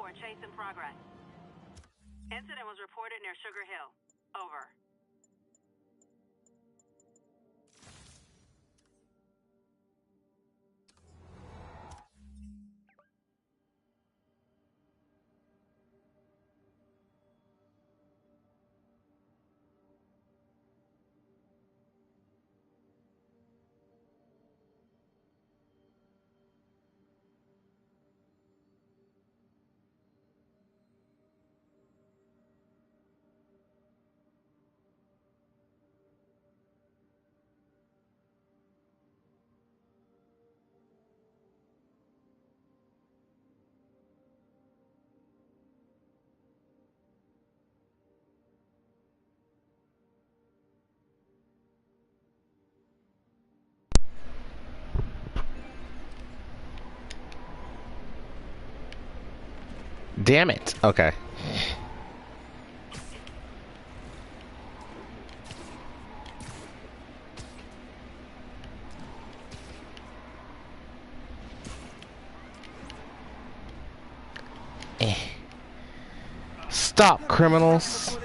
report. Chase in progress. Incident was reported near Sugar Hill. Over. Damn it. Okay. Stop, criminals.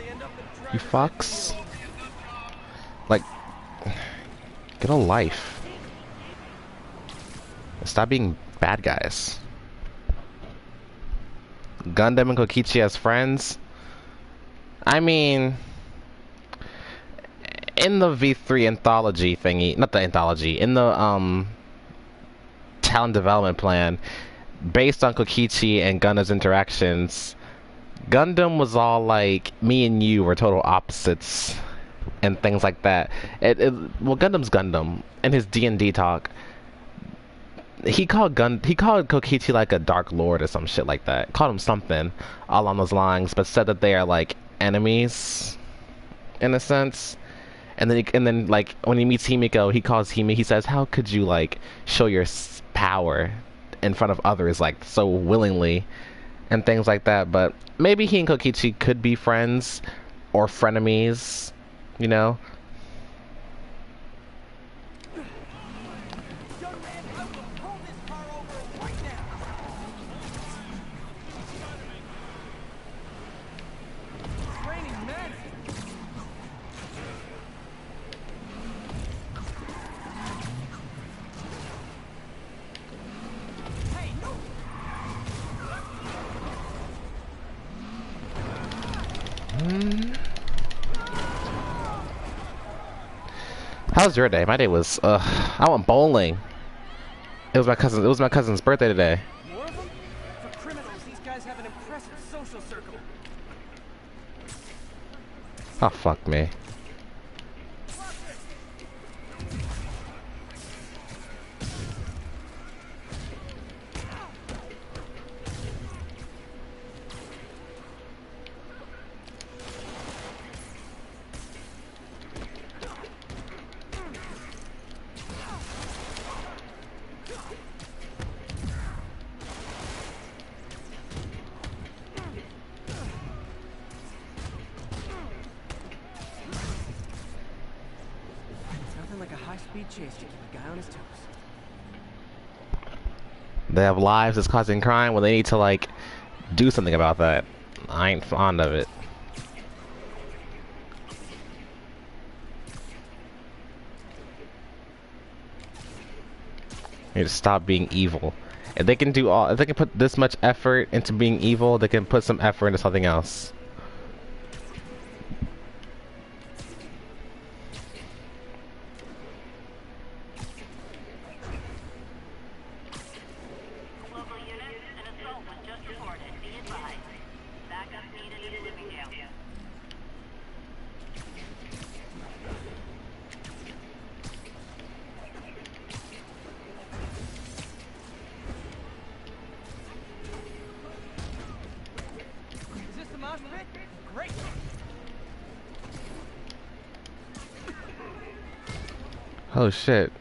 You fucks. Like, get a life. Stop being bad guys. Gundam and Kokichi as friends? I mean, in the V3 anthology thingy, not the anthology, in the talent development plan, based on Kokichi and Gundam's interactions, Gundam was all like, me and you were total opposites and things like that. Well, Gundam's Gundam. In his D&D talk, he called Kokichi like a Dark Lord or some shit like that. Called him something along those lines, but said that they are like enemies in a sense. And then like when he meets Himiko, he says, "How could you like show your power in front of others like so willingly?" and things like that. But maybe he and Kokichi could be friends or frenemies, you know? How was your day? My day was, I went bowling. It was my cousin's birthday today. More of them? For criminals, these guys have an impressive social circle. Oh, fuck me. Chase to keep a guy on his toes. They have lives that's causing crime. Well, they need to like do something about that. I ain't fond of it. They need to stop being evil. If they can put this much effort into being evil, they can put some effort into something else. Oh shit.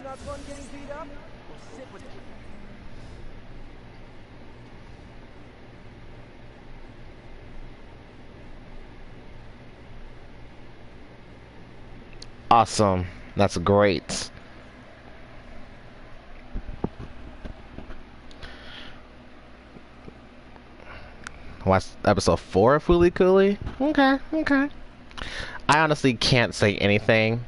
not fun getting beat up? Well, sit with it. Awesome. That's great. Watch episode 4 of Fooly Cooly? Okay, okay. I honestly can't say anything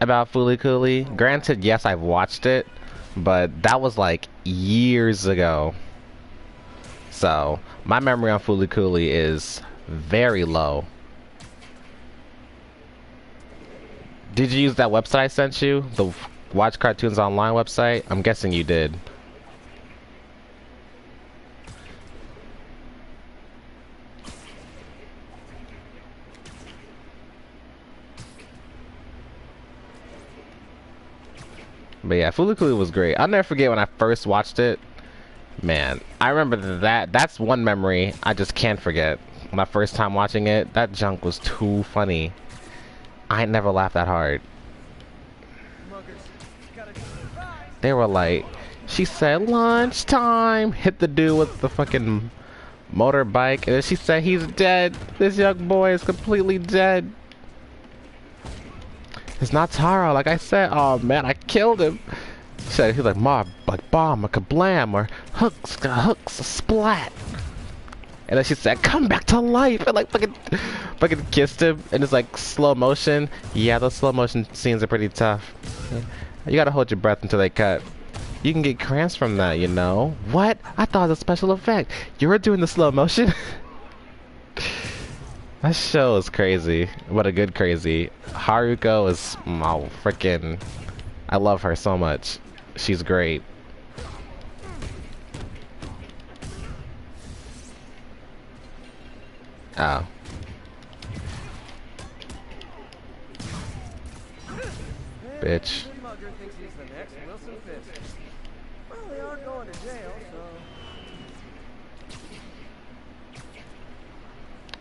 about Fooly Cooly. Granted, yes, I've watched it, but that was like years ago. So, my memory on Fooly Cooly is very low. Did you use that website I sent you? The Watch Cartoons Online website? I'm guessing you did. But yeah, Fooly Cooly was great. I'll never forget when I first watched it. Man, I remember that's one memory I just can't forget. My first time watching it, that junk was too funny. I ain't never laughed that hard. They were like, she said lunchtime, hit the dude with the fucking motorbike, and then she said he's dead. This young boy is completely dead. It's not Taro, like I said. Oh man, I killed him. He said he's like like bomb, or kablam, or hooks, a splat. And then she said, "Come back to life," and like fucking kissed him, and it's like slow motion. Yeah, those slow motion scenes are pretty tough. You gotta hold your breath until they cut. You can get cramps from that, you know. What? I thought it was a special effect. You were doing the slow motion. That show is crazy, but a good crazy. Haruko is freaking. I love her so much. She's great. Oh. Bitch. Mugger thinks he's the next Wilson Fisk. Well, they are going to jail, so...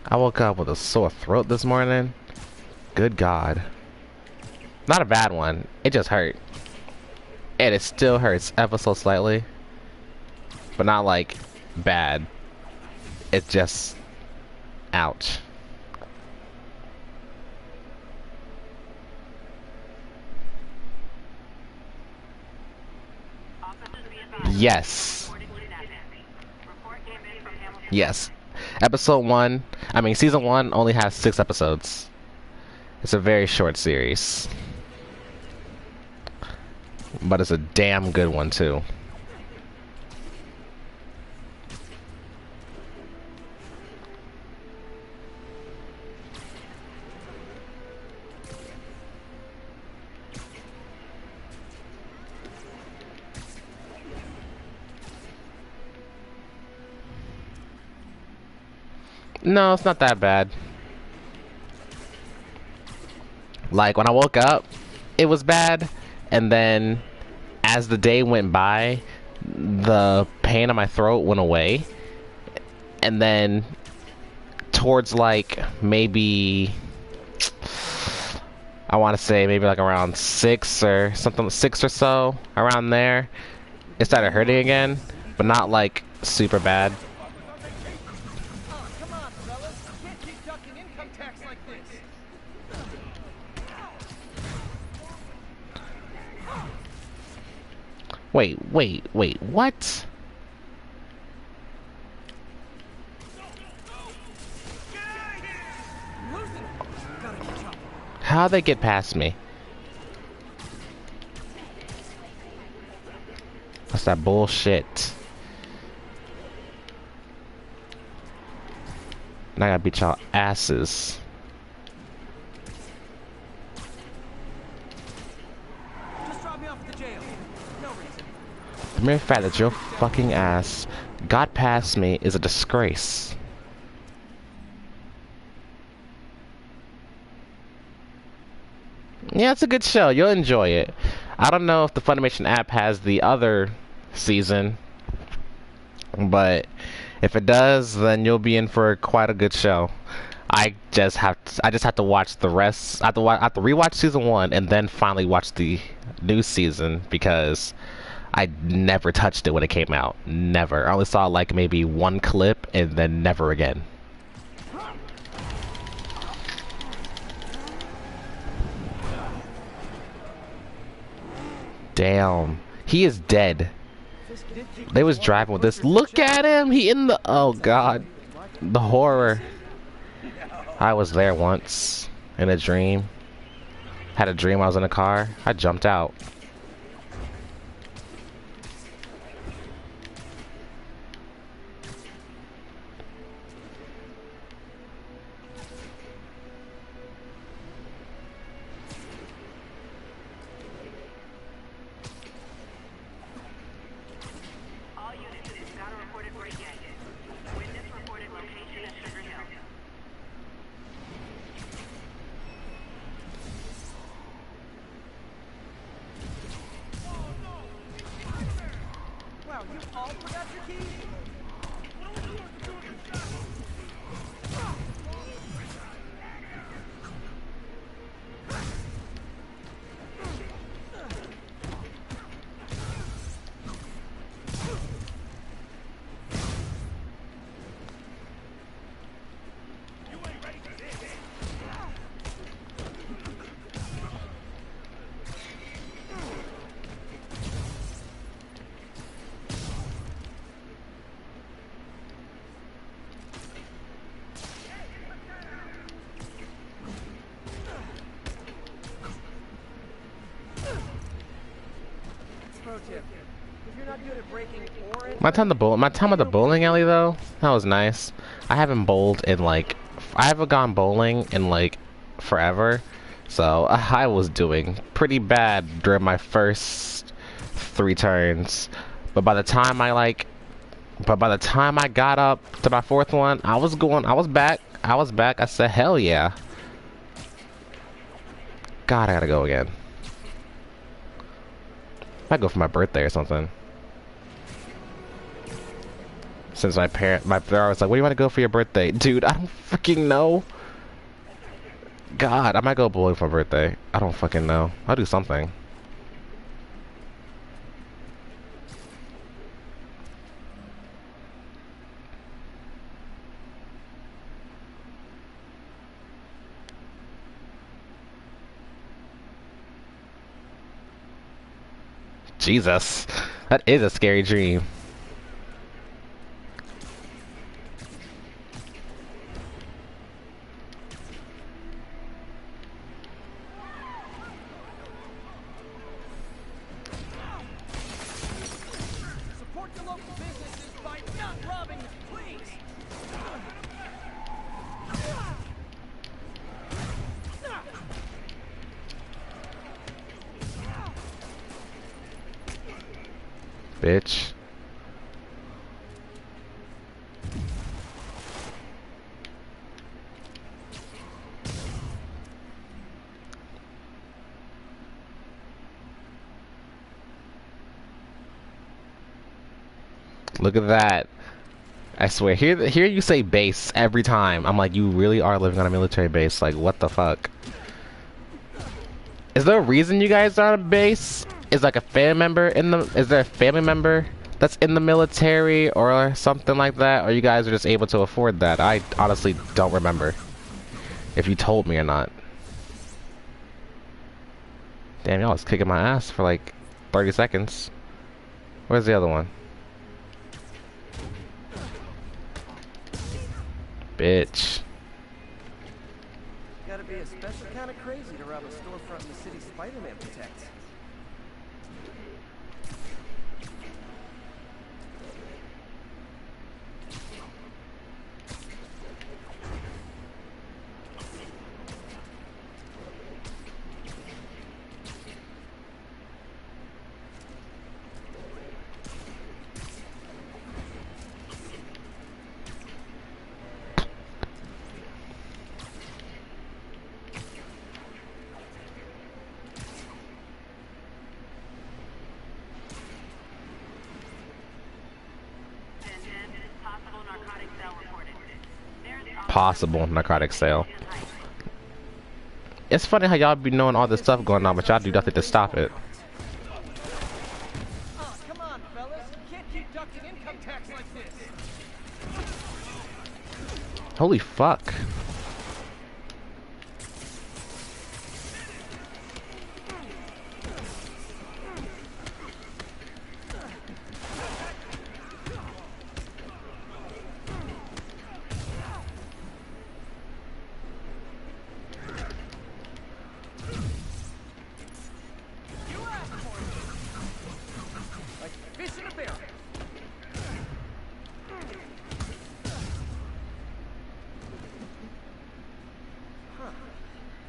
I woke up with a sore throat this morning. Good God. Not a bad one. It just hurt. And it still hurts ever so slightly. But not like bad. It's just... ouch. Yes. Yes. Episode 1, I mean season 1 only has 6 episodes. It's a very short series. But it's a damn good one too. No, it's not that bad. Like, when I woke up, it was bad, and then as the day went by, the pain in my throat went away, and then towards, like, maybe, I want to say maybe like around 6 or something, 6 or so, around there, it started hurting again, but not, like, super bad. Wait, what? How'd they get past me? What's that bullshit? Now I gotta beat y'all asses. The mere fact that your fucking ass got past me is a disgrace. Yeah, it's a good show. You'll enjoy it. I don't know if the Funimation app has the other season, but if it does, then you'll be in for quite a good show. I just have to watch the rest. I have to rewatch season one and then finally watch the new season because I never touched it when it came out. Never. I only saw like maybe one clip and then never again. Damn. He is dead. They was driving with this. Look at him. He in the. Oh god. The horror. I was there once in a dream. Had a dream I was in a car. I jumped out. All units, got a reported break-in. Witness reported location at Sugar Hill. Wow, you all forgot your keys? Pro tip. If you're not good at breaking or My time at the bowling alley though, that was nice. I haven't bowled in like I haven't gone bowling in like forever, so I was doing pretty bad during my first 3 turns. But by the time I got up to my 4th one, I was back. I said, hell yeah. God, I gotta go again. Might go for my birthday or something. Since my parent was like, what do you want to go for your birthday? Dude, I don't fucking know. God, I might go bowling for my birthday. I don't fucking know. I'll do something. Jesus, that is a scary dream. support your local businesses by not robbing them, please. Bitch. Look at that. I swear, here you say base every time. I'm like, you really are living on a military base. Like, what the fuck? Is there a reason you guys are on a base? Is like a family member is there a family member that's in the military or something like that? Or you guys are just able to afford that? I honestly don't remember if you told me or not. Damn, y'all was kicking my ass for like 30 seconds. Where's the other one? Bitch. Gotta be a special kind of crazy to rob a storefront in the city Spider-Man protects. possible narcotic sale. It's funny how y'all be knowing all this stuff going on, but y'all do nothing to stop it. Oh, come on, fellas. You can't keep ducking income tax like this. Holy fuck. Like fish in a barrel. Huh.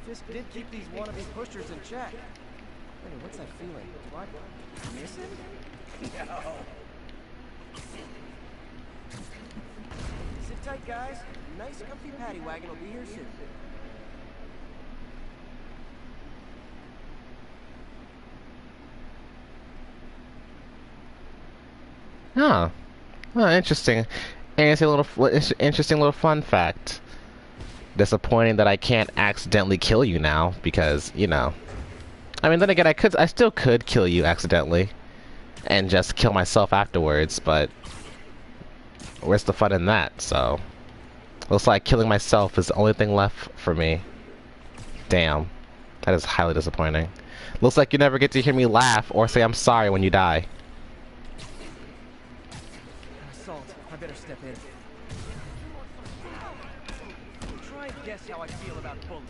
Fisk did keep these wannabe pushers in check. Wait, what's that feeling? Do I miss him? No. Sit tight, guys. Nice comfy paddy wagon will be here soon. Huh. Oh, interesting. Interesting little fun fact. Disappointing that I can't accidentally kill you now because, you know. I mean, then again, I still could kill you accidentally and just kill myself afterwards, but where's the fun in that? So, looks like killing myself is the only thing left for me. Damn. That is highly disappointing. Looks like you never get to hear me laugh or say I'm sorry when you die. Salt, I better step in. Try and guess how I feel about bullets.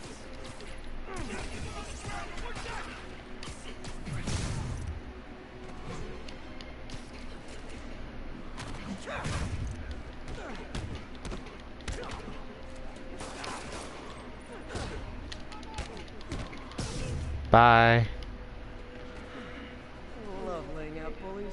Bye. Love laying out bullies.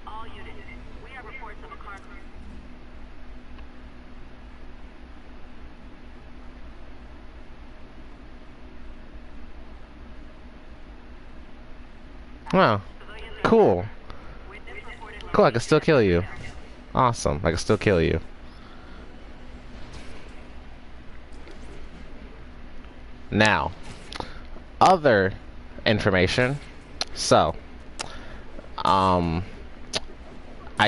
All units, we have reports of a car. Wow. Cool. Witness reported Cool, I can still kill you. Awesome, I can still kill you. Now, other information. So, I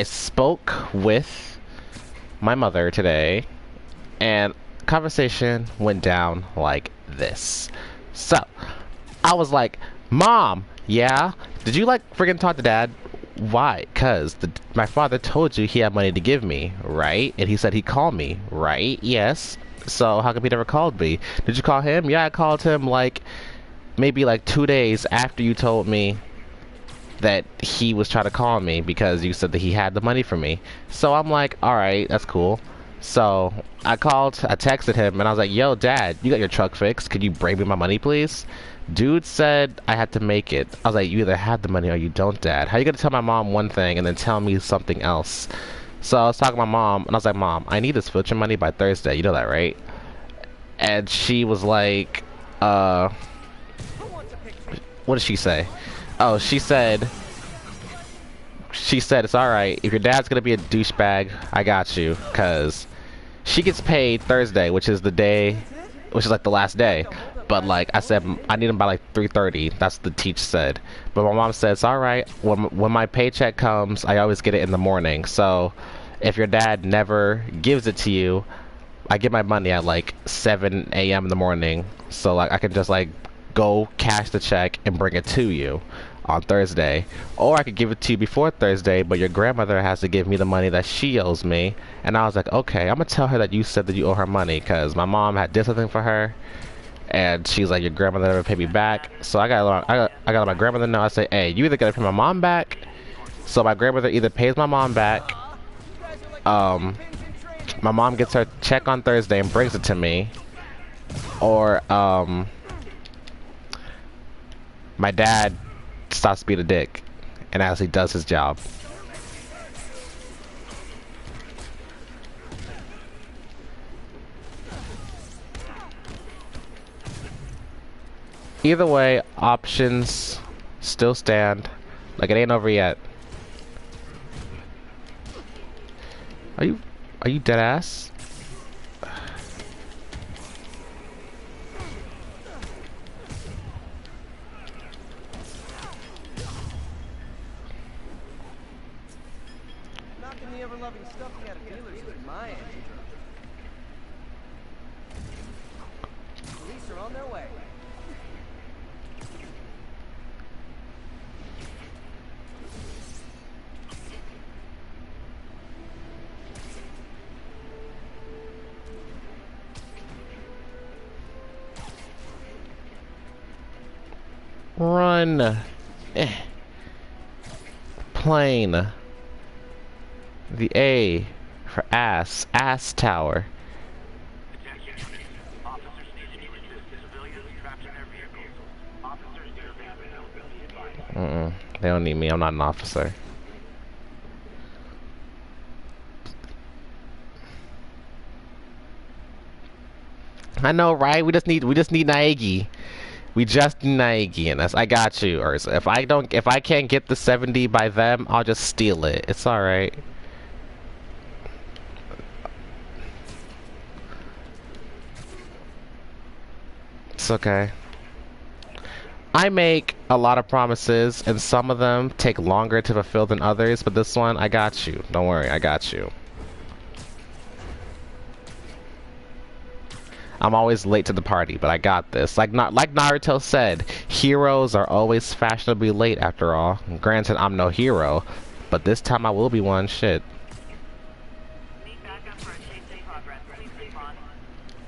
spoke with my mother today, and conversation went down like this. So, I was like, Mom, yeah? Did you like friggin' talk to Dad? Why? Cause my father told you he had money to give me, right? And he said he'd call me, right? Yes. So how come he never called me? Did you call him? Yeah, I called him like maybe like 2 days after you told me that he was trying to call me because you said that he had the money for me. So I'm like, alright, that's cool. So I texted him and I was like, yo, Dad, you got your truck fixed. Could you bring me my money, please? Dude said I had to make it. I was like, you either have the money or you don't, Dad. How you gonna tell my mom one thing and then tell me something else? So I was talking to my mom and I was like, Mom, I need this filter money by Thursday. You know that, right? And she was like, what did she say? Oh, she said it's alright. If your dad's gonna be a douchebag, I got you. Cause she gets paid Thursday, which is like the last day. But like I said, I need him by like 3:30. That's what the teach said. But my mom said it's alright. When my paycheck comes, I always get it in the morning. So if your dad never gives it to you, I get my money at like 7 a.m. in the morning. So like I can just like go cash the check and bring it to you on Thursday. Or I could give it to you before Thursday, but your grandmother has to give me the money that she owes me. And I was like, okay, I'm gonna tell her that you said that you owe her money because my mom had did something for her. And she's like, your grandmother never paid me back. So I gotta let my grandmother know. I say, hey, you either gotta pay my mom back. So my grandmother either pays my mom back. My mom gets her check on Thursday and brings it to me. or my dad stops being a dick and actually does his job. Either way, options still stand. Like, it ain't over yet. Are you dead ass? Knocking the ever-loving stuffing out of dealers is my energy drug. Police are on their way. Run. Plane. The A for ass. Ass tower. Attention units. Officers need to assist civilians trapped in their vehicles. Officers near Vanderbilt will be advised. They don't need me. I'm not an officer. I know, right? We just need Naegi. We just need Naegi in us. I got you, Ursa. If I can't get the 70 by them, I'll just steal it. It's all right. It's okay. I make a lot of promises, and some of them take longer to fulfill than others, but this one, I got you. Don't worry, I got you. I'm always late to the party, but I got this. Like Naruto said, heroes are always fashionably late after all. Granted, I'm no hero, but this time I will be one. Shit. Need backup for a chase in progress. Please respond.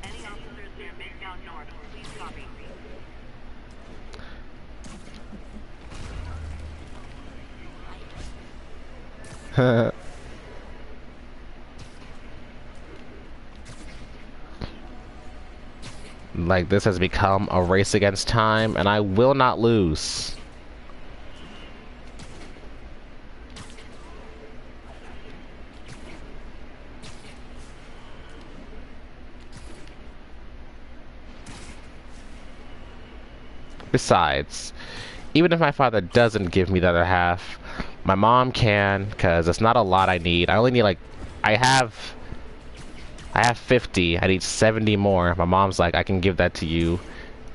Any officers near Midtown North, please copy. Like, this has become a race against time, and I will not lose. Besides, even if my father doesn't give me the other half, my mom can, because it's not a lot I need. I only need, like, I have 50. I need 70 more. My mom's like, I can give that to you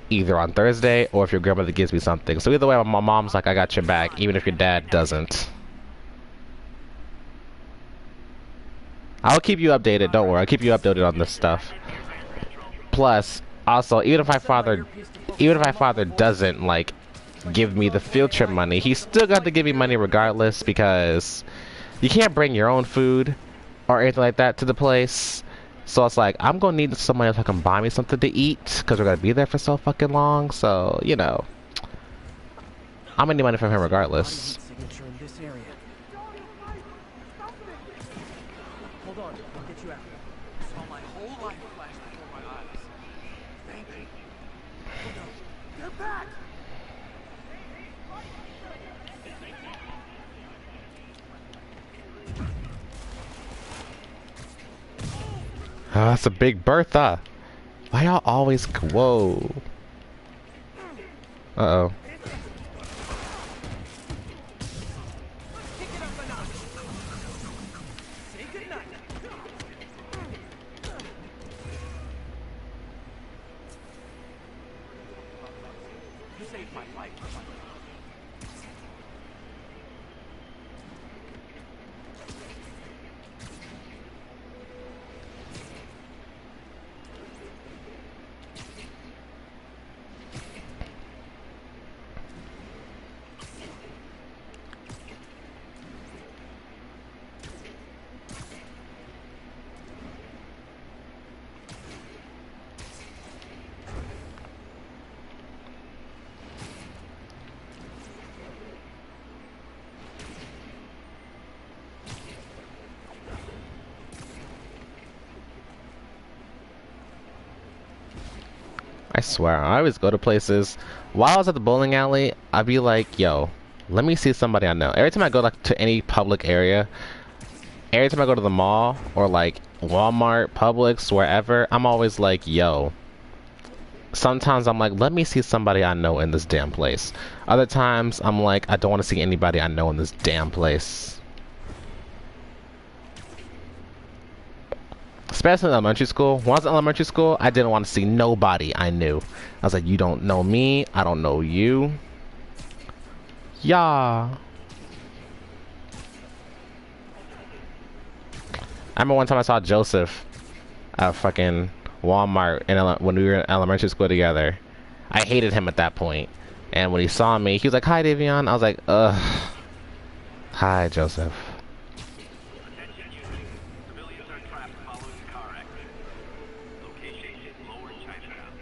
either on Thursday or if your grandmother gives me something. So either way, my mom's like, I got your back, even if your dad doesn't. I'll keep you updated. Don't worry. I'll keep you updated on this stuff. Plus, also, even if my father doesn't, like, give me the field trip money, he's still got to give me money regardless, because you can't bring your own food or anything like that to the place. So it's like, I'm gonna need somebody else who can buy me something to eat, because we're gonna be there for so fucking long. So, you know, I'm gonna need money from him regardless. Signature in this area. Hold on, I'll get you out. Saw my whole life flash before my eyes. Thank you. They're back! Oh, that's a big Bertha. Why y'all always... Whoa. Uh-oh. Pick it up a notch. Say goodnight. You saved my life. swear, I always go to places. While I was at the bowling alley, I'd be like, yo, let me see somebody I know. Every time I go like to any public area, every time I go to the mall or like Walmart, Publix, wherever, I'm always like, yo. Sometimes I'm like, let me see somebody I know in this damn place. Other times I'm like, I don't want to see anybody I know in this damn place. Especially in elementary school. When I was in elementary school, I didn't want to see nobody I knew. I was like, you don't know me, I don't know you. Yeah. I remember one time I saw Joseph at fucking Walmart when we were in elementary school together. I hated him at that point. And when he saw me, he was like, hi, Davion. I was like, ugh. Hi, Joseph. Attention units. Civilians are trapped following the car accident. Location is Lower Chinatown.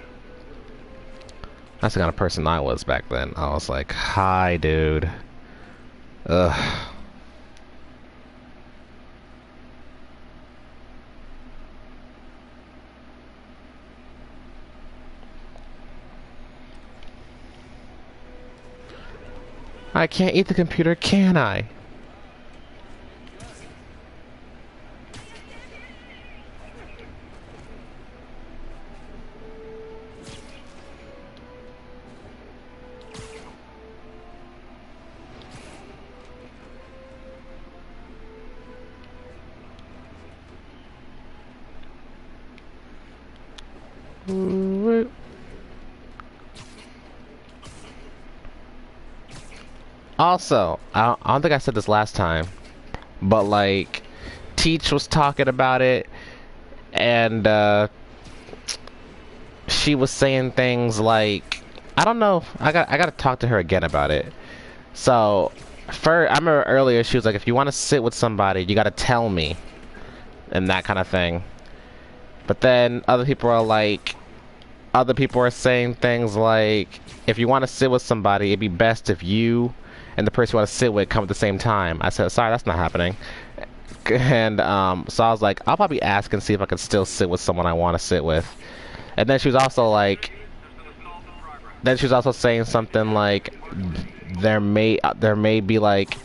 That's the kind of person I was back then. I was like, hi, dude. Ugh. I can't eat the computer, can I? Also, I don't think I said this last time, but like, Teach was talking about it, and she was saying things like, I don't know, I gotta talk to her again about it. So, I remember earlier she was like, if you want to sit with somebody, you gotta tell me, and that kind of thing. But then other people are saying things like, if you want to sit with somebody, it'd be best if you and the person you want to sit with come at the same time. I said, sorry, that's not happening. And so I was like, I'll probably ask and see if I can still sit with someone I want to sit with. And then she was also like, saying something like, there may be like,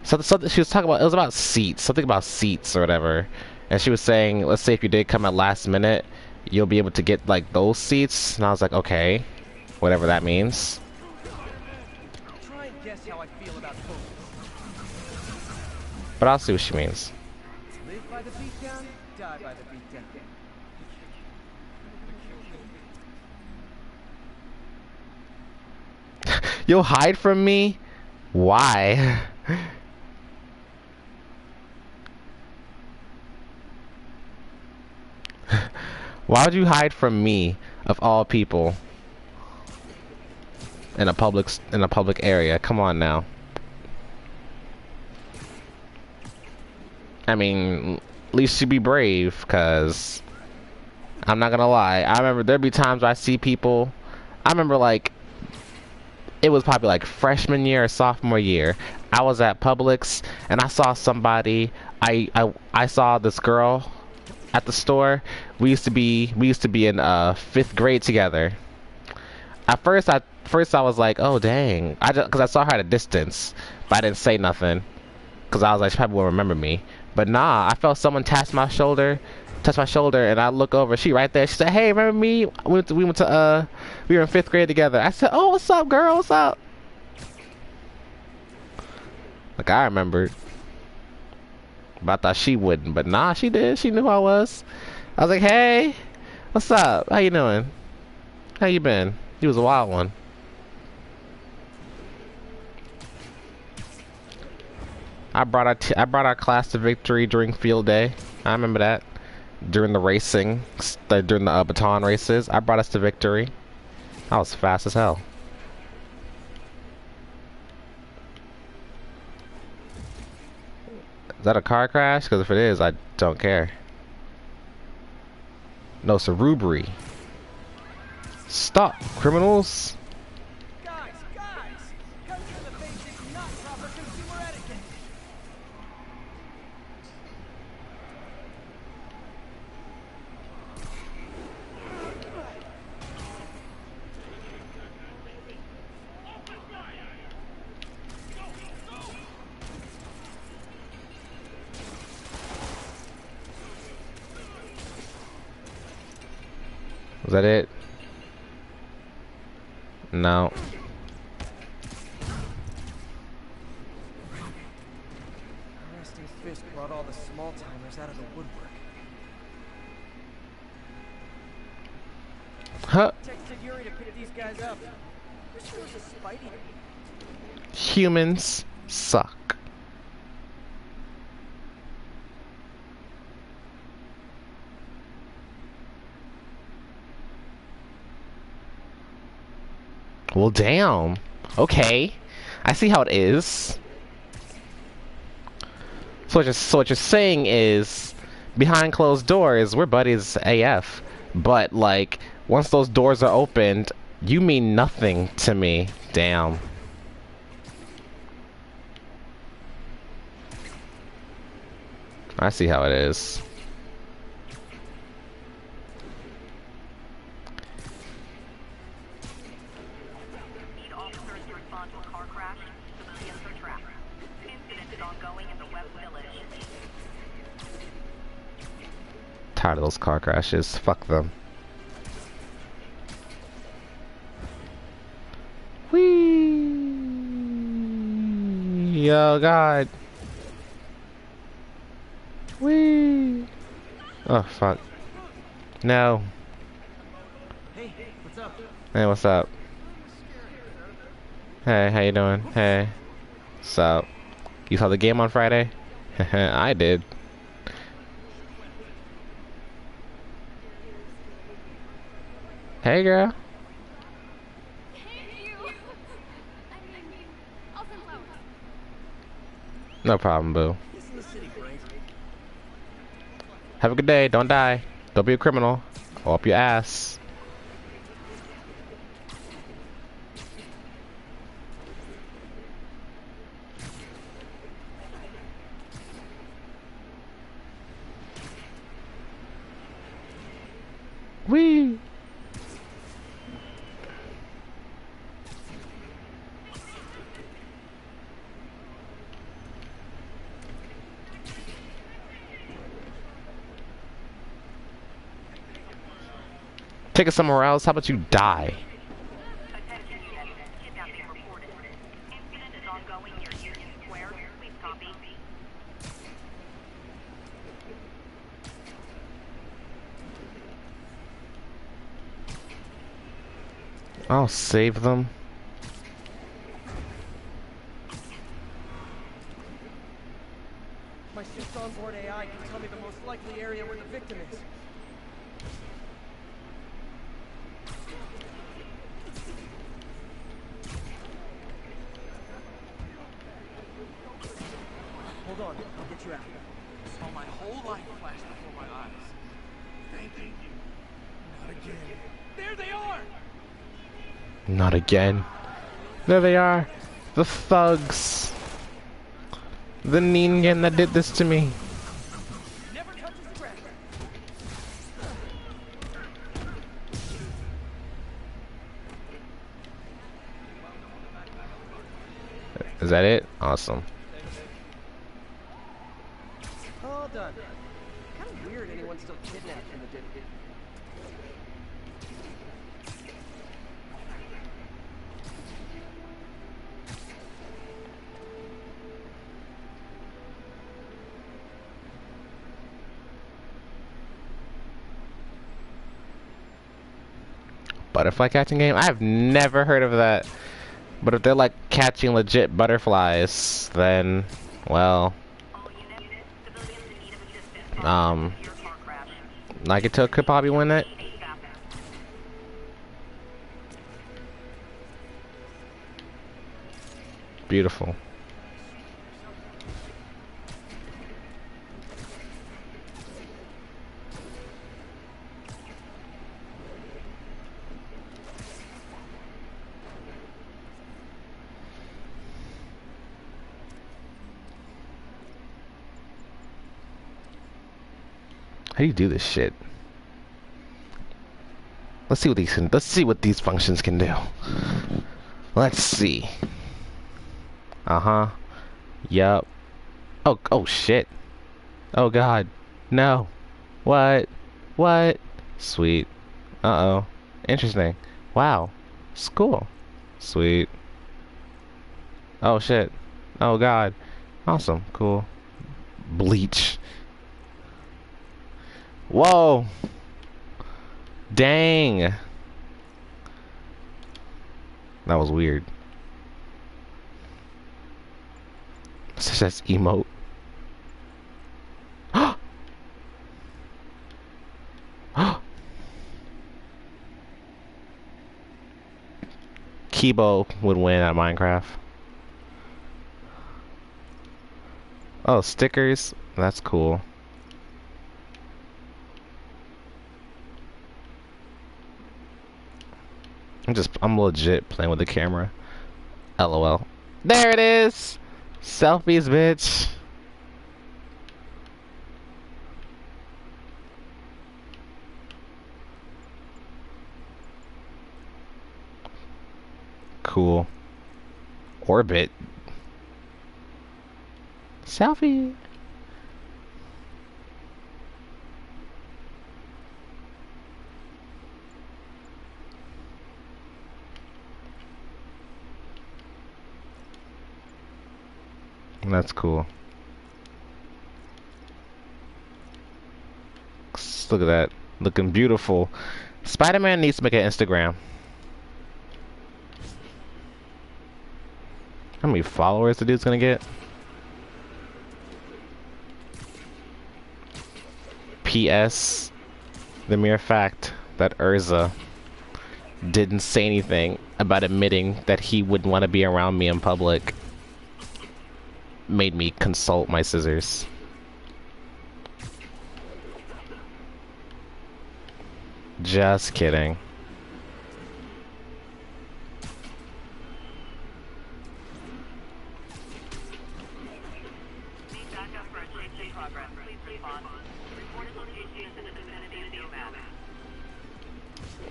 something she was talking about, it was about seats, something about seats or whatever. And she was saying, let's say if you did come at last minute, you'll be able to get like those seats. And I was like, okay, whatever that means. Try and guess how I feel about Kobe. But I'll see what she means. Live by the beatdown, die by the beatdown. You'll hide from me? Why? Why would you hide from me, of all people, in a public area? Come on now. I mean, at least you be brave, cause I'm not gonna lie. I remember there'd be times where I see people. I remember like it was probably like freshman year or sophomore year. I was at Publix and I saw somebody. I saw this girl at the store. We used to be in 5th grade together. At first I was like, oh dang, because I saw her at a distance, but I didn't say nothing because I was like, she probably won't remember me. But nah, I felt someone touch my shoulder, and I look over. She right there. She said, "Hey, remember me? We were in 5th grade together." I said, "Oh, what's up, girl? What's up?" Like I remembered, but I thought she wouldn't. But nah, she did. She knew who I was. I was like, "Hey, what's up? How you doing? How you been?" He was a wild one. I brought our class to victory during field day. I remember that. During the racing, during the baton races, I brought us to victory. I was fast as hell. Is that a car crash? Because if it is, I don't care. No, it's a robbery. Stop, criminals! Guys! Come to the basic, not proper consumer etiquette! Is that it? No. Resting Fisk brought all the small timers out of the woodwork. Huh. Texted Yuri to pick these guys up. Wish there was a Spidey. Humans suck. Well, damn. Okay. I see how it is. So what you're saying is, behind closed doors, we're buddies AF. But, like, once those doors are opened, you mean nothing to me. Damn. I see how it is. Need officers to respond to a car crash. Civilians are trapped. Incident is ongoing in the West Village. Tired of those car crashes. Fuck them. Whee! Oh god. Whee! Oh fuck. No. Hey, what's up? Hey, what's up? Hey, how you doing? Hey. What's up? You saw the game on Friday? I did. Hey girl. Thank you. I mean, I'll send flowers. No problem, boo. Isn't the city great? Have a good day. Don't die. Don't be a criminal. Go up your ass. Whee! Take it somewhere else. How about you die? Attention unit. Kidnapping reported. Incident is ongoing near Union Square. Please copy. I'll save them. My ship's onboard AI can tell me the most likely area where the victim is. Hold on, I'll get you out. Saw my whole life flash before my eyes. Thank you. Not again. There they are! Not again. There they are. The thugs. The Ningen that did this to me. Never touches the ground. Is that it? Awesome. All done. Kind of weird anyone's still kidnapped in the dip. Butterfly catching game? I've never heard of that. But if they're like catching legit butterflies, then, well, All units. Civilians in need of assistance. Your car crash. Nagato could probably win it. ASAP. Beautiful. How do you do this shit? Let's see what these functions can do. Let's see. Uh-huh. Yup. Oh shit. Oh god. No. What? Sweet. Uh-oh. Interesting. Wow. It's cool. Sweet. Oh, shit. Oh, God. Awesome. Cool. Bleach. Whoa. Dang. That was weird. Such as emote. Kibo would win at Minecraft. Oh, stickers? That's cool. I'm legit playing with the camera. LOL. There it is! Selfies, bitch. Cool. Orbit. Selfie. That's cool. Look at that. Looking beautiful. Spider-Man needs to make an Instagram. How many followers the dude's gonna get? P.S. The mere fact that Urza didn't say anything about admitting that he wouldn't want to be around me in public made me consult my scissors. Just kidding. Need backup for a change in progress. Please respond. Reported location is in the vicinity of Nomad.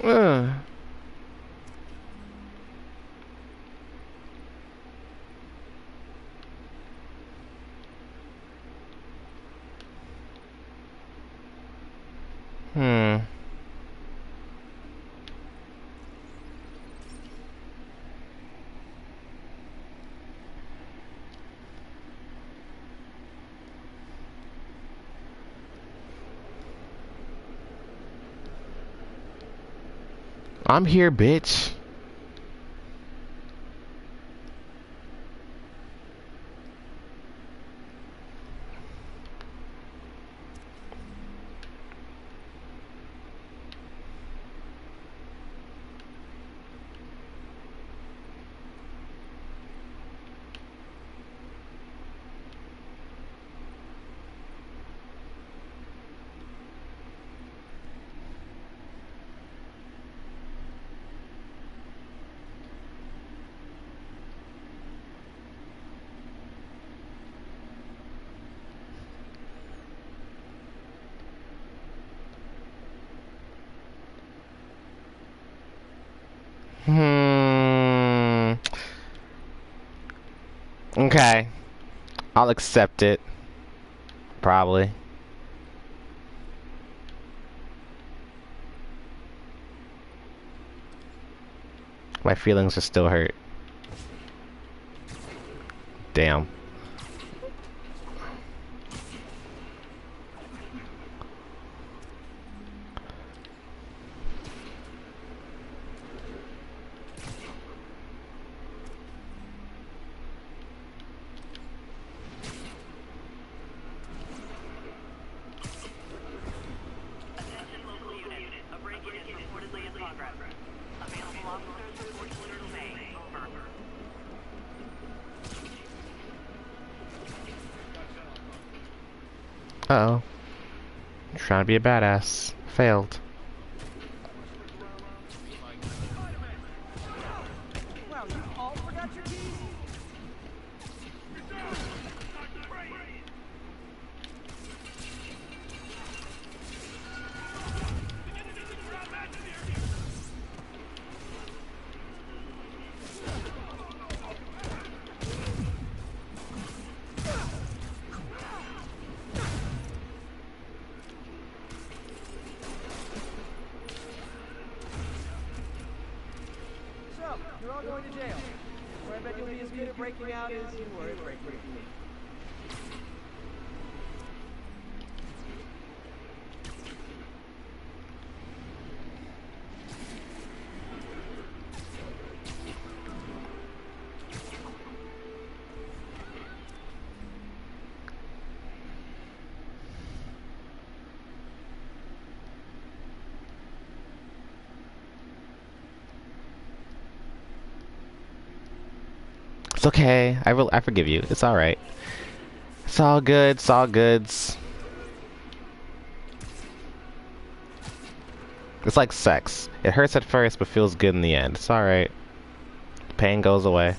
Hmm. I'm here, bitch. Hmm. Okay. I'll accept it. Probably. My feelings are still hurt. Damn. Attention local unit. A break-in is reportedly in progress. Available officers report to Little May. Over. Uh-oh. Trying to be a badass. Failed. Wow, you all forgot your keys? going to jail. Where I bet you'll be as good at breaking out as you were at breaking in. It's okay. I forgive you. It's all right. It's all good. It's all goods. It's like sex. It hurts at first, but feels good in the end. It's all right. Pain goes away.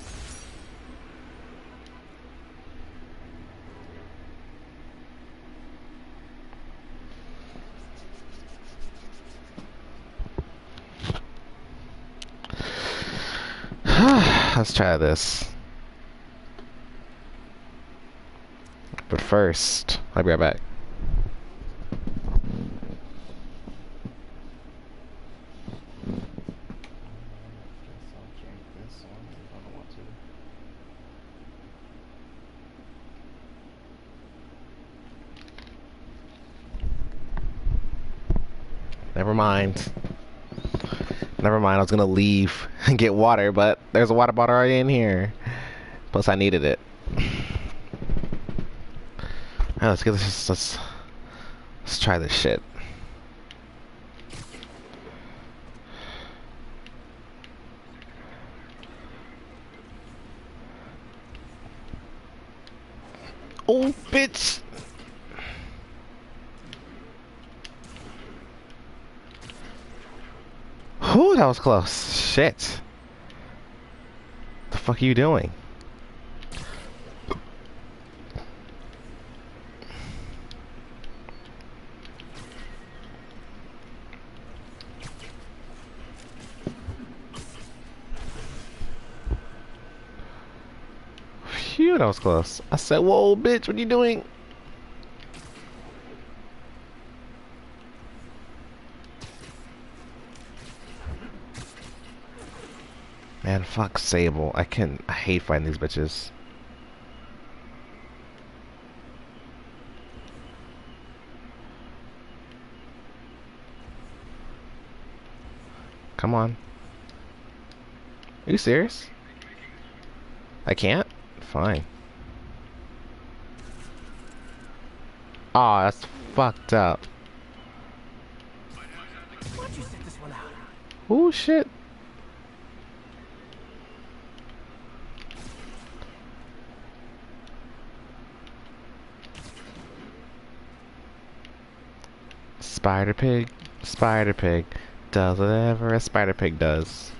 Let's try this. But first, I'll be right back. Never mind. Never mind, I was gonna leave and get water, but there's a water bottle already in here. Plus, I needed it. Alright, let's get this. Let's try this shit. Oh, bitch! Whew, that was close. Shit. The fuck are you doing? Phew, that was close. I said, whoa, bitch, what are you doing? Man, fuck Sable. I hate fighting these bitches. Come on. Are you serious? I can't? Fine. Aw, that's fucked up. Why'd you set this one out? Oh shit. Spider Pig does whatever a Spider Pig does.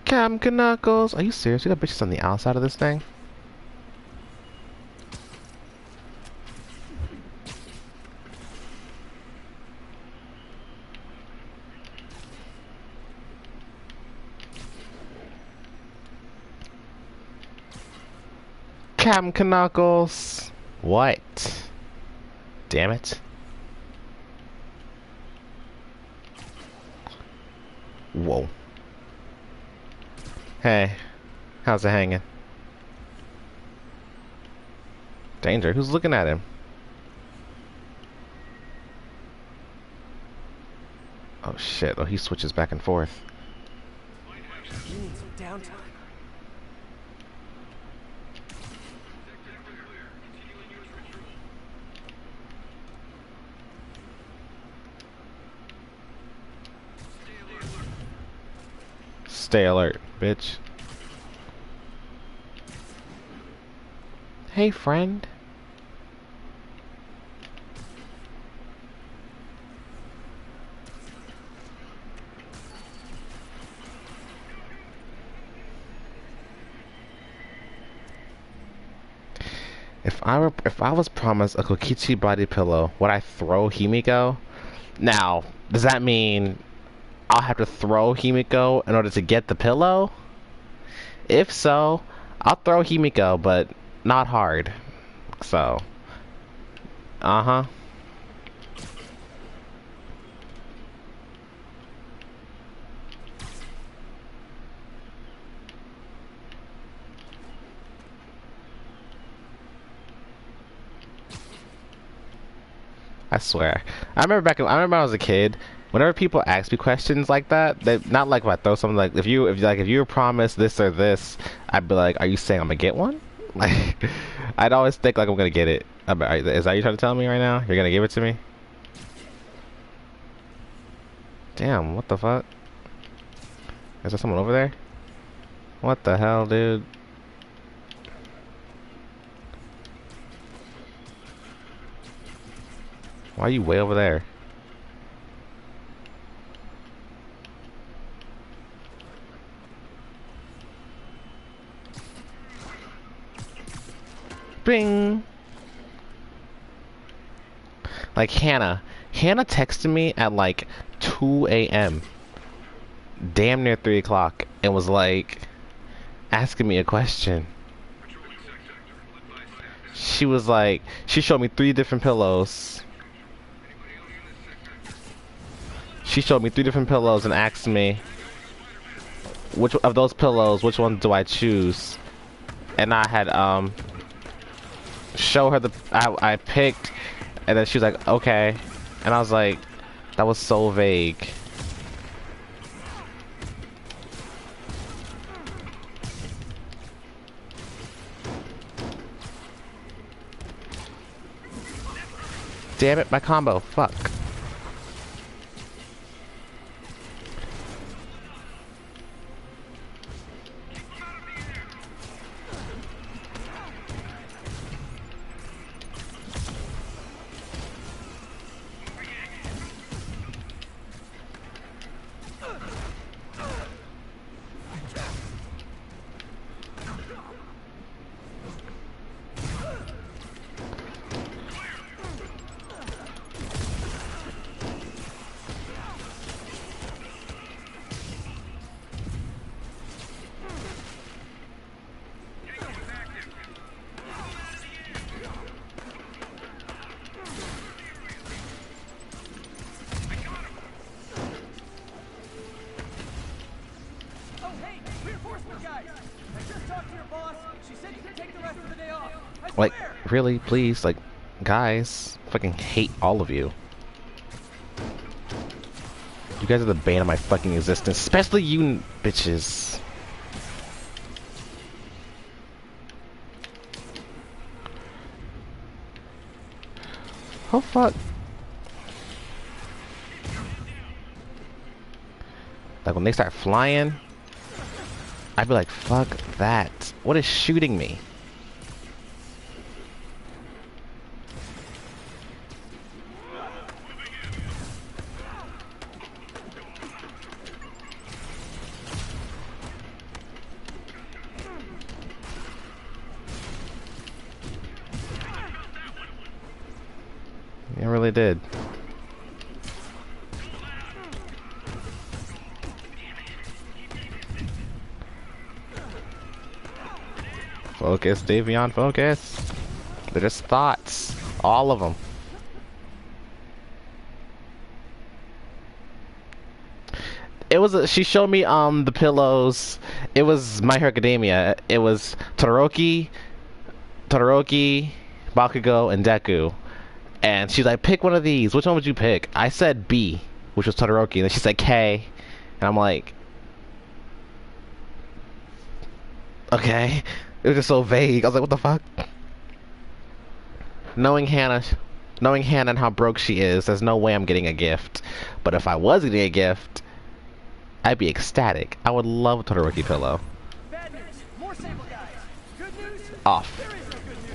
Captain Knuckles, are you serious? You got bitches on the outside of this thing? Captain Knuckles. What? Damn it. Whoa. Hey, how's it hanging? Danger, who's looking at him? Oh shit, oh he switches back and forth. You need some downtime. Stay alert, bitch. Hey, friend. If I was promised a Kokichi body pillow, would I throw Himiko? Now, does that mean I'll have to throw Himiko in order to get the pillow? If so, I'll throw Himiko, but not hard. So, uh-huh. I swear. I remember when I was a kid, whenever people ask me questions like that, they not like if I throw something like if you were promised this or this, I'd be like, are you saying I'm gonna get one? Like, I'd always think like I'm gonna get it. Is that you trying to tell me right now? You're gonna give it to me? Damn, what the fuck? Is there someone over there? What the hell, dude? Why are you way over there? Bing! Like Hannah texted me at like 2 a.m. damn near 3 o'clock and was like asking me a question. She was like, she showed me 3 different pillows. She showed me 3 different pillows and asked me which of those pillows, which one do I choose? And I had show her I picked, and then she was like, okay, and I was like, that was so vague. Damn it, my combo, fuck. Like, really, please, like, guys, fucking hate all of you. You guys are the bane of my fucking existence, especially you bitches. Oh fuck. Like when they start flying, I'd be like, fuck that. What is shooting me? It really did. Focus, Davion, focus. They're just thoughts. All of them. It was she showed me the pillows. It was My Hero Academia. It was Todoroki, Bakugo, and Deku. And she's like, pick one of these. Which one would you pick? I said B, which was Todoroki. And then she said K. And I'm like, okay. It was just so vague. I was like, what the fuck? Knowing Hannah and how broke she is, there's no way I'm getting a gift. But if I was getting a gift, I'd be ecstatic. I would love a Todoroki pillow. Bad news. More Sable guys. Good news. Off. There is no good news.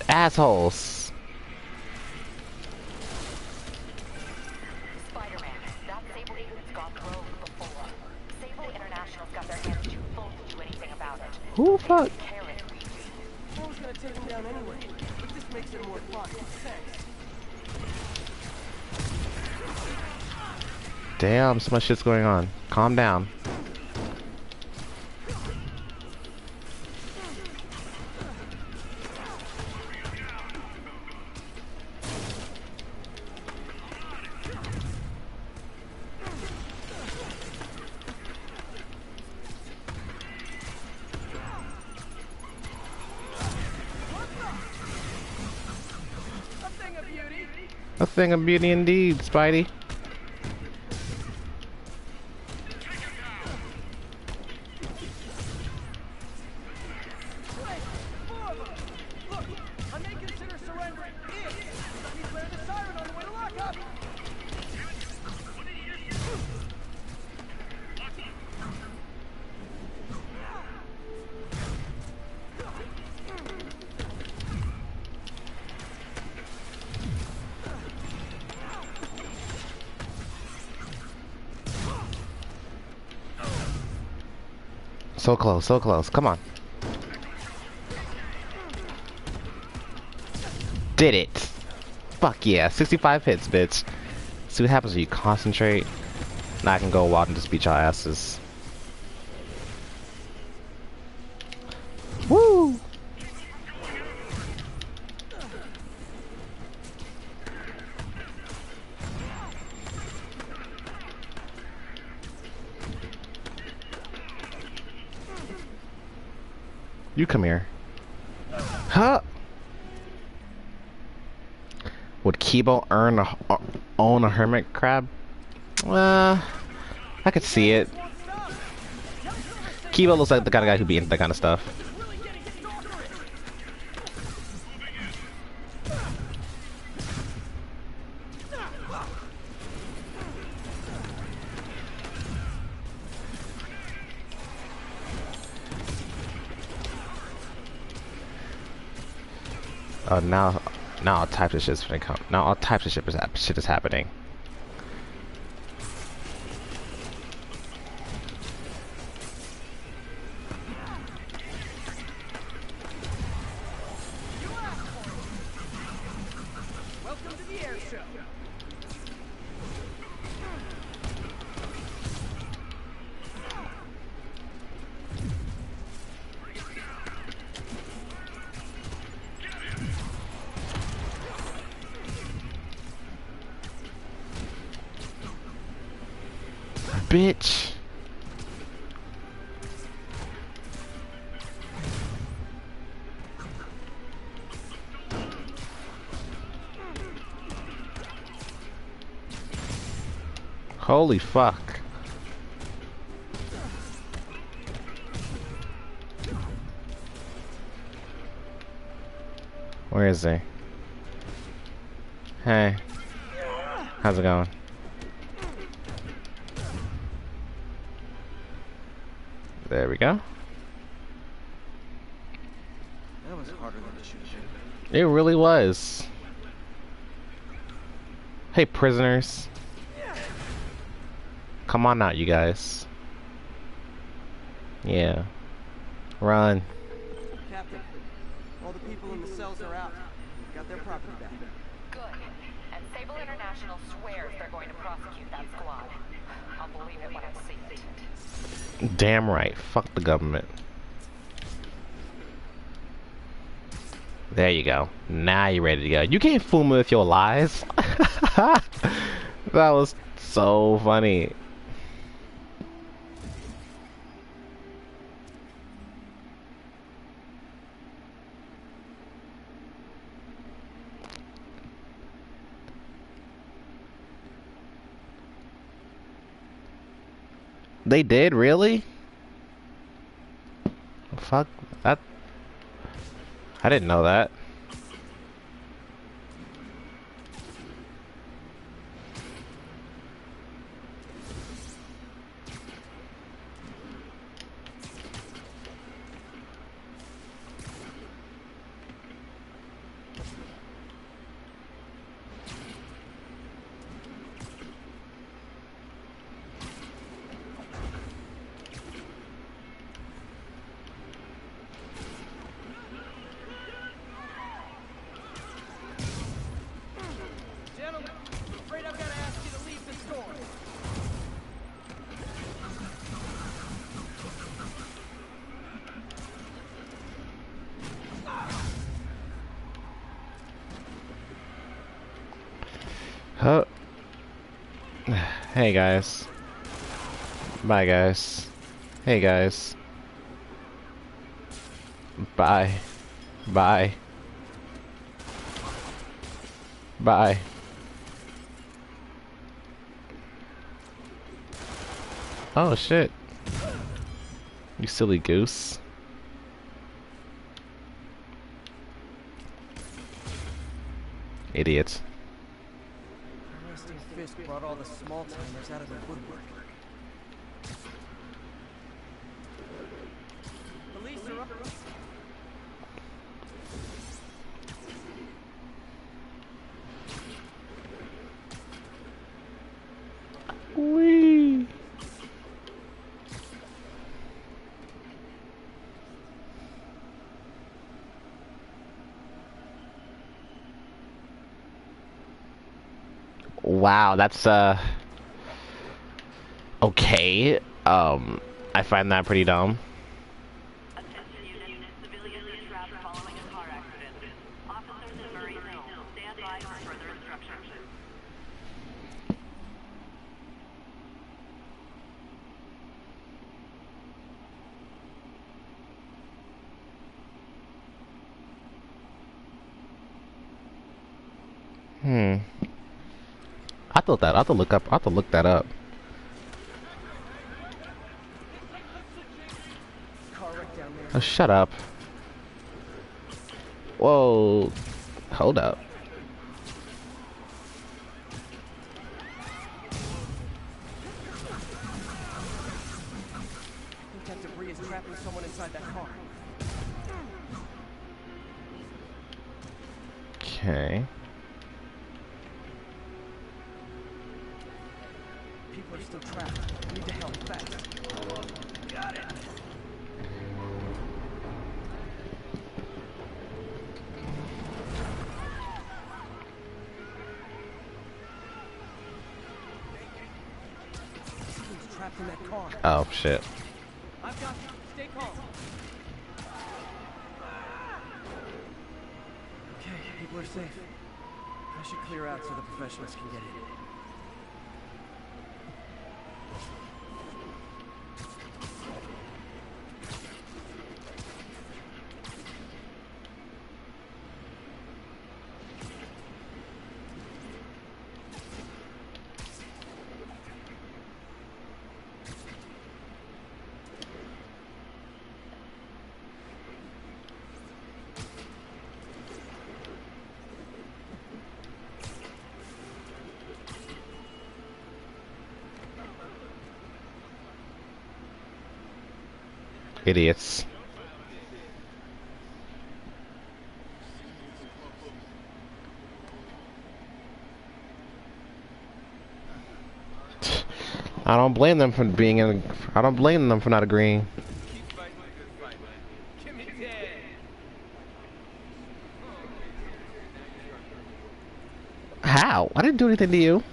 Assholes. Spider-Man, that Sable agent's gone rogue before. Sable International's got their hands too full to do anything about it. Who fuck? I was gonna take him down anyway, but this makes it more fun. Thanks. Damn, so much shit's going on. Calm down. of beauty. A thing of beauty indeed, Spidey. Wait, more of them. Look, I may consider surrendering if you let me flare the siren on the way to lockup. So close, so close. Come on. Did it. Fuck yeah. 65 hits, bitch. See what happens when you concentrate. Now I can go wild and just beat your asses. Woo! You come here. Huh? Would Kibo own a hermit crab? I could see it. Kibo looks like the kind of guy who'd be into that kind of stuff. Now all types of shit's gonna come. Now all types of shit is happening. Welcome to the air show. Bitch. Holy fuck. Where is he? Hey. How's it going? There we go. That was harder than it should have been. It really was. Hey, prisoners. Come on out, you guys. Yeah. Run. Captain, all the people in the cells are out. Got their property back. Good. And Sable International swears they're going to prosecute that squad. I'll believe it when I see it. Damn right. Fuck the government. There you go. Now you're ready to go. You can't fool me with your lies. That was so funny. They did, really? Fuck that. I didn't know that. Gentlemen, I'm afraid I've got to ask you to leave the store. Huh. Hey guys. Bye guys. Hey guys. Bye. Bye. Bye. Oh shit. You silly goose. Idiots. Resting Fisk brought all the small timers out of the woodwork. Police are up. Whee! Wow, that's okay. I find that pretty dumb. Attention units, civilians are trapped following a car accident. Officers in Murray Hill, stand by for further instructions. I have to look that up. Car wreck down there. Oh, shut up. Whoa. Hold up. I think that debris is trapping someone inside that car. Okay. People are still trapped. We need to help fast. Got it. Someone's trapped in that car. Oh, shit. I've got you. Stay calm. Okay, people are safe. I should clear out so the professionals can get in. Idiots. I don't blame them for being in. I don't blame them for not agreeing. Keep fighting the good fight, man. Give me 10. How? I didn't do anything to you.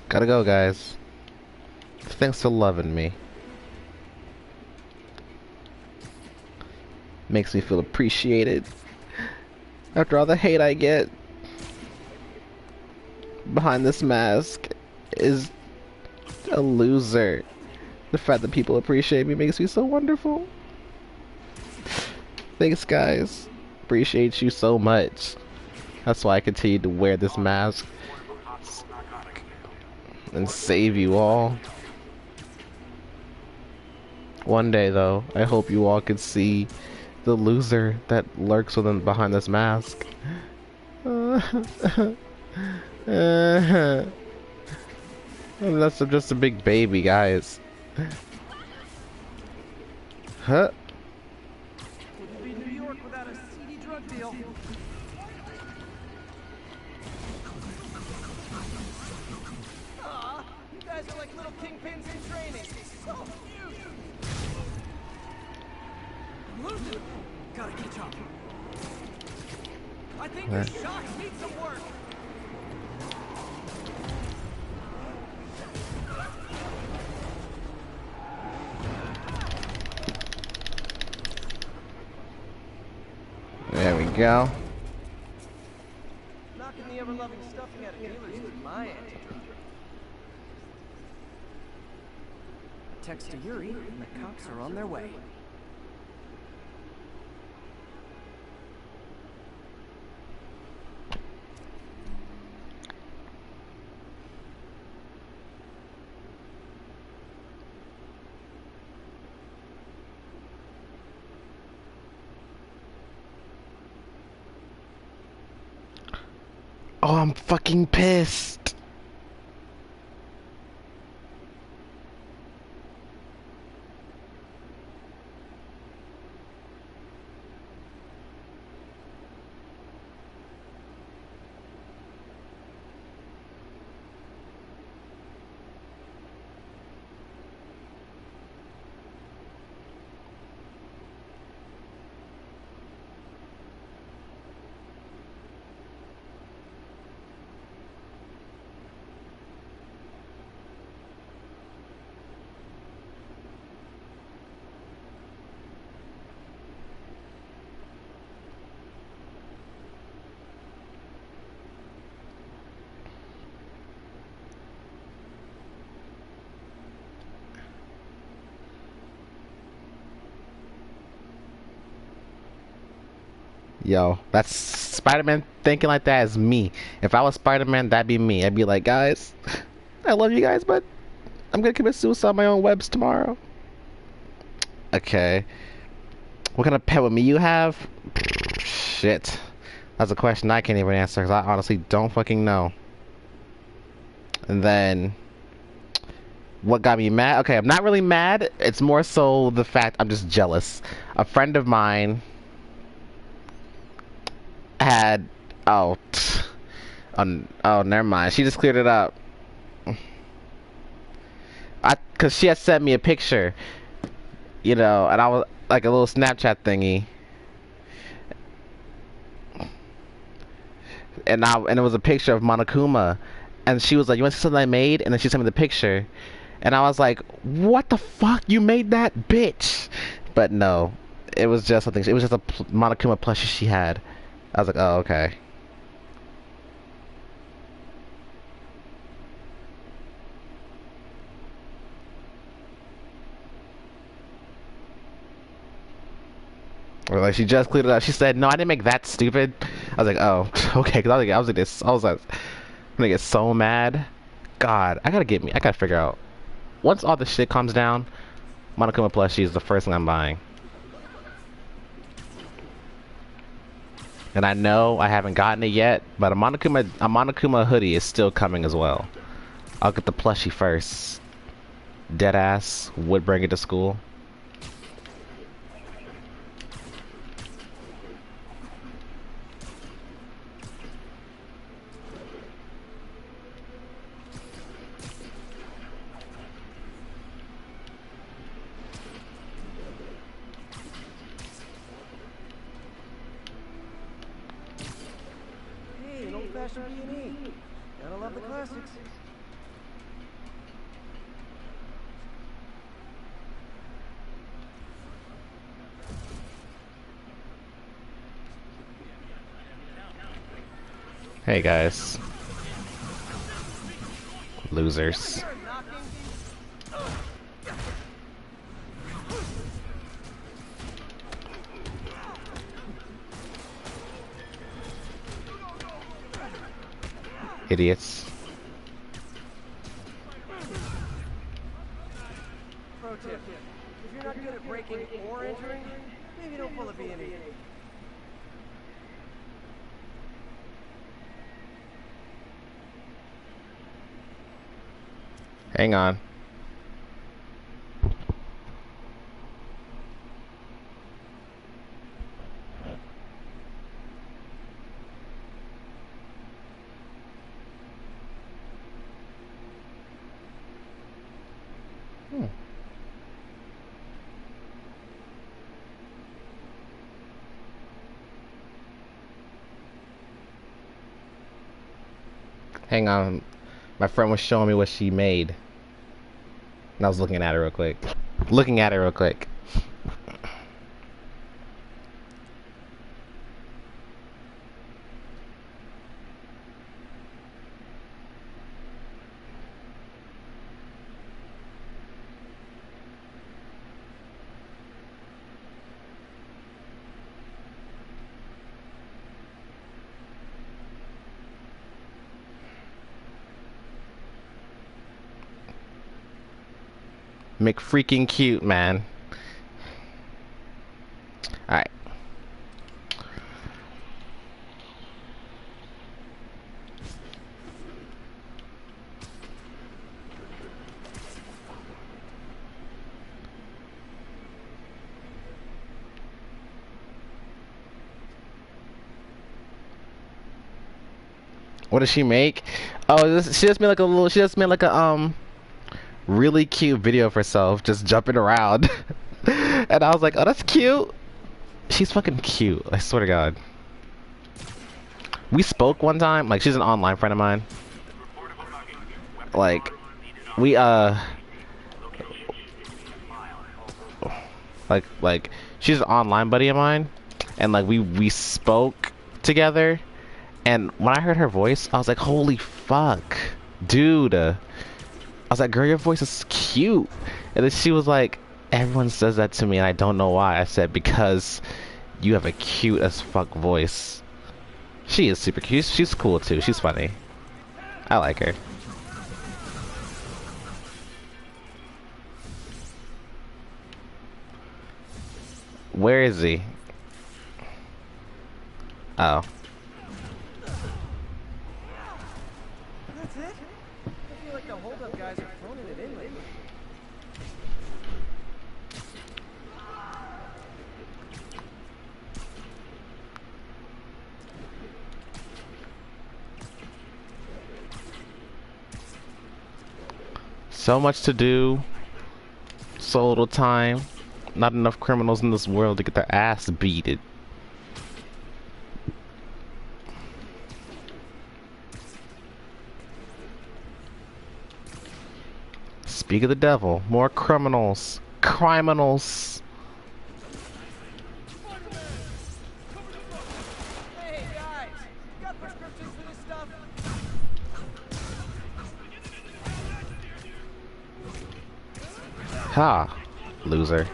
Gotta go, guys. Thanks for loving me. Makes me feel appreciated. After all the hate I get, behind this mask is a loser. The fact that people appreciate me makes me so wonderful. Thanks, guys. Appreciate you so much. That's why I continue to wear this mask and save you all. One day, though, I hope you all can see the loser that lurks within behind this mask. Unless I'm just a big baby, guys. Huh? Wouldn't be New York without a seedy drug deal. Aw, you guys are like little kingpins in training. So cute. I'm losing. Gotta catch up. I think your shots need some work. go. Knocking the ever-loving stuffing out of dealers is my antidote. A text to Yuri, and the cops are on their way. Oh, I'm fucking pissed. Yo, that's Spider-Man thinking like that is me. If I was Spider-Man, that'd be me. I'd be like, guys, I love you guys, but I'm gonna commit suicide on my own webs tomorrow. Okay. What kind of pet with me you have? Shit. That's a question I can't even answer because I honestly don't fucking know. And then, what got me mad? Okay, I'm not really mad. It's more so the fact I'm just jealous. A friend of mine had oh never mind, she just cleared it up. Cause she had sent me a picture, you know, and I was like a little Snapchat thingy, and it was a picture of Monokuma, and she was like, you want to see something I made? And then she sent me the picture, and I was like, what the fuck, you made that, bitch? But no, it was just something, it was just a Monokuma plushie she had. I was like, oh, okay. Or like she just cleared it up. She said, "No, I didn't make that, stupid." I was like, "Oh, okay." Because I was like, I'm gonna get so mad. God, I gotta figure out. Once all the shit calms down, Monokuma plushie is the first thing I'm buying. And I know I haven't gotten it yet, but a Monokuma hoodie is still coming as well. I'll get the plushie first. Deadass would bring it to school. Hey, an old-fashioned B&E. Gotta love the classics. Hey guys. Losers. Idiots. Pro tip, if you're not good at breaking or entering, maybe don't pull a B&E. Hang on. Hang on. My friend was showing me what she made. And I was looking at it real quick. McFreaking cute, man. Alright. What does she make? Oh, she just made like a little. She just made like a really cute video of herself just jumping around, and I was like, oh, that's cute. She's fucking cute. I swear to God. We spoke one time. Like, she's an online friend of mine. Like, we like she's an online buddy of mine, and like we spoke together. And when I heard her voice, I was like, holy fuck, dude. I was like, girl, your voice is cute. And then she was like, everyone says that to me and I don't know why. I said, because you have a cute as fuck voice. She is super cute. She's cool too. She's funny. I like her. Where is he? Oh. That's it? I feel like the holdup guys are phoning it in lately. So much to do. So little time. Not enough criminals in this world to get their ass beaten. Speak of the devil. More criminals. Criminals. Hey guys, got prescriptions for this stuff? Ha. Loser.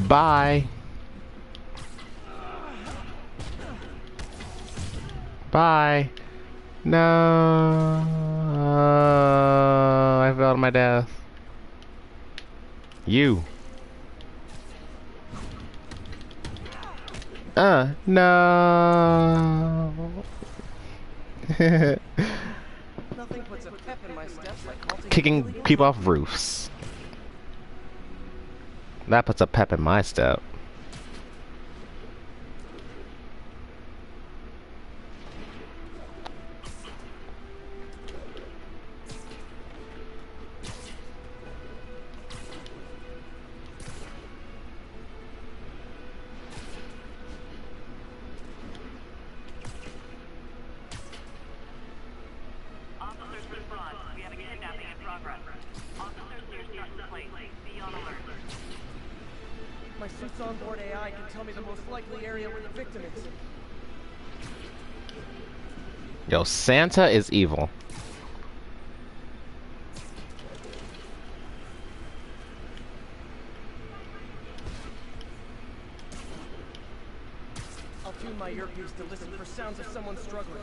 Bye. Bye. No. I fell to my death. You. No. Nothing puts a pep in my steps like halting Kicking illegal people off roofs. That puts a pep in my step. Officers respond. We have a kidnapping in progress. Officers near Sutton Place. Be on alert. My suit's onboard AI can tell me the most likely area where the victim is. Yo, Santa is evil. I'll tune my earpiece to listen for sounds of someone struggling.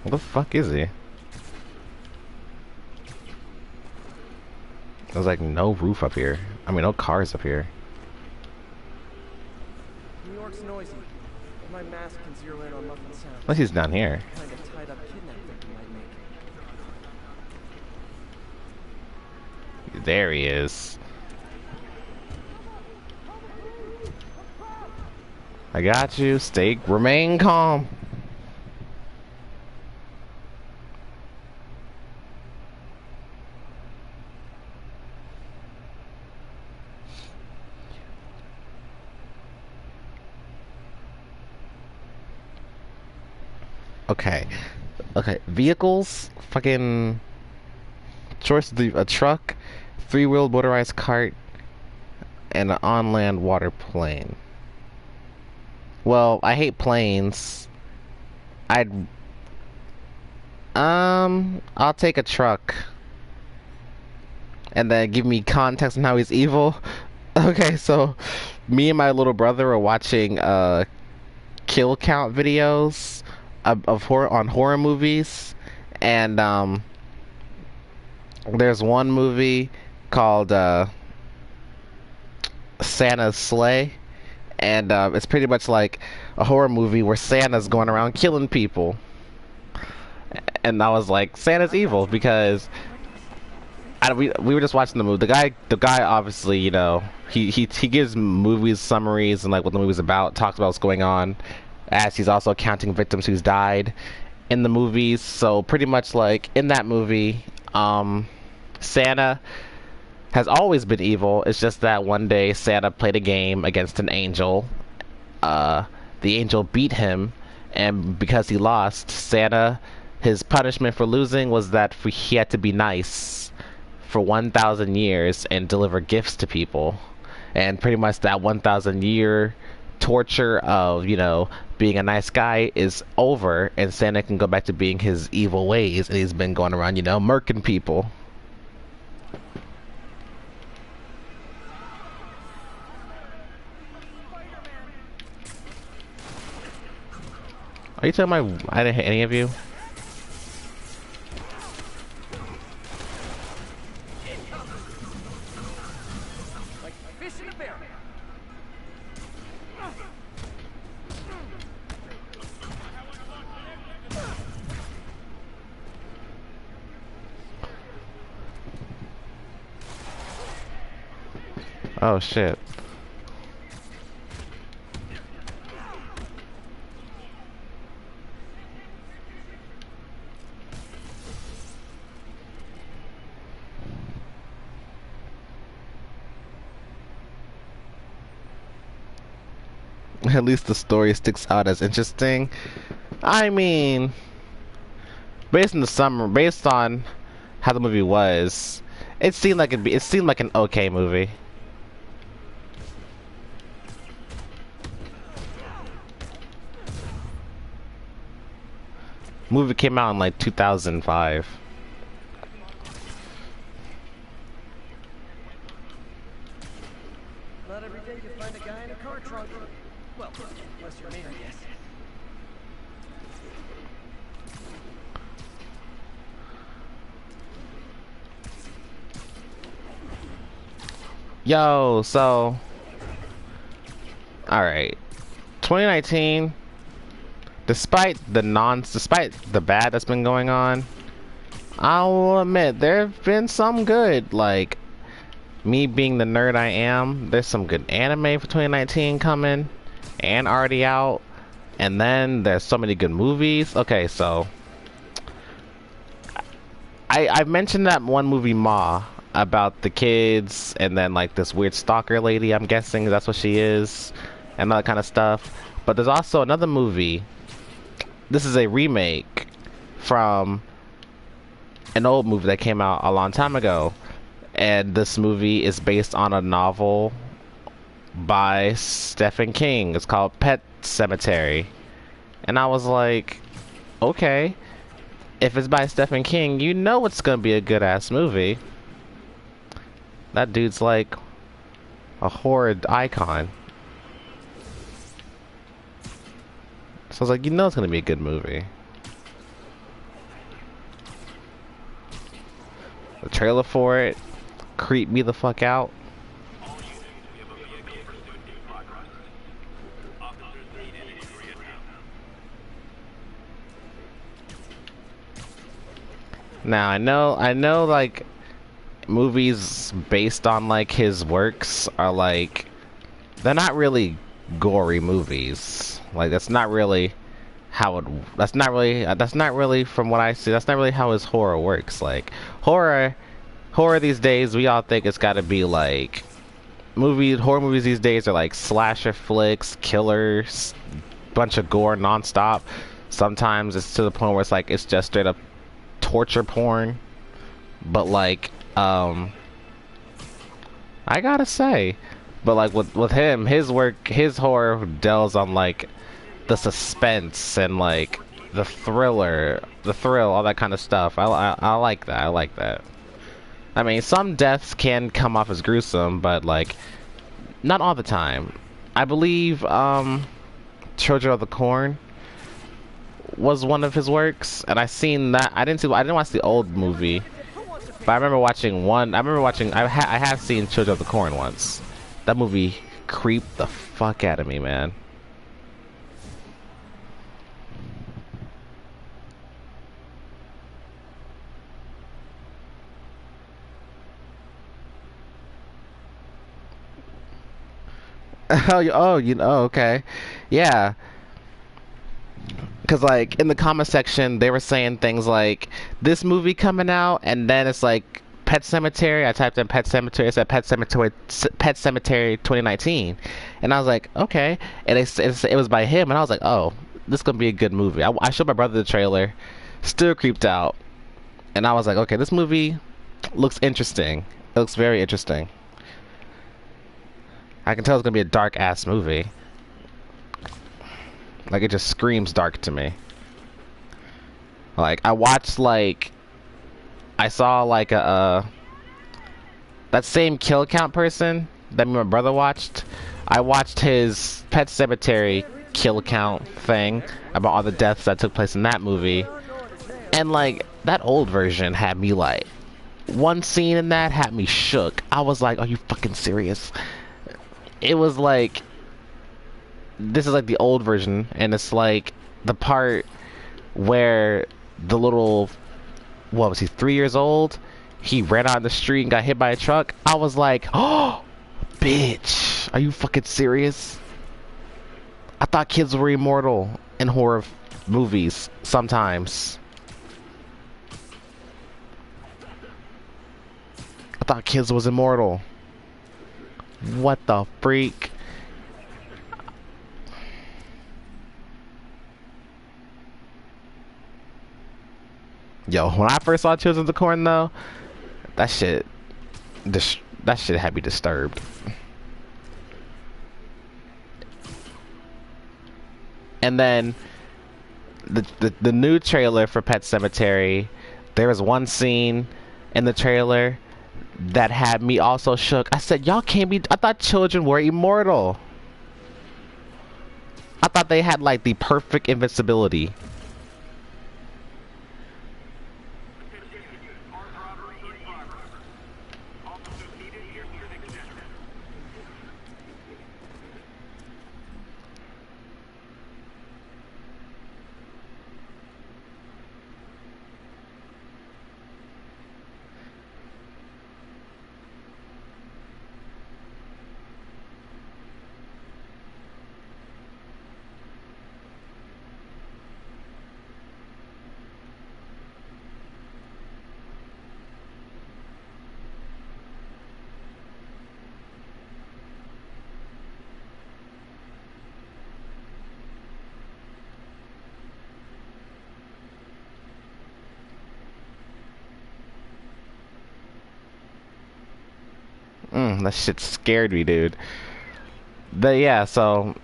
What the fuck is he? There's like no roof up here. I mean, no cars up here. New York's noisy, but my mask can zero in on muffled sound. Unless he's down here. Kind of tied up kidnap victim might make. There he is. I got you. Remain calm. Okay. Okay. Vehicles. Fucking. Choice of a truck, 3-wheeled motorized cart, and an on-land water plane. Well, I hate planes. I'd I'll take a truck. And then give me context on how he's evil. Okay, so me and my little brother are watching kill count videos of horror movies, and there's one movie called Santa's Sleigh, and it's pretty much like a horror movie where Santa's going around killing people. And I was like, Santa's evil because we were just watching the movie. The guy obviously, you know, he gives movies summaries and like what the movie's about, talks about what's going on, as he's also counting victims who's died in the movies. So pretty much like in that movie, Santa has always been evil. It's just that one day Santa played a game against an angel. The angel beat him, and because he lost, his punishment for losing was that he had to be nice for 1,000 years and deliver gifts to people. And pretty much that 1,000 year torture of, you know, being a nice guy is over, and Santa can go back to being his evil ways, and he's been going around, you know, murking people. Are you talking about I didn't hit any of you? Like fish in a barrel. Oh shit. At least the story sticks out as interesting. I mean, based on how the movie was, it seemed like it seemed like an okay movie. Movie came out in like 2005. Not every day you find a guy in a car trunk. Well, unless you're me, I guess. Yo, so alright. 2019, despite the bad that's been going on, I'll admit there have been some good. Like, me being the nerd I am, there's some good anime for 2019 coming and already out, and then there's so many good movies. Okay, so I mentioned that one movie Ma about the kids and then like this weird stalker lady, I'm guessing that's what she is, and all that kind of stuff. But there's also another movie. This is a remake from an old movie that came out a long time ago, and this movie is based on a novel by Stephen King. It's called Pet Sematary. And I was like, okay, if it's by Stephen King, you know it's gonna be a good ass movie. That dude's like a horror icon. So I was like, you know it's gonna be a good movie. The trailer for it creeped me the fuck out. All units give a vehicle pursuit in progress. Officers needed in Koreatown. Now I know like movies based on like his works are like, they're not really gory movies. Like that's not really that's not really from what I see, that's not really how his horror works. Like horror these days, we all think it's gotta be like horror movies these days are like slasher flicks, killers, bunch of gore nonstop. Sometimes it's to the point where it's like it's just straight up torture porn. But like I gotta say, But like with him, his work, his horror delves on like the suspense and like the thrill, all that kind of stuff. I like that. I like that. I mean, some deaths can come off as gruesome, but like not all the time. I believe Children of the Corn was one of his works, and I seen that. I didn't watch the old movie, but I remember watching one. I have seen Children of the Corn once. That movie creeped the fuck out of me, man. Okay. Yeah. Because, like, in the comment section, they were saying things like, this movie coming out, and then it's like, Pet Cemetery. I typed in Pet Cemetery. It said Pet Cemetery 2019. And I was like, okay. And it was by him, and I was like, oh, this is going to be a good movie. I showed my brother the trailer, still creeped out. And I was like, okay, this movie looks interesting. It looks very interesting. I can tell it's gonna be a dark ass movie. Like, it just screams dark to me. Like, I saw like that same kill count person that me and my brother watched. I watched his Pet Cemetery kill count thing about all the deaths that took place in that movie, and like that old version had me like, one scene in that had me shook. I was like, are you fucking serious? It was like, this is like the old version, and it's like the part where the little, what was he, 3 years old? He ran out in the street and got hit by a truck. I was like, oh, bitch, are you fucking serious? I thought kids were immortal in horror movies sometimes. I thought kids was immortal. What the freak? Yo, when I first saw Children of the Corn, though, that shit had me disturbed. And then the new trailer for Pet Cemetery, there was one scene in the trailer that had me also shook. I said, y'all can't be, I thought children were immortal. I thought they had like the perfect invincibility. That shit scared me, dude. But yeah, so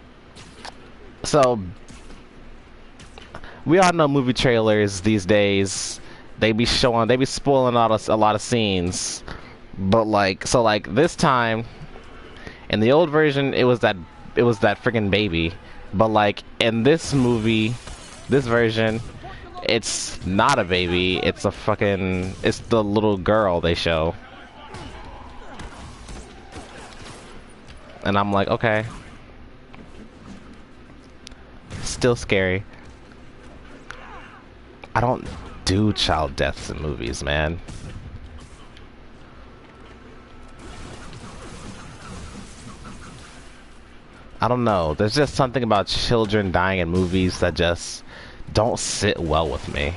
we all know movie trailers these days. They be spoiling a lot of scenes. But like, so like this time, in the old version, it was that freaking baby. But like in this movie, this version, it's not a baby. It's the little girl they show. And I'm like, okay. Still scary. I don't do child deaths in movies, man. I don't know. There's just something about children dying in movies that just don't sit well with me.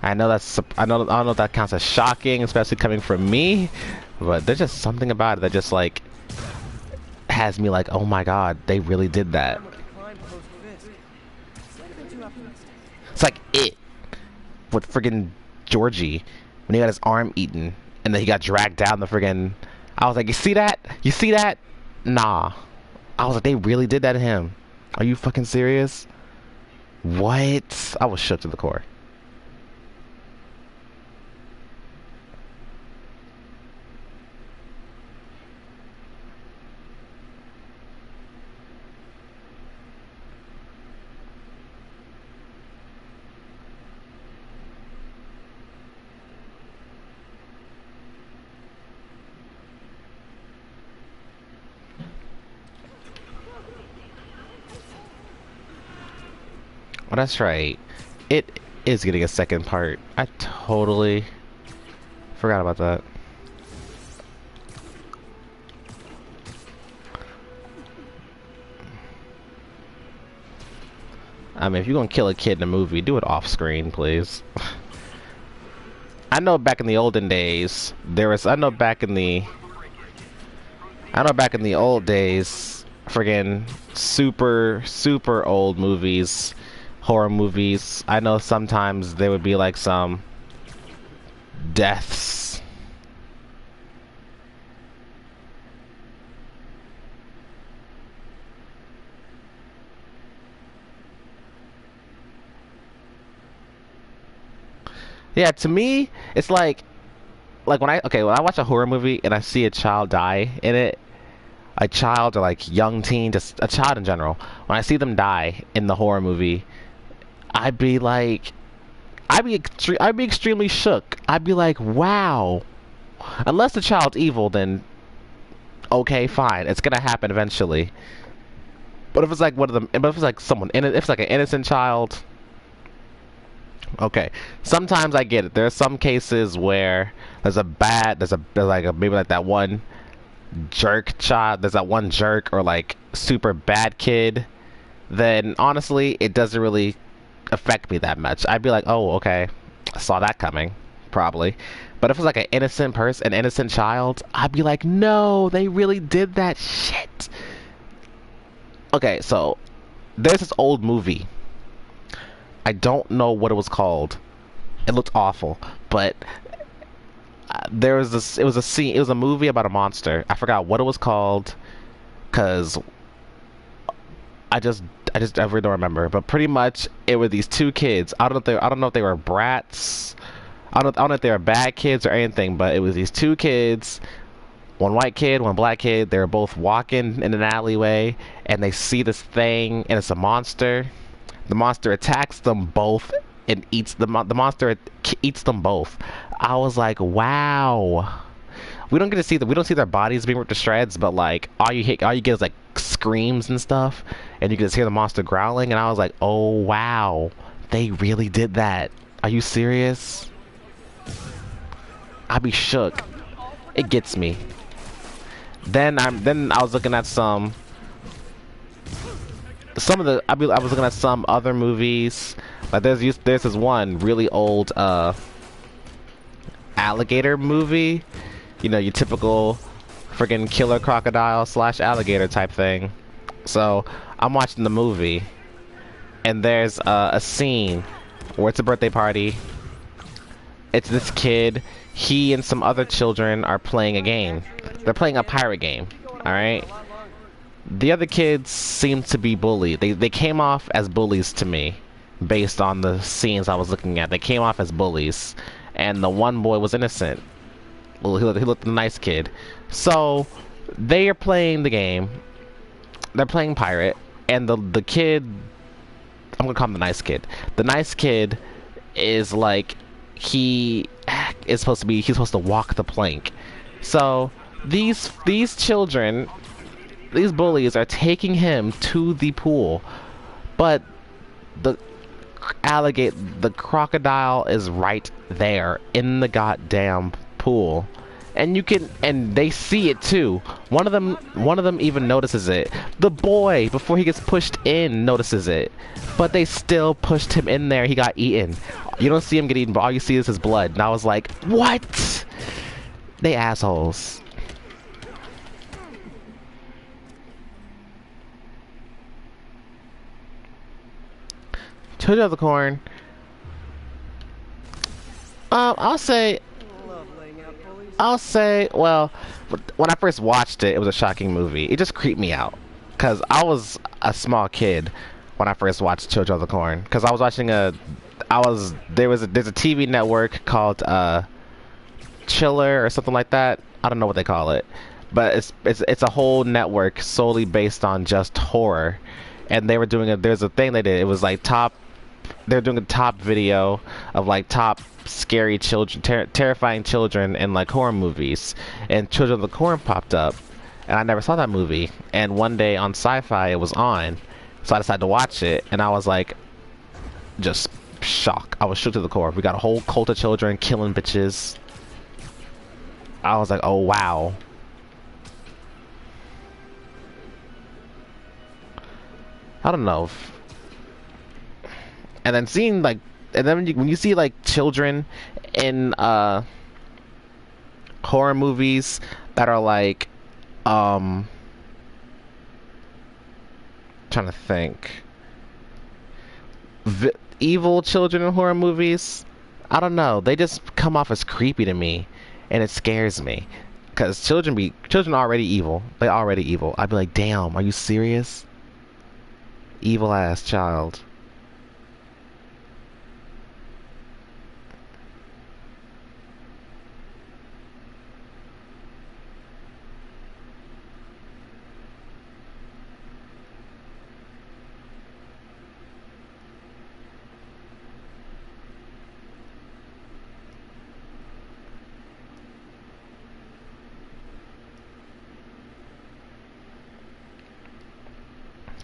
I know I don't know if that counts as shocking, especially coming from me, but there's just something about it that just like has me like, oh my god, they really did that. It's like It with friggin' Georgie when he got his arm eaten, and and then he got dragged down the friggin'. I was like, you see that? You see that? Nah. I was like, they really did that to him. Are you fucking serious? What? I was shook to the core. Oh, that's right. It is getting a second part. I totally forgot about that. I mean, if you're gonna kill a kid in a movie, do it off screen, please. I know back in the olden days, there was. I know back in the old days, friggin' super old movies, horror movies. I know sometimes there would be like some deaths. Yeah, to me, it's like when I watch a horror movie and I see a child die in it, a child or like young teen, just a child in general. When I see them die in the horror movie, I'd be extremely shook. I'd be like, wow. Unless the child's evil, then okay, fine, it's gonna happen eventually. But if it's like one of them, but if it's like someone, if it's like an innocent child, okay. Sometimes I get it. There are some cases where there's maybe like that one jerk child, there's that one jerk or like super bad kid, then honestly it doesn't really affect me that much. I'd be like, oh, okay, I saw that coming, probably. But if it's like an innocent person, an innocent child, I'd be like, no, they really did that shit. Okay, so there's this old movie, I don't know what it was called, it looked awful, but there was this, it was a scene, it was a movie about a monster. I forgot what it was called, cause I really don't remember. But pretty much it were these two kids. I don't know if they were brats. I don't know if they were bad kids or anything, but it was these two kids, one white kid, one black kid. They were both walking in an alleyway and they see this thing and it's a monster. The monster attacks them both and eats the monster eats them both. I was like, wow. We don't see their bodies being ripped to shreds, but like all you get is like screams and stuff, and you can just hear the monster growling. And I was like, oh wow, they really did that. Are you serious? I'd be shook. It gets me. Then I was looking at some of the I was looking at some other movies. Like there's this one really old alligator movie. You know, your typical friggin' killer crocodile / alligator type thing. So I'm watching the movie, and there's a scene where it's a birthday party. It's this kid. He and some other children are playing a game. They're playing a pirate game. All right. The other kids seem to be bullied. They came off as bullies to me, based on the scenes I was looking at. They came off as bullies, and the one boy was innocent. Well, he looked a nice kid. So they are playing the game. They're playing pirate, and the kid, I'm gonna call him the nice kid. The nice kid is like, he's supposed to walk the plank. So these children, these bullies are taking him to the pool, but the crocodile is right there in the goddamn pool, and they see it too. One of them even notices it. The boy, before he gets pushed in, notices it, but they still pushed him in there. He got eaten. You don't see him get eaten, but all you see is his blood. And I was like, what? They assholes. Children of the Corn. I'll say. Love laying out bullies. I'll say, well, when I first watched it, it was a shocking movie. It just creeped me out because I was a small kid when I first watched Children of the Corn. Because I was watching there's a TV network called Chiller or something like that. I don't know what they call it, but it's a whole network solely based on just horror. And they were doing there's a thing they did. It was like they're doing a top video of like top scary children, terrifying children in like horror movies, and Children of the Corn popped up, and I never saw that movie. And one day on Sci-Fi it was on, so I decided to watch it, and I was like, just shocked. I was shook to the core. We got a whole cult of children killing bitches. I was like, oh wow. I don't know. And then seeing like, and then when you see like children in horror movies that are like, trying to think, evil children in horror movies, I don't know. They just come off as creepy to me, and it scares me. Cause children are already evil. They're already evil. I'd be like, damn, are you serious? Evil ass child.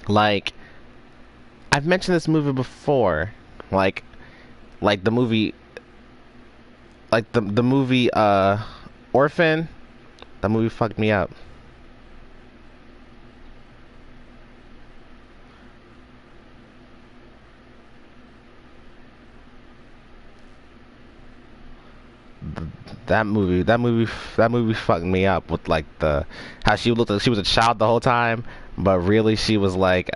Like, I've mentioned this movie before, like the movie, like the movie Orphan. That movie fucked me up. That movie fucked me up with like how she looked like she was a child the whole time, but really she was like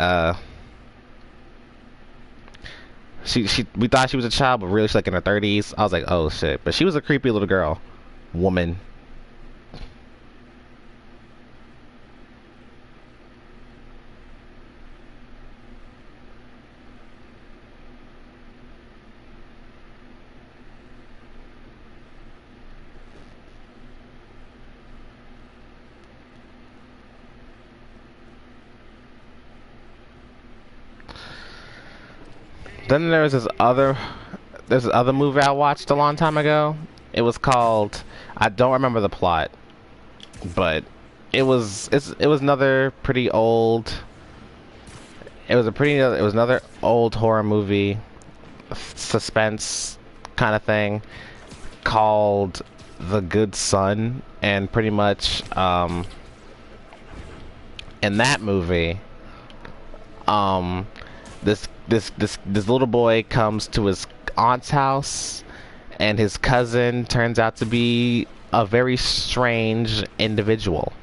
we thought she was a child, but really she's like in her 30s. I was like, oh shit, but she was a creepy little girl, woman. Then there's this other movie I watched a long time ago. It was called, I don't remember the plot, but it was another pretty old. It was another old horror movie, suspense kind of thing, called The Good Son, and pretty much in that movie, this little boy comes to his aunt's house, and his cousin turns out to be a very strange individual.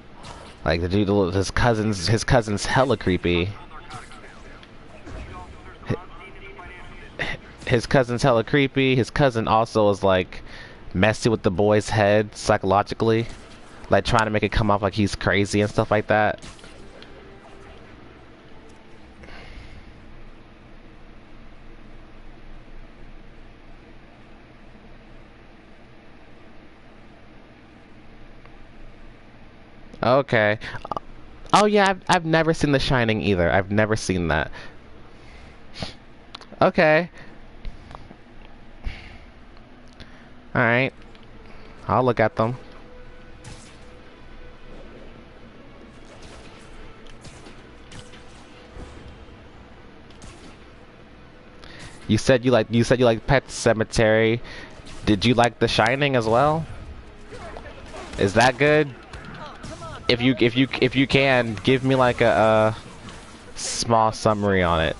Like the dude, his cousin's hella creepy. His cousin's hella creepy. His cousin also is like messy with the boy's head psychologically, like trying to make it come off like he's crazy and stuff like that. Okay. Oh yeah, I've never seen The Shining either. I've never seen that. Okay. Alright. I'll look at them. You said you like Pet Sematary. Did you like The Shining as well? Is that good? If you can, give me like a small summary on it.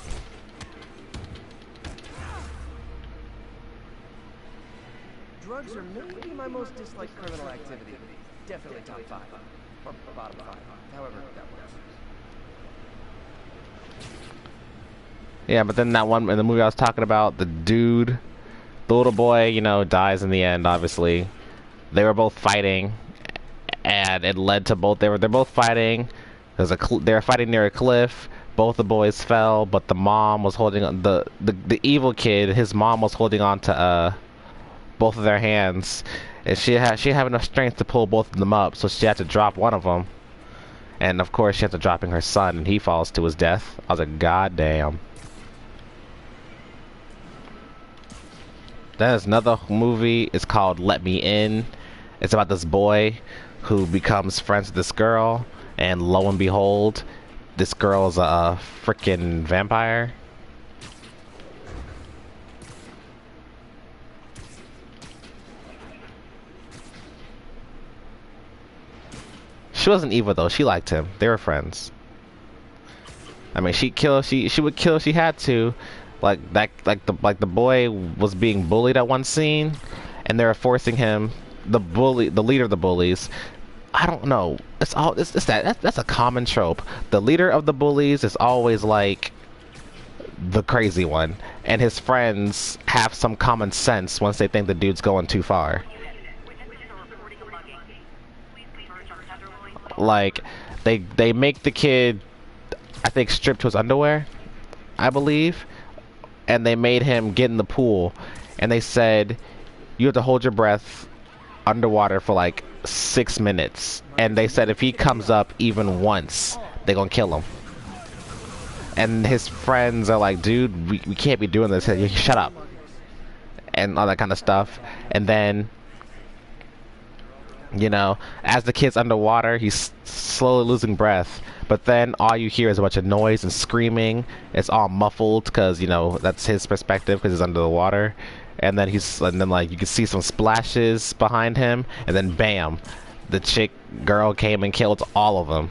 Drugs are maybe my most disliked criminal activity. Definitely top 5. Or bottom 5. However that works. Yeah, but then that one in the movie I was talking about, the dude, the little boy, you know, dies in the end, obviously. They were both fighting, and it led to both. They're both fighting. They were fighting near a cliff. Both the boys fell, but the mom was holding on. The evil kid, his mom was holding on to both of their hands, and she didn't have enough strength to pull both of them up, so she had to drop one of them. And of course, she had to dropping her son, and he falls to his death. I was like, God damn. There's another movie. It's called Let Me In. It's about this boy who becomes friends with this girl, and lo and behold, this girl's a freaking vampire. She wasn't evil though. She liked him. They were friends. I mean, she would kill if she had to. The boy was being bullied at one scene, and they were forcing him. The leader of the bullies. I don't know. That's a common trope. The leader of the bullies is always like the crazy one, and his friends have some common sense once they think the dude's going too far. Like, they make the kid, I think, strip to his underwear, I believe, and they made him get in the pool, and they said you have to hold your breath underwater for like 6 minutes, and they said if he comes up even once, they're gonna kill him. And his friends are like, dude, we can't be doing this. Shut up, and all that kind of stuff. And then, you know, as the kid's underwater, he's slowly losing breath, but then all you hear is a bunch of noise and screaming. It's all muffled because, you know, that's his perspective because he's under the water. And then like you can see some splashes behind him, and then bam, the girl came and killed all of them.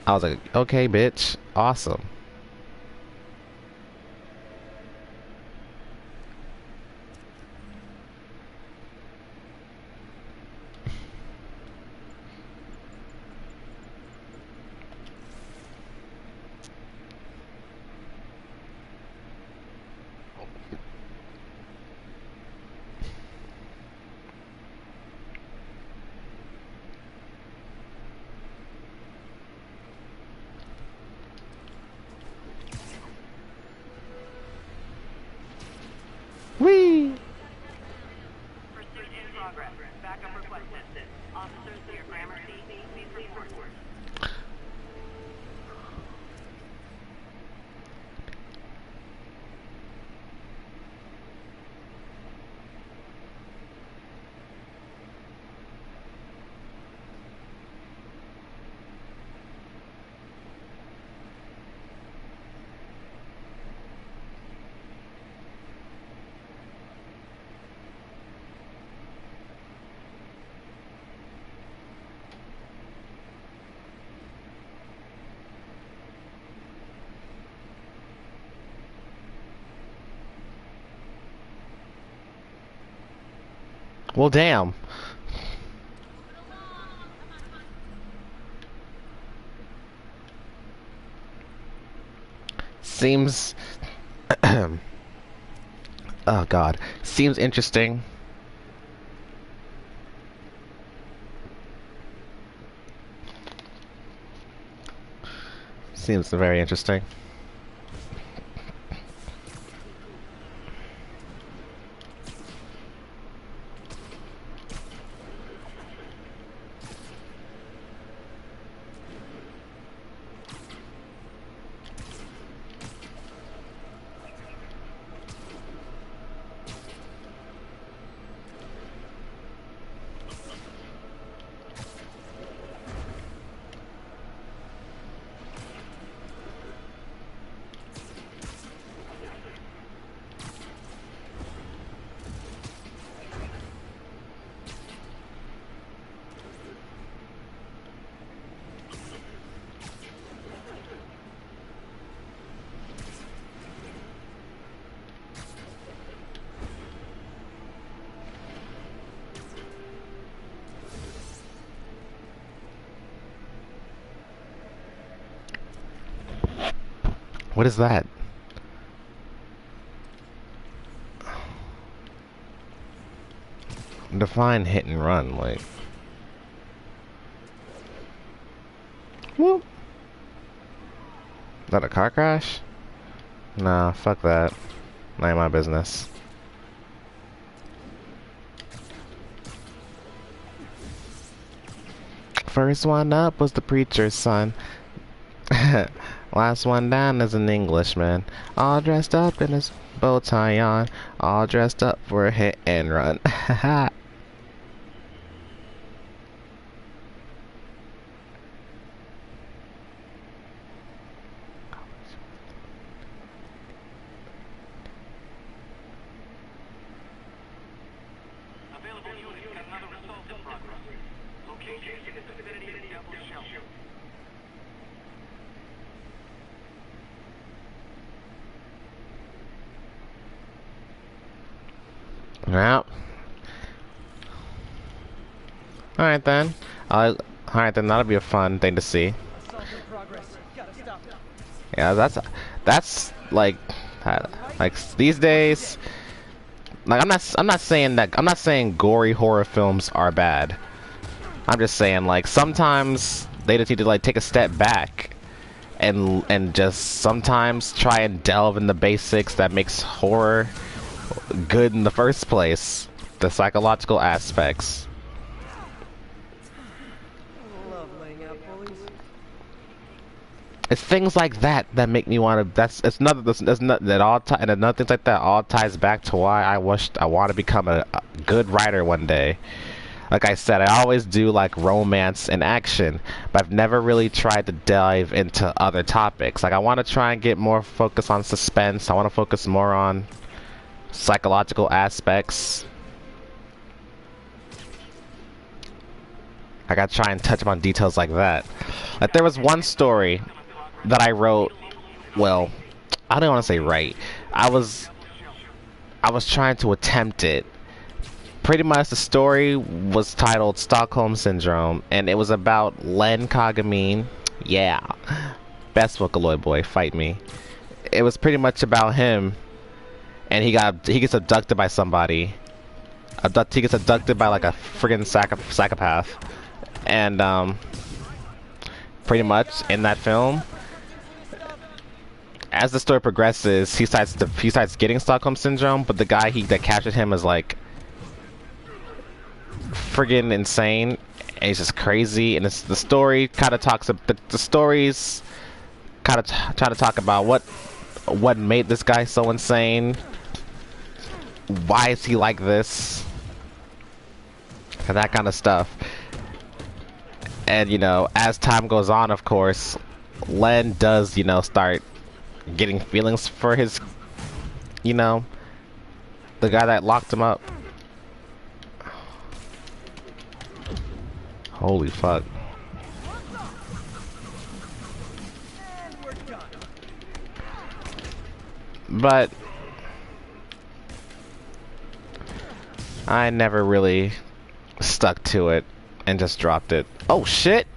I was like, okay, bitch, awesome. Whee! Pursuit in progress. Backup requested. Officers near Gramercy, please report. Well, damn. Seems... oh, God. Seems interesting. Seems very interesting. What is that? Define hit and run, like. Whoop. Is that a car crash? Nah, fuck that. Not my business. First one up was the preacher's son. Last one down is an Englishman. All dressed up in his bow tie on. All dressed up for a hit and run. Haha. Available units got another assault in progress. Location is in the vicinity of Devil's Shell. Well. Alright then. Alright then, that'll be a fun thing to see. Assault in progress. Gotta stop it. Yeah, that's like these days. Like I'm not saying gory horror films are bad. I'm just saying like sometimes they just need to like take a step back and just sometimes try and delve in the basics that makes horror good in the first place. The psychological aspects. I love laying out bullies. It's things like that that make me want to. That's not that all. And another things like that all ties back to why I want to become a good writer one day. Like I said, I always do like romance and action, but I've never really tried to dive into other topics. Like I want to try and get more focus on suspense. I want to focus more on psychological aspects. I gotta try and touch upon details like that. Like there was one story that I wrote. Well, I don't want to say write. I was trying to attempt it. Pretty much the story was titled Stockholm Syndrome, and it was about Len Kagame. Yeah, best Vocaloid boy, fight me. It was pretty much about him, and he gets abducted by somebody. He gets abducted by like a friggin' psychopath, and pretty much in that film, as the story progresses, he starts getting Stockholm Syndrome, but the guy that captured him is like friggin' insane, and he's just crazy. And the story kind of talks the stories kind of try to talk about what made this guy so insane. Why is he like this? And that kind of stuff. And you know, as time goes on, of course, Len does, you know, start getting feelings for his, you know, the guy that locked him up. Holy fuck. But I never really stuck to it and just dropped it. Oh shit!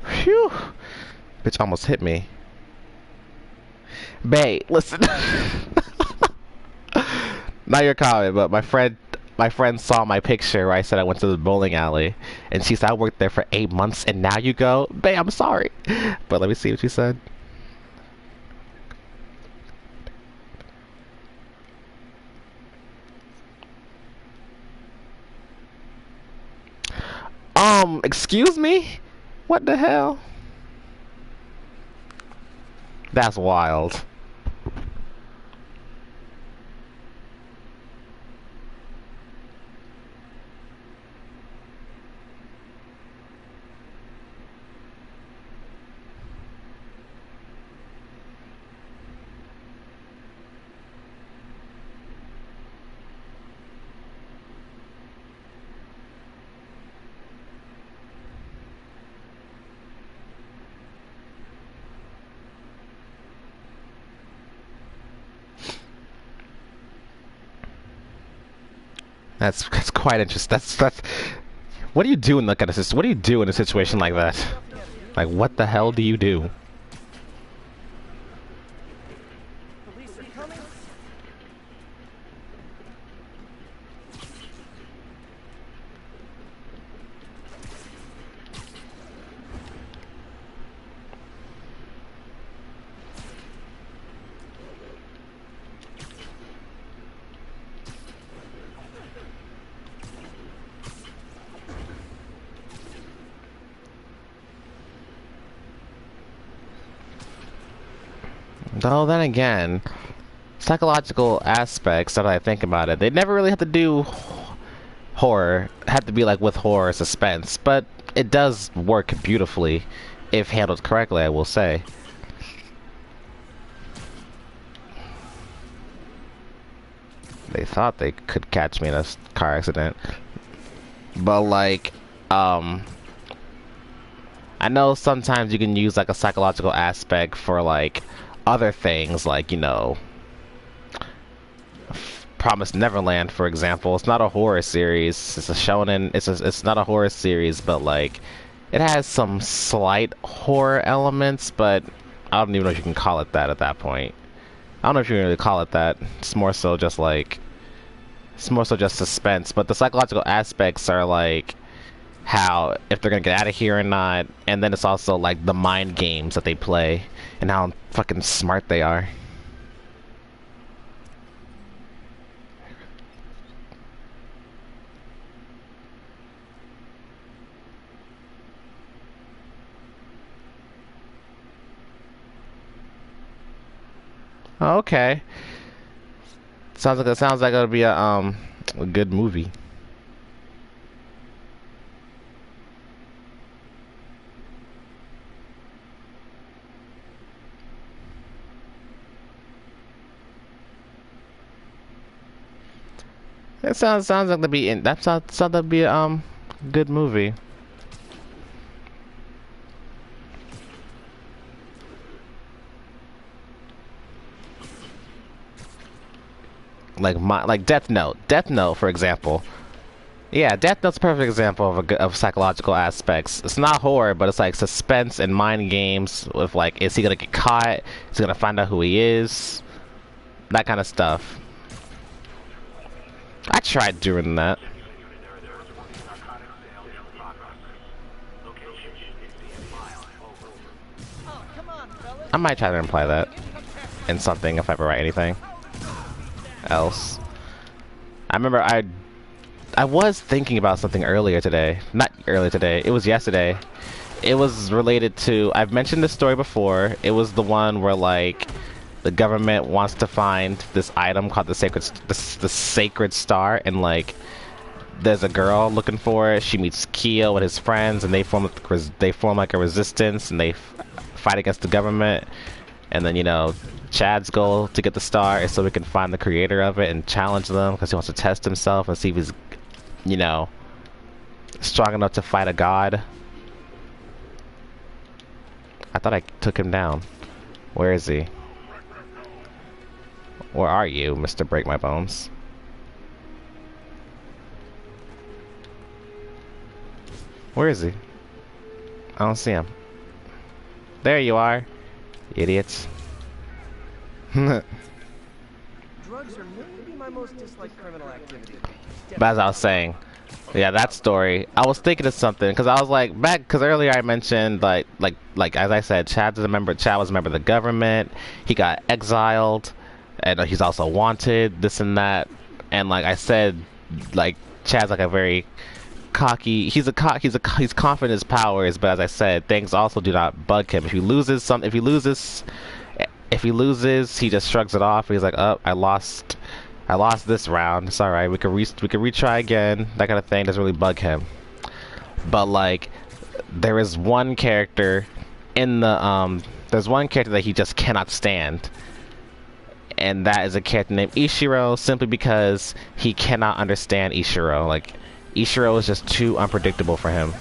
Phew! Bitch almost hit me. Bae, listen. Not your comment, but my friend saw my picture where I said I went to the bowling alley, and she said I worked there for 8 months, and now you go. Bae, I'm sorry. But let me see what she said. Excuse me? What the hell? That's wild. That's quite interesting. That's. What do you do in that kind of situation? What do you do in a situation like that? Like, what the hell do you do? Police are coming. Though then again, psychological aspects, now that I think about it, they never really have to do horror. Have to be like with horror or suspense, but it does work beautifully if handled correctly, I will say. They thought they could catch me in a car accident, but like, I know sometimes you can use like a psychological aspect for like other things, like, you know, Promised Neverland, for example. It's not a horror series. It's a shonen. It's not a horror series, but like, it has some slight horror elements, but I don't even know if you can call it that at that point. I don't know if you can really call it that. It's more so just like, it's more so just suspense. But the psychological aspects are like how, if they're gonna get out of here or not, and then it's also like the mind games that they play and how fucking smart they are. Okay. Sounds like it'll be a good movie. It sounds like to be in that sounds to be a good movie. Like Death Note. Death Note, for example. Yeah, Death Note's a perfect example of psychological aspects. It's not horror, but it's like suspense and mind games with like, is he gonna get caught? Is he gonna find out who he is? That kind of stuff. I tried doing that. I might try to imply that in something if I ever write anything else. I remember I was thinking about something earlier today. Not earlier today, it was yesterday. It was related to, I've mentioned this story before. It was the one where like the government wants to find this item called the sacred star, and like there's a girl looking for it. She meets Kyo and his friends, and they form like a resistance, and they fight against the government. And then, you know, Chad's goal to get the star is so we can find the creator of it and challenge them, because he wants to test himself and see if he's, you know, strong enough to fight a god. I thought I took him down. Where is he? Where are you, Mr. Break My Bones? Where is he? I don't see him. There you are, idiots. Drugs are maybe my most disliked criminal activity. But as I was saying, yeah, that story, I was thinking of something, because I was like, because earlier I mentioned, like as I said, Chad was a member of the government. He got exiled, and he's also wanted, this and that. And like I said, like Chad's like a very cocky, he's confident in his powers, but as I said, things also do not bug him. If he loses, he just shrugs it off. He's like, oh, I lost this round. It's alright. We can retry again. That kind of thing doesn't really bug him. But like, there is one character in the there's one character that he just cannot stand, and that is a character named Ishiro, simply because he cannot understand Ishiro. Like, Ishiro is just too unpredictable for him,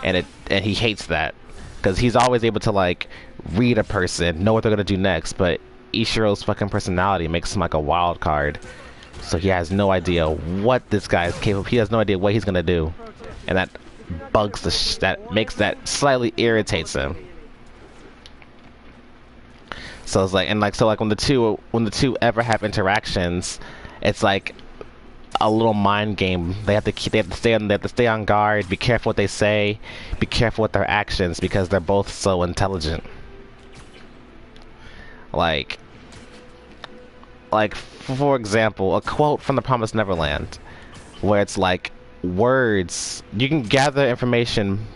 and he hates that, because he's always able to like read a person, know what they're gonna do next, but Ishiro's fucking personality makes him like a wild card. So he has no idea what this guy is capable. He has no idea what he's gonna do, and that bugs that slightly irritates him. So it's like, when the two ever have interactions, it's like a little mind game. They have to stay on guard, be careful what they say, be careful with their actions, because they're both so intelligent. Like for example, a quote from The Promised Neverland, where it's like words, you can gather information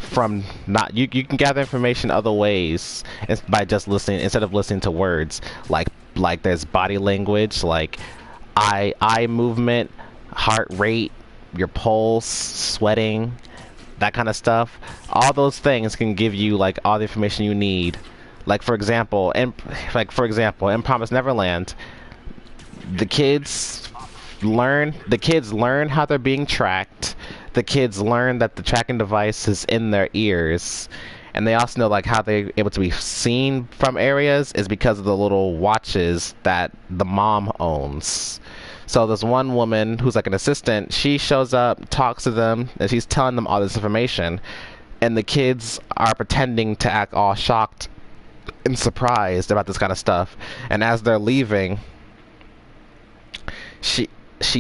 from not you can gather information other ways by just listening instead of listening to words like there's body language, like eye movement, heart rate, your pulse, sweating, that kind of stuff. All those things can give you like all the information you need. Like for example, in Promised Neverland, the kids learn how they're being tracked. The kids learn that the tracking device is in their ears, and they also know like how they're able to be seen from areas is because of the little watches that the mom owns. So there's one woman who's like an assistant. She shows up, talks to them, and she's telling them all this information, and the kids are pretending to act all shocked and surprised about this kind of stuff. And as they're leaving, she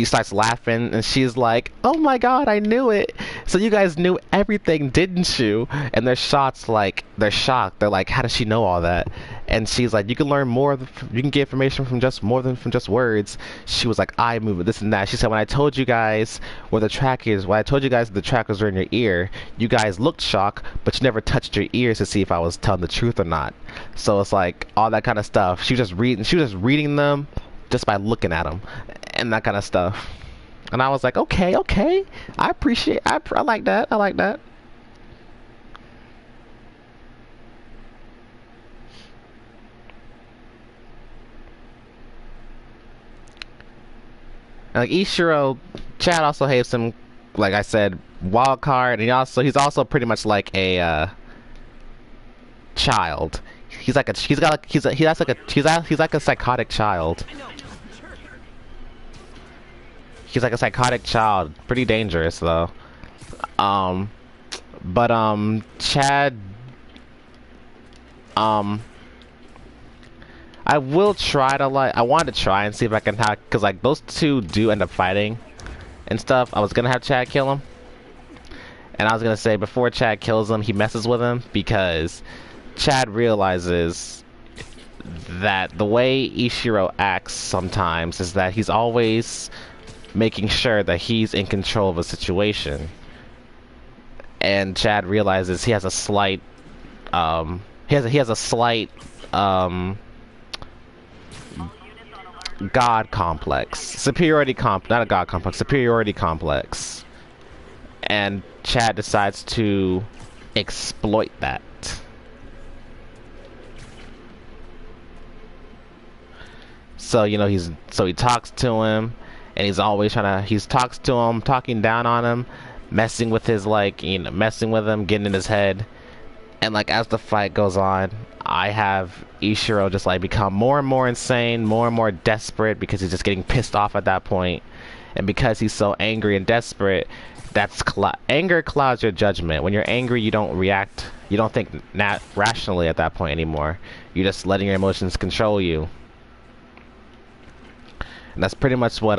starts laughing, and she's like, "Oh my god, I knew it! So you guys knew everything, didn't you?" And they're shocked. They're like, "How does she know all that?" And she's like, "You can learn more. You can get information from more than from just words." She was like, "Eye movement, this and that." She said, "When I told you guys where the trackers were in your ear, you guys looked shocked, but you never touched your ears to see if I was telling the truth or not." So it's like all that kind of stuff. She was just reading them just by looking at them and that kind of stuff. And I was like, okay, I like that. And like Ishiro, Chad also hates him, like I said, wild card, and he's also pretty much like a child. He's like a psychotic child. He's like a psychotic child. Pretty dangerous though. Chad, I will try to I want to try and see if I can have, cause like those two do end up fighting and stuff. I was gonna have Chad kill him, and I was gonna say before Chad kills him, he messes with him, because Chad realizes that the way Ishiro acts sometimes is that he's always making sure that he's in control of a situation. And Chad realizes he has a slight God complex. Not a God complex, superiority complex. And Chad decides to exploit that. So, he talks to him, and he's always talking down on him, messing with him, getting in his head. And like as the fight goes on, I have Ishiro just like become more and more insane, more and more desperate, because he's just getting pissed off at that point. And because he's so angry and desperate, anger clouds your judgment. When you're angry, you don't react, you don't think rationally at that point anymore. You're just letting your emotions control you. And that's pretty much what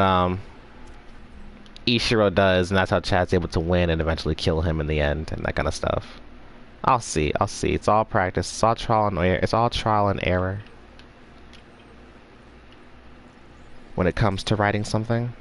Ishiro does, and that's how Chad's able to win and eventually kill him in the end, and that kind of stuff. I'll see. It's all practice. It's all trial and error. It's all trial and error when it comes to writing something.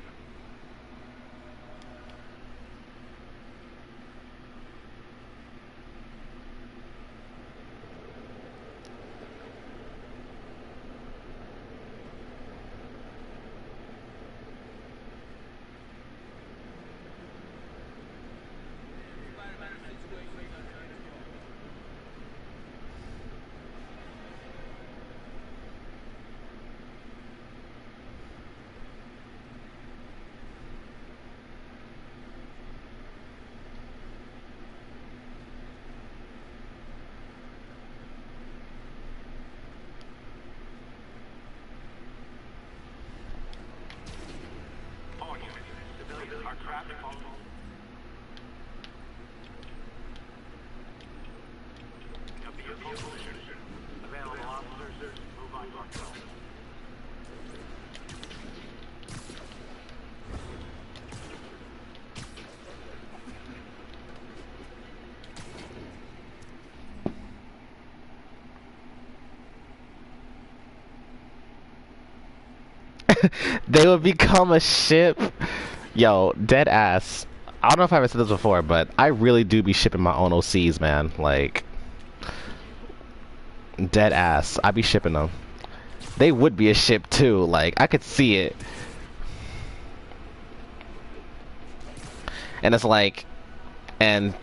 They would become a ship. Yo, dead ass. I don't know if I ever said this before, but I really do be shipping my own OCs, man. Like, dead ass. I be shipping them. They would be a ship too. Like, I could see it. And it's like, and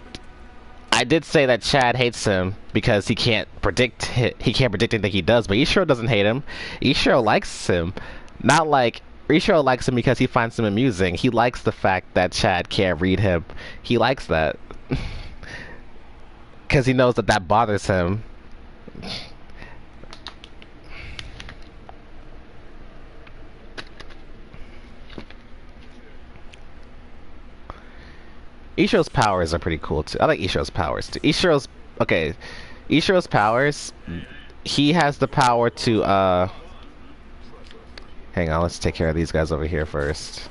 I did say that Chad hates him because he can't predict anything he does, but Ishiro doesn't hate him. Ishiro likes him. Not like Ishiro likes him because he finds him amusing. He likes the fact that Chad can't read him. He likes that. Because he knows that that bothers him. Ishiro's powers are pretty cool too. I like Ishiro's powers too. Ishiro's powers, he has the power to hang on, let's take care of these guys over here first.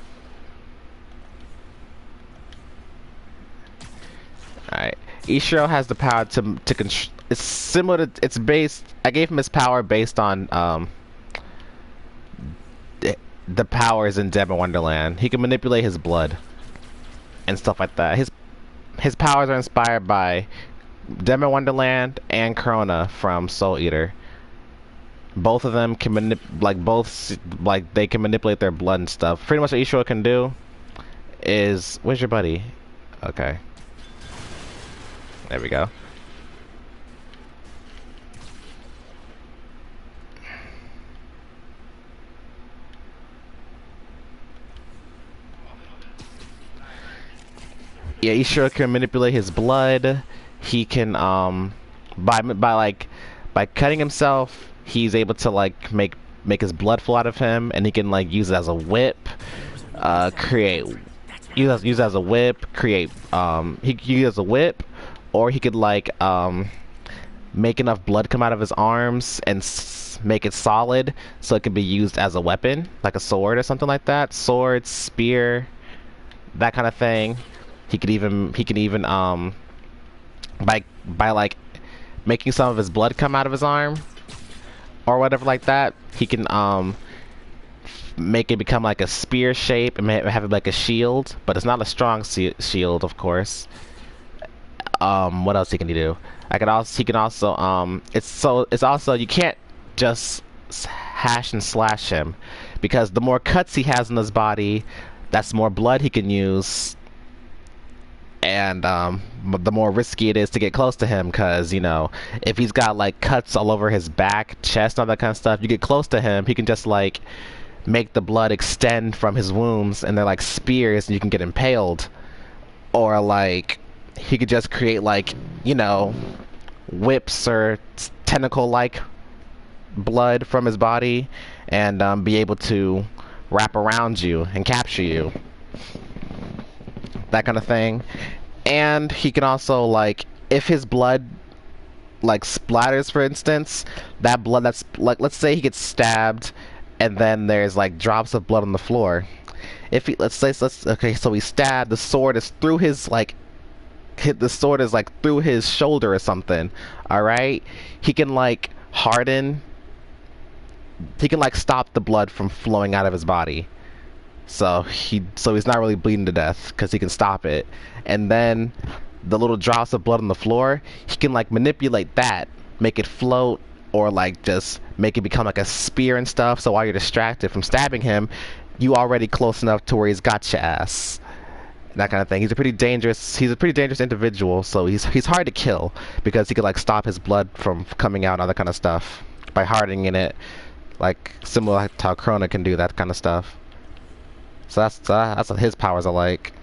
Alright. Ishiro has the power to control. It's similar to, it's based, I gave him his power based on the powers in Dead in Wonderland. He can manipulate his blood and stuff like that. His powers are inspired by Dead in Wonderland and Corona from Soul Eater. Both of them can they can manipulate their blood and stuff. Pretty much what Ishiro can do is, where's your buddy? Okay. There we go. Yeah, Ishiro can manipulate his blood. He can by cutting himself, he's able to like make his blood flow out of him, and he can like use it as a whip, use it as a whip, he can use it as a whip, or he could like make enough blood come out of his arms and make it solid so it can be used as a weapon, like a sword or something like that. Sword, spear, that kind of thing. He can even by like making some of his blood come out of his arm or whatever like that, he can make it become like a spear shape and have it like a shield, but it's not a strong shield, of course. What else he can do? He can also it's also, you can't just hash and slash him, because the more cuts he has in his body, that's more blood he can use. And the more risky it is to get close to him, because, you know, if he's got like cuts all over his back, chest, all that kind of stuff, you get close to him, he can just like make the blood extend from his wounds, and they're like spears, and you can get impaled. Or like he could just create like, you know, whips or tentacle like blood from his body, and be able to wrap around you and capture you, that kind of thing. And he can also, like, if his blood like splatters, for instance, that blood that's like, let's say he gets stabbed and then there's like drops of blood on the floor. If he, okay, so he's stabbed, the sword is through his like through his shoulder or something, all right? He can like harden, he can like stop the blood from flowing out of his body. So he's not really bleeding to death because he can stop it. And then the little drops of blood on the floor, he can like manipulate that, make it float, or like just make it become like a spear and stuff. So while you're distracted from stabbing him, you already close enough to where he's got your ass. That kind of thing. He's a pretty dangerous individual. So he's hard to kill because he could like stop his blood from coming out and all that kind of stuff by hardening it, like similar to how Corona can do that kind of stuff. So that's what his powers are like.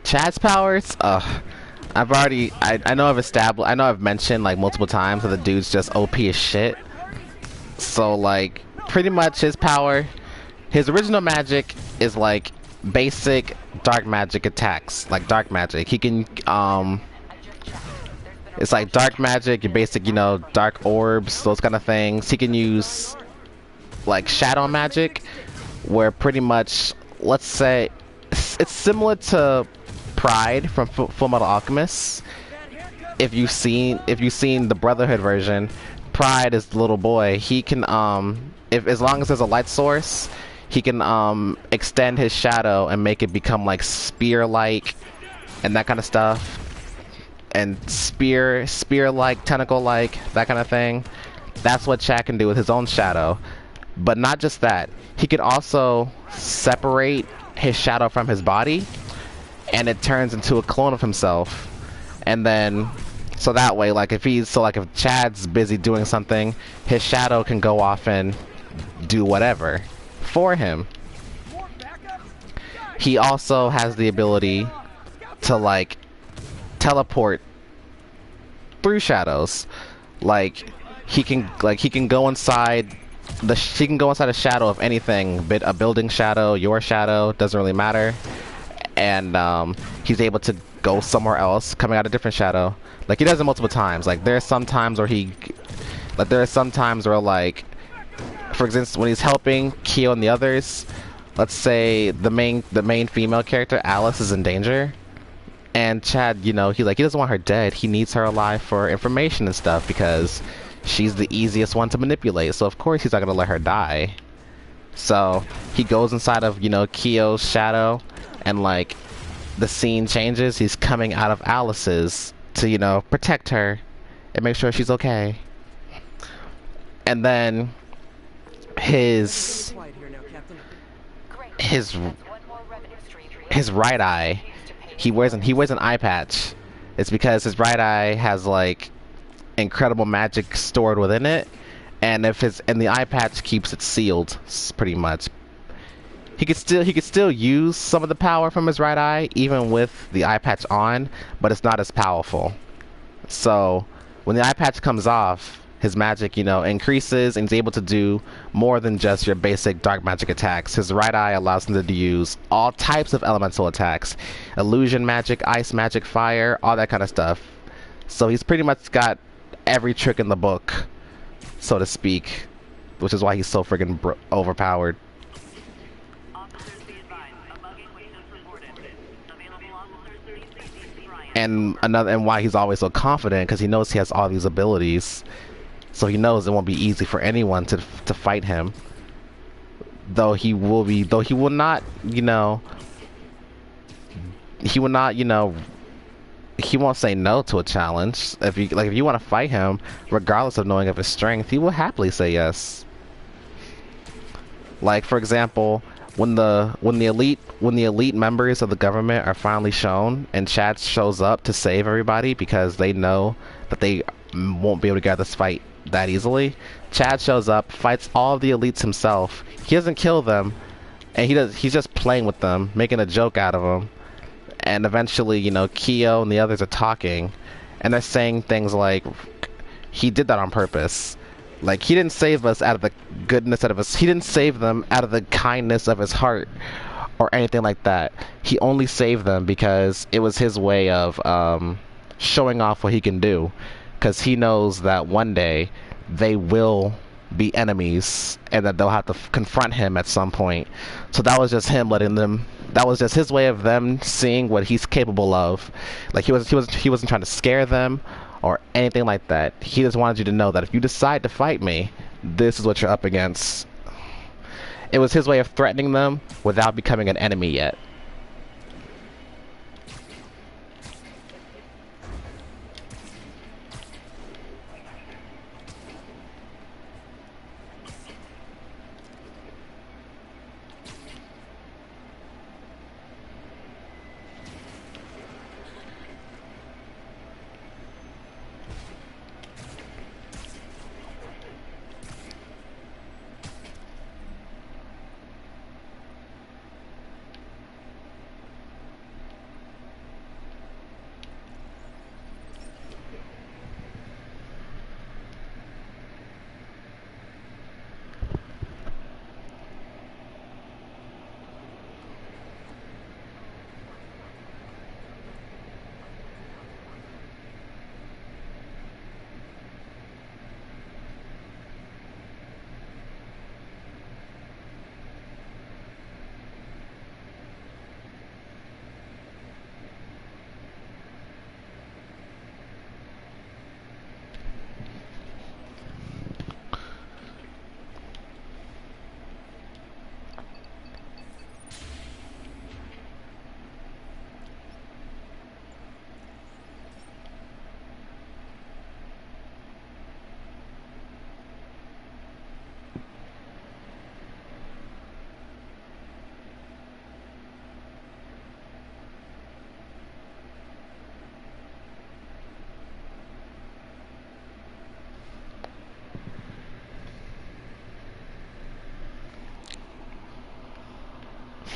Chad's powers, I know I've mentioned like multiple times that the dude's just OP as shit. So like, pretty much his power, his original magic is like basic dark magic attacks, like dark magic. He can, it's like dark magic, your basic, you know, dark orbs, those kind of things. He can use like shadow magic, where pretty much, let's say, it's similar to Pride from Full Metal Alchemist. If you've seen the Brotherhood version, Pride is the little boy. He can if as long as there's a light source, he can extend his shadow and make it become like spear-like and that kind of stuff, and spear-like, tentacle-like, that kind of thing. That's what Chad can do with his own shadow. But not just that, he could also separate his shadow from his body, and it turns into a clone of himself. And then, so that way, like if Chad's busy doing something, his shadow can go off and do whatever for him. He also has the ability to like teleport through shadows. Like he can go inside a shadow of anything, a building shadow, your shadow, doesn't really matter. And he's able to go somewhere else, coming out a different shadow. Like he does it multiple times. Like there are some times where like, for instance, when he's helping Kyo and the others, let's say the main female character, Alice, is in danger, and Chad, you know, he doesn't want her dead. He needs her alive for information and stuff because she's the easiest one to manipulate. So of course he's not gonna let her die. So he goes inside of, you know, Kyo's shadow, and like the scene changes. He's coming out of Alice's to, you know, protect her and make sure she's okay. And then his right eye, he wears an eye patch. It's because his right eye has like incredible magic stored within it, and the eye patch keeps it sealed, pretty much. He could still use some of the power from his right eye even with the eye patch on, but it's not as powerful. So when the eye patch comes off, his magic, you know, increases, and he's able to do more than just your basic dark magic attacks. His right eye allows him to use all types of elemental attacks, illusion magic, ice magic, fire, all that kind of stuff. So he's pretty much got every trick in the book, so to speak, which is why he's so friggin' overpowered. Officers be advised, a bugging was just reported. Available officers, please Bryant. And why he's always so confident, because he knows he has all these abilities, so he knows it won't be easy for anyone to fight him. Though he will not, you know, he won't say no to a challenge. If you want to fight him, regardless of knowing of his strength, he will happily say yes. Like for example, when the elite members of the government are finally shown, and Chad shows up to save everybody because they know that they won't be able to get this fight that easily. Chad shows up, fights all of the elites himself. He doesn't kill them, and he's just playing with them, making a joke out of them. And eventually, you know, Kyo and the others are talking, and they're saying things like, he did that on purpose. Like, he didn't save us out of the goodness out of us. He didn't save them out of the kindness of his heart or anything like that. He only saved them because it was his way of showing off what he can do. Because he knows that one day they will be enemies and that they'll have to confront him at some point. So that was just him that was just his way of them seeing what he's capable of. Like he wasn't trying to scare them or anything like that. He just wanted you to know that if you decide to fight me, this is what you're up against. It was his way of threatening them without becoming an enemy yet.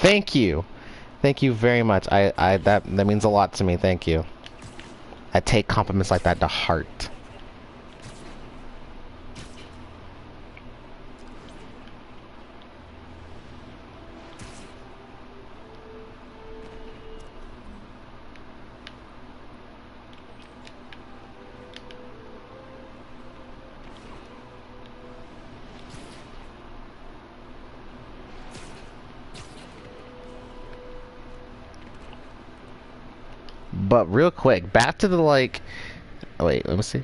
Thank you. Thank you very much. That means a lot to me. Thank you. I take compliments like that to heart. But real quick, back to the like. Oh, wait, let me see.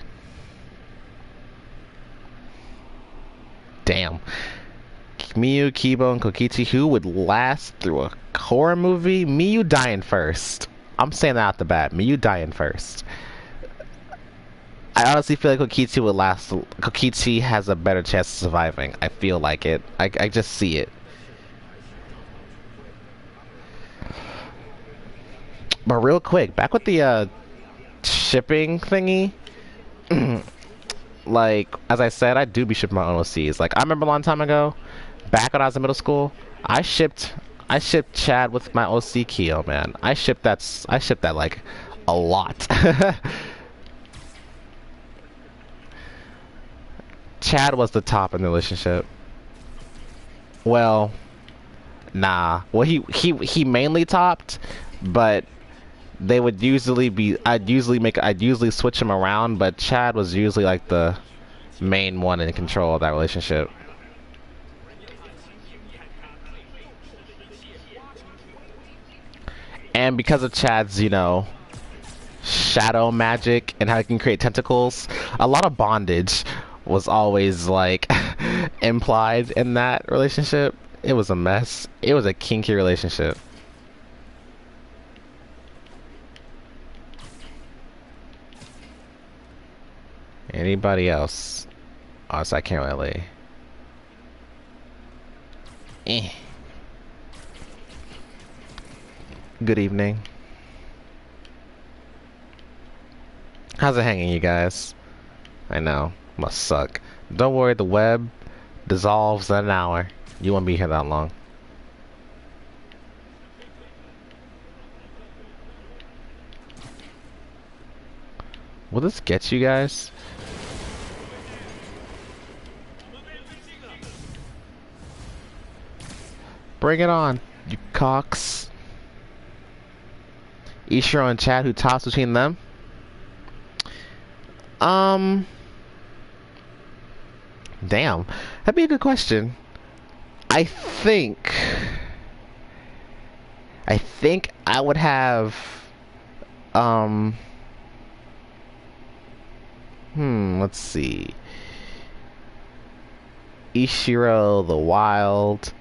Damn. Miyu, Kibo, and Kokichi, who would last through a horror movie? Miyu dying first. I'm saying that out the bat. Miyu dying first. I honestly feel like Kokichi would last. Kokichi has a better chance of surviving. I feel like it. I just see it. But real quick, back with the shipping thingy. Like, as I said, I do be shipping my own OCs. Like, I remember a long time ago, back when I was in middle school, I shipped Chad with my OC Kyo, man. I shipped that like a lot. Chad was the top in the relationship. Well, nah. Well, he mainly topped, but they would usually be. I'd usually switch him around, but Chad was usually like the main one in control of that relationship. And because of Chad's, you know, shadow magic and how he can create tentacles, a lot of bondage was always like implied in that relationship. It was a mess. It was a kinky relationship. Anybody else? Honestly, I can't really. Good evening. How's it hanging, you guys? I know, must suck. Don't worry, the web dissolves in an hour. You won't be here that long. Will this get you guys? Bring it on, you cocks. Ishiro and Chad, who tops between them? Damn. That'd be a good question. I think I would have, let's see. Ishiro, the wild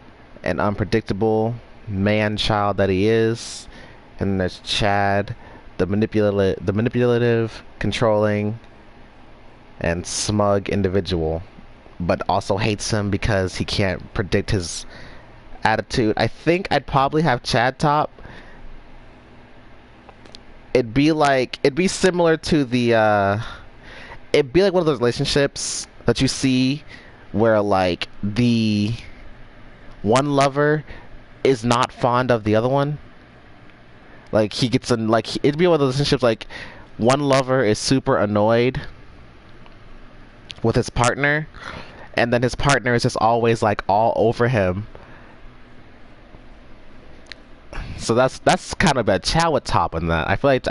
and unpredictable man-child that he is. And there's Chad, the manipulative, controlling, and smug individual, but also hates him because he can't predict his attitude. I think I'd probably have Chad top. It'd be similar to the, it'd be like one of those relationships that you see where like the one lover is not fond of the other one. Like he gets in, like it'd be one of those relationships like one lover is super annoyed with his partner, and then his partner is just always like all over him. So that's kind of a Chad would top in that. I feel like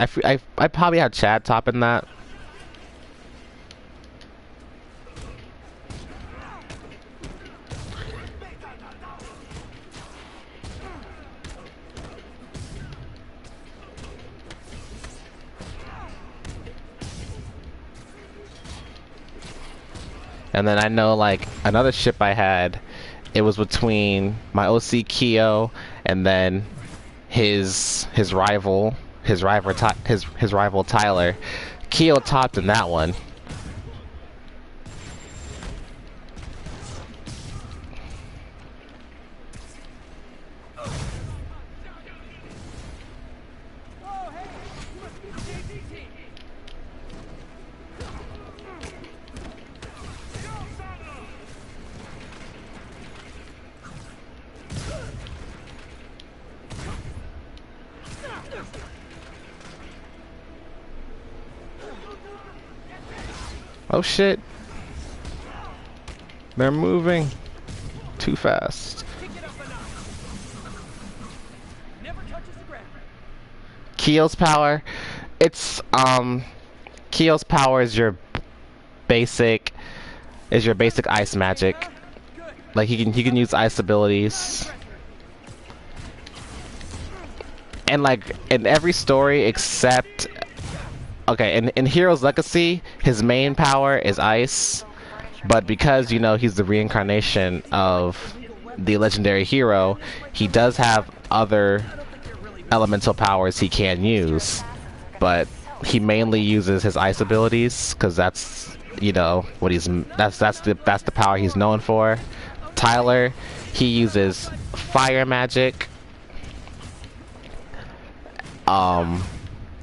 I probably have Chad top in that. And then I know like another ship I had, it was between my OC Kyo and then his rival Tyler. Kyo topped in that one. Oh shit. They're moving too fast. Kick it up enough. Never touches the ground. Keel's power. It's Keel's power is your basic ice magic. Good. Like he can use ice abilities. And like in every story except okay, in Hero's Legacy, his main power is ice, but because you know he's the reincarnation of the legendary hero, he does have other elemental powers he can use, but he mainly uses his ice abilities because that's you know what that's the power he's known for. Tyler, he uses fire magic.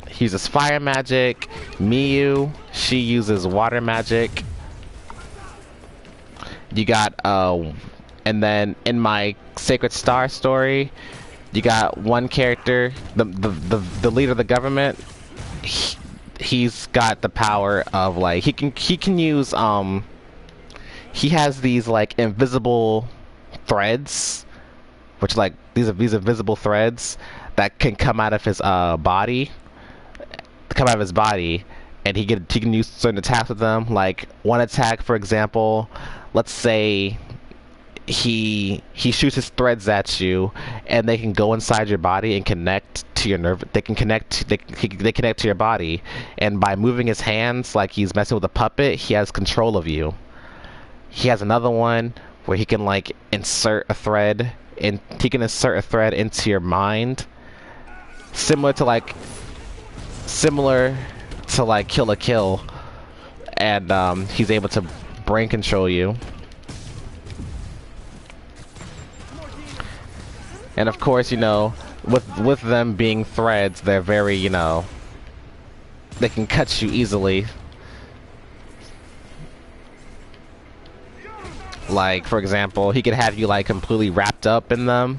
He uses fire magic. Miyu, she uses water magic. You got and then in my Sacred Star story, you got one character, the leader of the government. He's got the power of like he can use he has these like invisible threads, which like these invisible threads that can come out of his body, and he can use certain attacks with them. Like one attack, for example, let's say he shoots his threads at you, and they can go inside your body and connect to your nerve. They connect to your body, and by moving his hands like he's messing with a puppet, he has control of you. He has another one where he can like insert a thread, and he can insert a thread into your mind, similar to Kill la Kill, and he's able to brain control you. And of course, you know, with them being threads, they're very, you know, they can cut you easily. Like, for example, he could have you like completely wrapped up in them,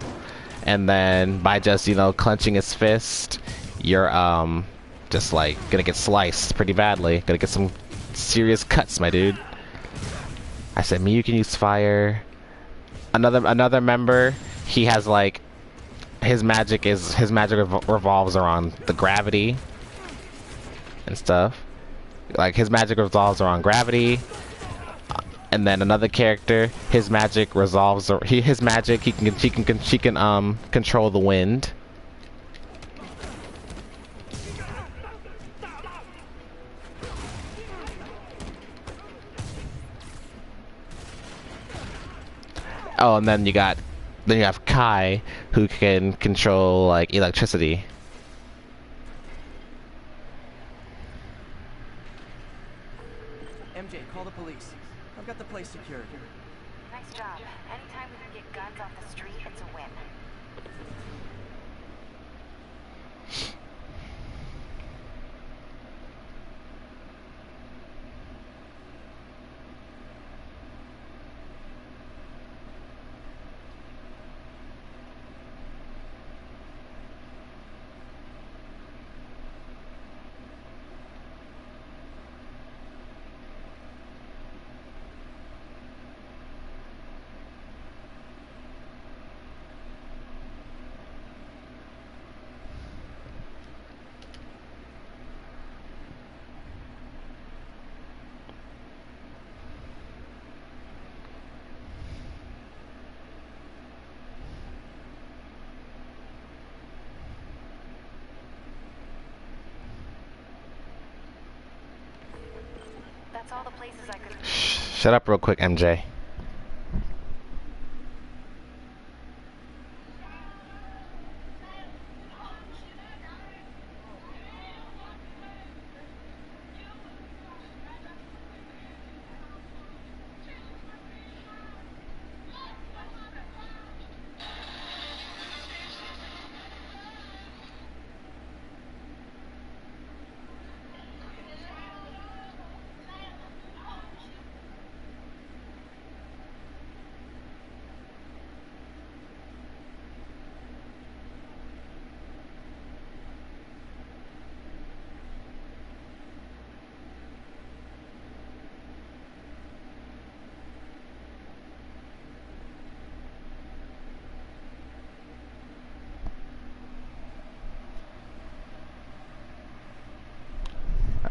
and then by just, you know, clenching his fist, you're just like gonna get sliced pretty badly. Gonna get some serious cuts, my dude. I said Miyu can use fire. Another member, he has like his magic revolves around the gravity and stuff. Like his magic revolves around gravity. And then another character, his magic resolves. He can control the wind. Oh, and then you have Kai, who can control like electricity. MJ, call the police. I've got the place secured. Nice job. Anytime we can get guns off the street, it's a win. That's all the places I could. Shut up real quick, MJ.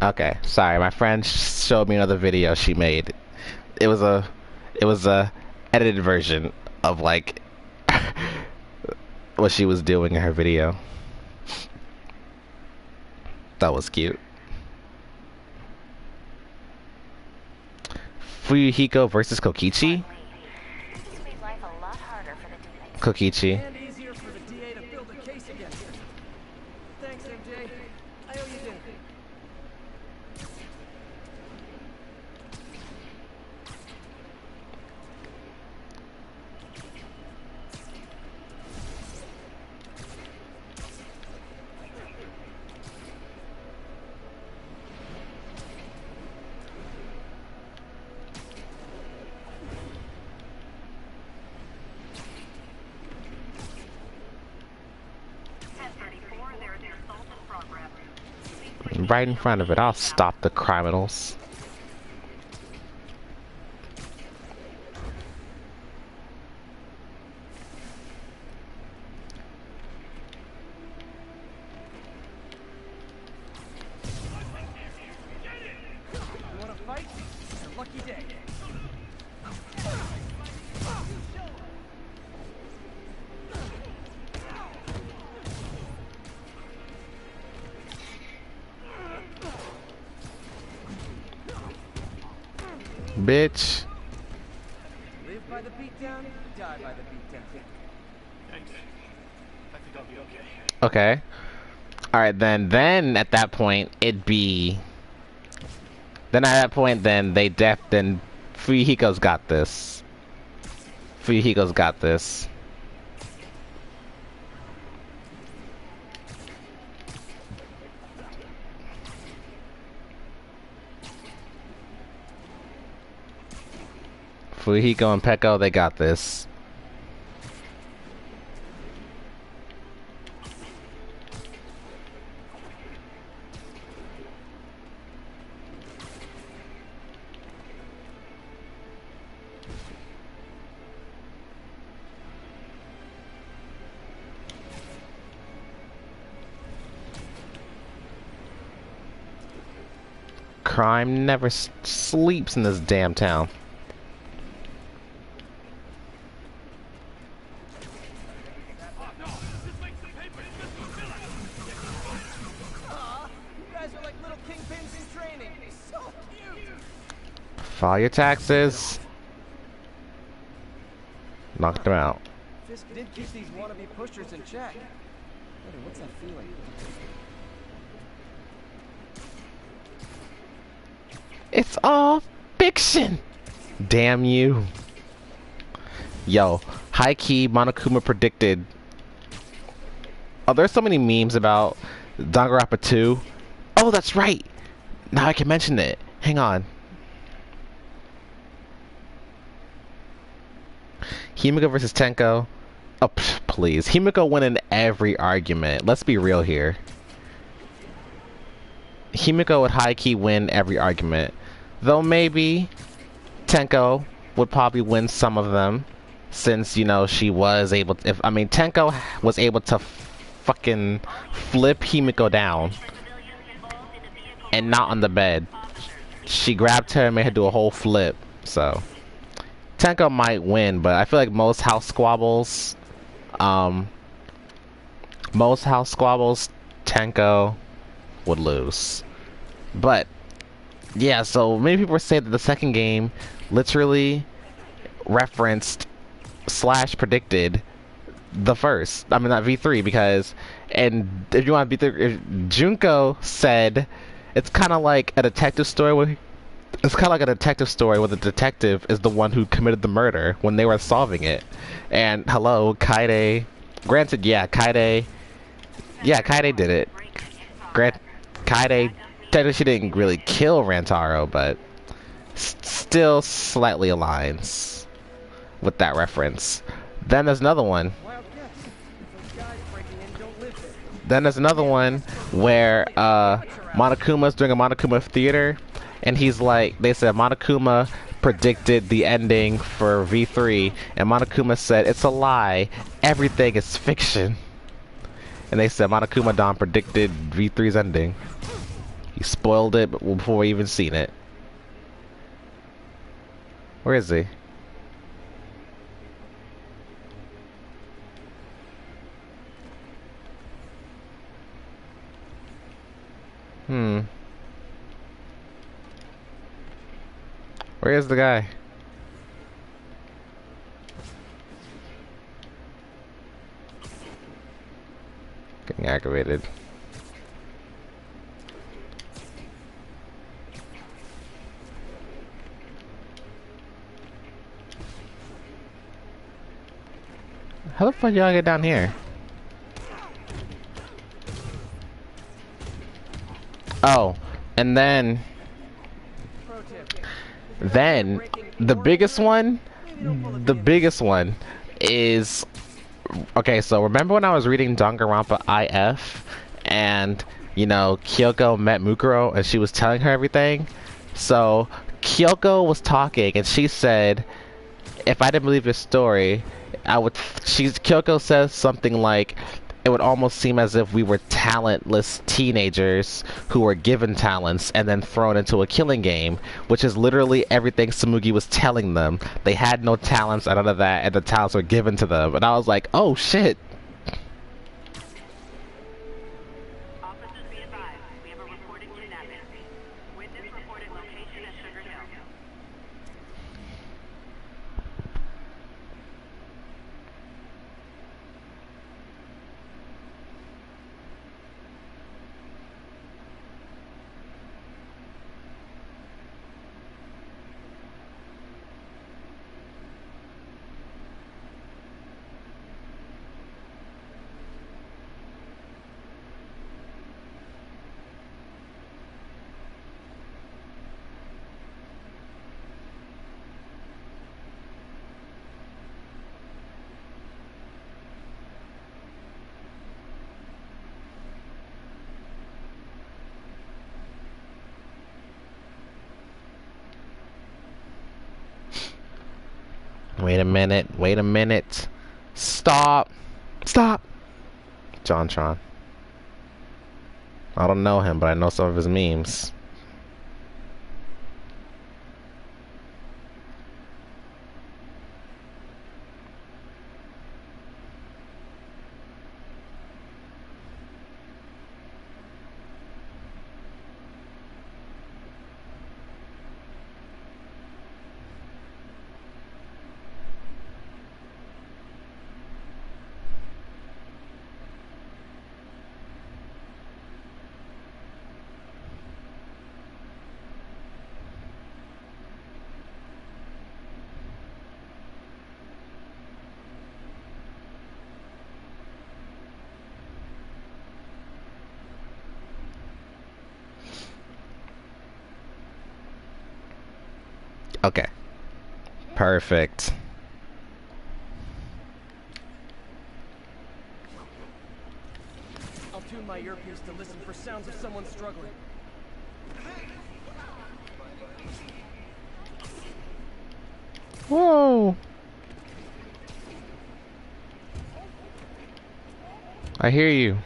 Okay, sorry. My friend showed me another video she made. It was a edited version of like what she was doing in her video. That was cute. Fuyuhiko versus Kokichi? This made life a lot harder for the DA. Kokichi. And easier for the DA to build a case against her. Thanks, MJ. I owe you dinner. Right in front of it, I'll stop the criminals. You wanna fight? It's a lucky day. Bitch. Live by the beatdown, die by the beatdown. Thanks. I think I'll be okay. Okay. Alright, then at that point, it'd be... Then at that point, then Fuyuhiko's got this. Fuyuhiko's got this. Fuyuhiko and Peko, they got this. Crime never sleeps in this damn town. You guys are like little kingpins in training. So cute. File your taxes. Knocked them out. Fisk did keep these wannabe pushers in check. Wait, what's that feeling? It's all fiction. Damn you. Yo, high key Monokuma predicted. Oh, there's so many memes about Danganronpa 2. Oh, that's right. Now I can mention it. Hang on. Himiko versus Tenko. Oh, please. Himiko win in every argument. Let's be real here. Himiko would high key win every argument. Though maybe Tenko would probably win some of them. Since, you know, she was able to, Tenko was able to fucking flip Himiko down. And not on the bed. She grabbed her and made her do a whole flip. So Tenko might win, but I feel like most house squabbles, Tenko would lose. But yeah, so many people say that the second game literally referenced / predicted the first. I mean, not V3, because, and if you want V3, Junko said it's kind of like a detective story where the detective is the one who committed the murder when they were solving it. And hello, Kaede. Granted, yeah, Kaede did it. Kaede, technically she didn't really kill Rantaro, but still slightly aligns with that reference. Then there's another one. Wild guess. Those guys breaking in don't live there. Then there's another one where Monokuma's doing a Monokuma theater, and he's like, they said Monokuma predicted the ending for V3, and Monokuma said it's a lie, everything is fiction. And they said Monokuma Don predicted V3's ending. He spoiled it before we even seen it. Where is he? Where is the guy? Getting aggravated. How the fuck y'all get down here? Oh, and then the biggest one is, okay, so remember when I was reading Danganronpa IF and, you know, Kyoko met Mukuro and she was telling her everything? So Kyoko was talking and she said, if I didn't believe your story, Kyoko says something like, it would almost seem as if we were talentless teenagers who were given talents and then thrown into a killing game, which is literally everything Tsumugi was telling them. They had no talents and none of that, and the talents were given to them. And I was like, oh shit. Officers be advised, we have a reported kidnapping. Witness reported location at Sugar Hill. Wait a minute. Stop. JonTron. I don't know him, but I know some of his memes. Okay. Perfect. I'll tune my earpiece to listen for sounds of someone struggling. Whoa. I hear you.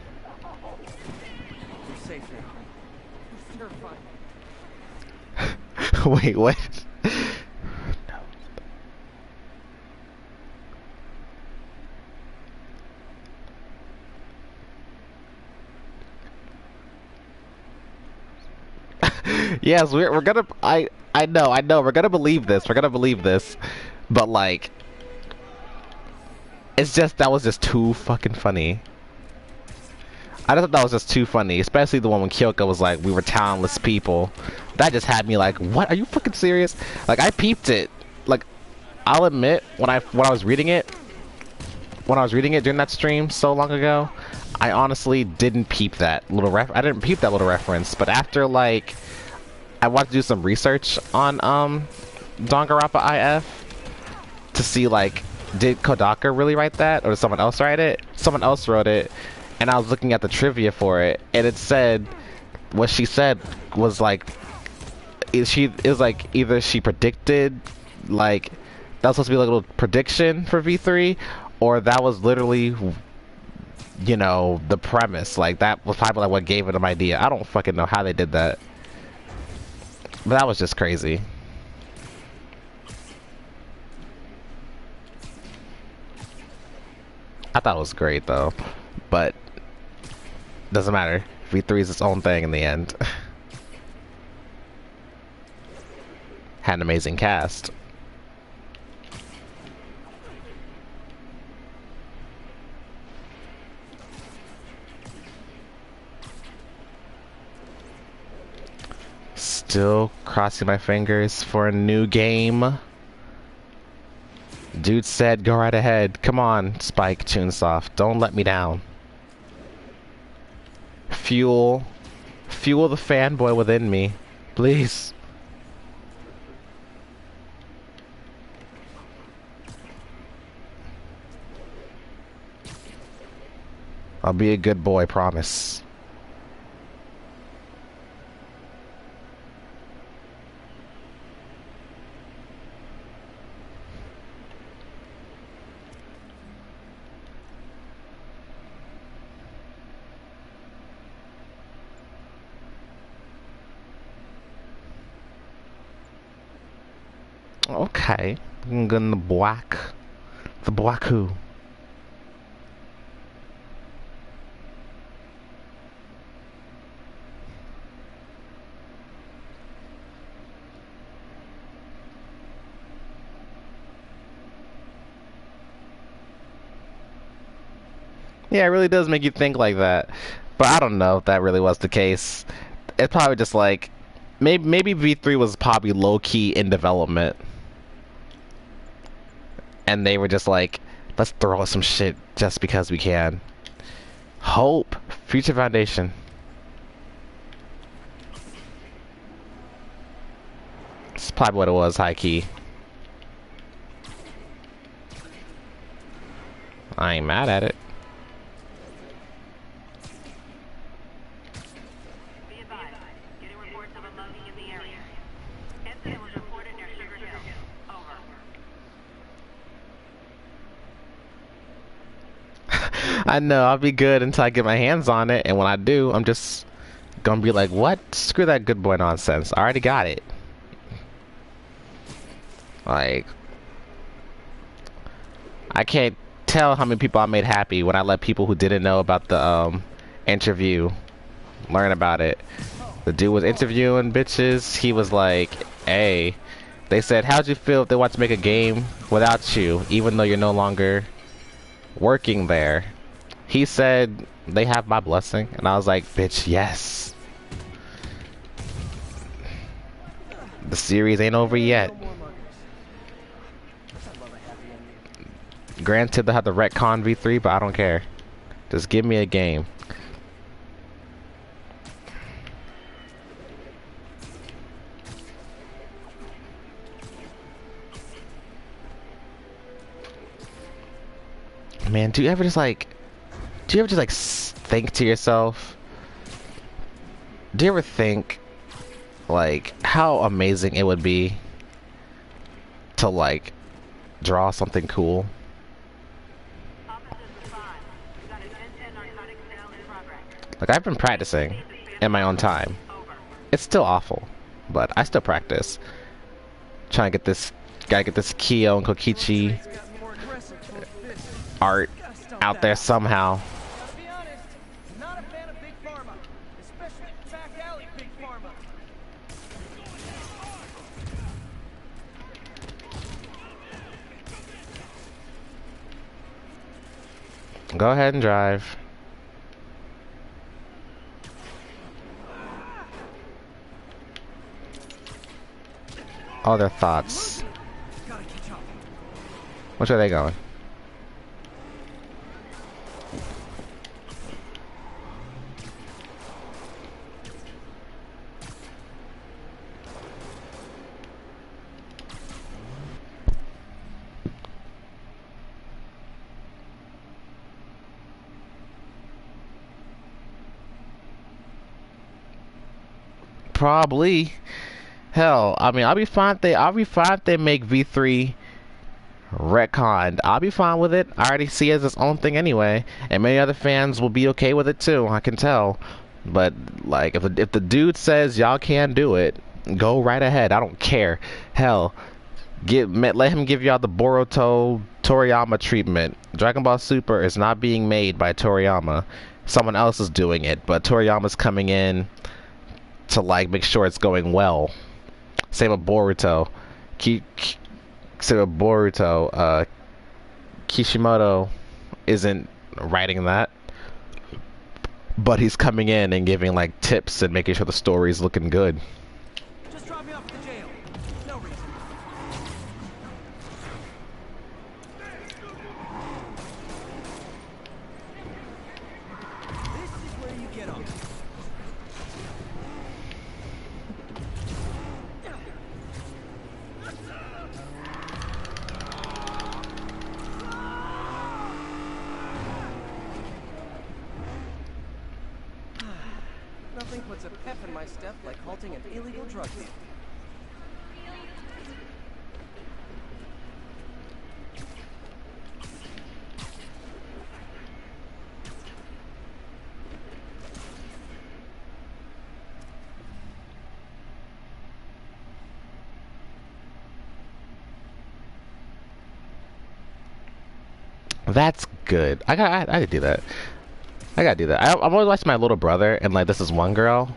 You're safe now. It's terrifying. Wait, what? Yes, we're gonna. I know. We're gonna believe this. But like, it's just that was just too fucking funny. I just thought that was just too funny, especially the one when Kyoko was like, "We were talentless people." That just had me like, "What? Are you fucking serious?" Like, I peeped it. Like, I'll admit, when I was reading it during that stream so long ago, I honestly didn't peep that little I didn't peep that little reference. But after like, I wanted to do some research on Danganronpa IF to see like, did Kodaka really write that, or did someone else write it? Someone else wrote it, and I was looking at the trivia for it, and it said, what she said was like, it was like either she predicted, like, that was supposed to be like a little prediction for V3, or that was literally you know, the premise. Like, that was probably like what gave it an idea. I don't fucking know how they did that. But that was just crazy. I thought it was great though. But doesn't matter. V3 is its own thing in the end. Had an amazing cast. Still crossing my fingers for a new game. Dude said go right ahead. Come on, Spike Chunsoft. Don't let me down. Fuel the fanboy within me. Please. I'll be a good boy, promise. Okay, I'm gonna black. The black who? Yeah, it really does make you think like that. But I don't know if that really was the case. It's probably just like, maybe V3 was probably low-key in development. And they were just like, let's throw some shit just because we can. Hope. Future Foundation. It's probably what it was, high-key. I ain't mad at it. Be advised, getting reports of a mugging in the area. Incident was reported near Sugar Hill. Over. I know, I'll be good until I get my hands on it, and when I do, I'm just gonna be like, what? Screw that good boy nonsense. I already got it. Like, I can't tell how many people I made happy when I let people who didn't know about the interview learn about it. The dude was interviewing bitches. He was like, hey, they said, how'd you feel if they want to make a game without you, even though you're no longer working there? He said, they have my blessing. And I was like, bitch, yes. The series ain't over yet. Granted, they have to retcon V3, but I don't care. Just give me a game. Man, do you ever just like think to yourself? Do you ever think like how amazing it would be to like draw something cool? Like, I've been practicing in my own time. It's still awful, but I still practice. Trying to get this, gotta get this Kyo and Kokichi art out there somehow. Gotta be honest, not a fan of Big Pharma, especially back alley Big Pharma. Go ahead and drive. Other thoughts. Which are they going? Probably. Hell, I mean, I'll be fine if they make V3 Retconned. I'll be fine with it. I already see it as its own thing anyway, and many other fans will be okay with it too. I can tell. But like, if the dude says y'all can't do it, go right ahead. I don't care. Hell, let him give y'all the Boruto Toriyama treatment. Dragon Ball Super is not being made by Toriyama. Someone else is doing it, but Toriyama's coming in to like make sure it's going well. Same with Boruto. Kishimoto isn't writing that, but he's coming in and giving like tips and making sure the story's looking good. Just drop me off at the jail. No reason. This is where you get off. Nothing puts a pep in my step like halting an illegal drug deal. That's good. I gotta do that. I gotta do that. I'm always watching my little brother, and like this is one girl.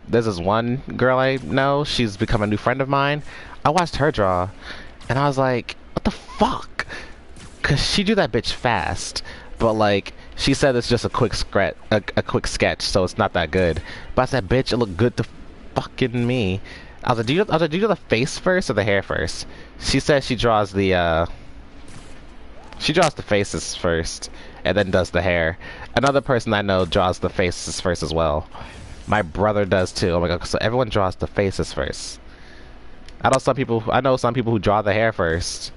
There's this one girl I know. She's become a new friend of mine. I watched her draw, and I was like, what the fuck? Cause she do that bitch fast, but like she said it's just a quick sketch, so it's not that good. But I said, bitch, it looked good to fucking me. I was like, do you do the face first or the hair first? She said she draws the faces first and then does the hair. Another person I know draws the faces first as well. My brother does too. Oh my god, so everyone draws the faces first. I know some people who draw the hair first.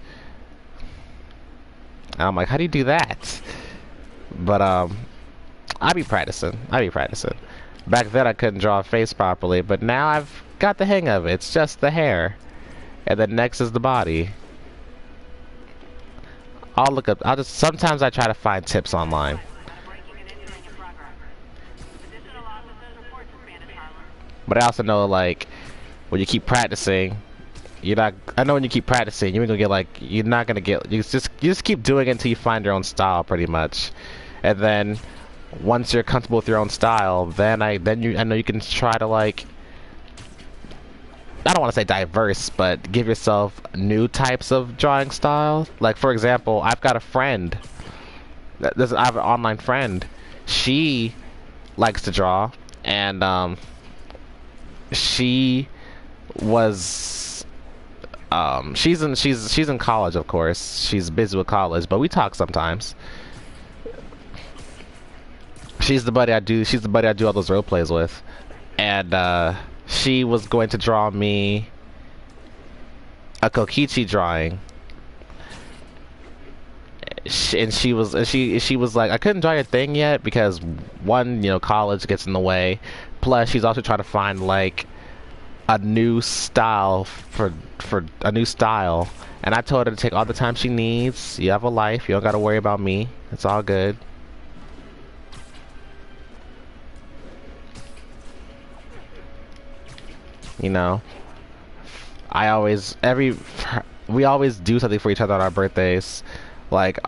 And I'm like, how do you do that? But I be practicing. Back then I couldn't draw a face properly, but now I've got the hang of it. It's just the hair. And then next is the body. Sometimes I try to find tips online. But I also know, like, when you keep practicing, you ain't gonna get, like, you just keep doing it until you find your own style, pretty much. And then, once you're comfortable with your own style, then I know you can try to, like, I don't want to say diverse, but give yourself new types of drawing style. Like, for example, I've got a friend. I have an online friend. She likes to draw, and she was she's in college, of course. She's busy with college, but we talk sometimes. She's the buddy I do all those role plays with, and she was going to draw me a Kokichi drawing. She was like, I couldn't draw your thing yet because one, college gets in the way. Plus, she's also trying to find like a new style for a new style. And I told her to take all the time she needs. You have a life. You don't got to worry about me. It's all good. We always do something for each other on our birthdays. Like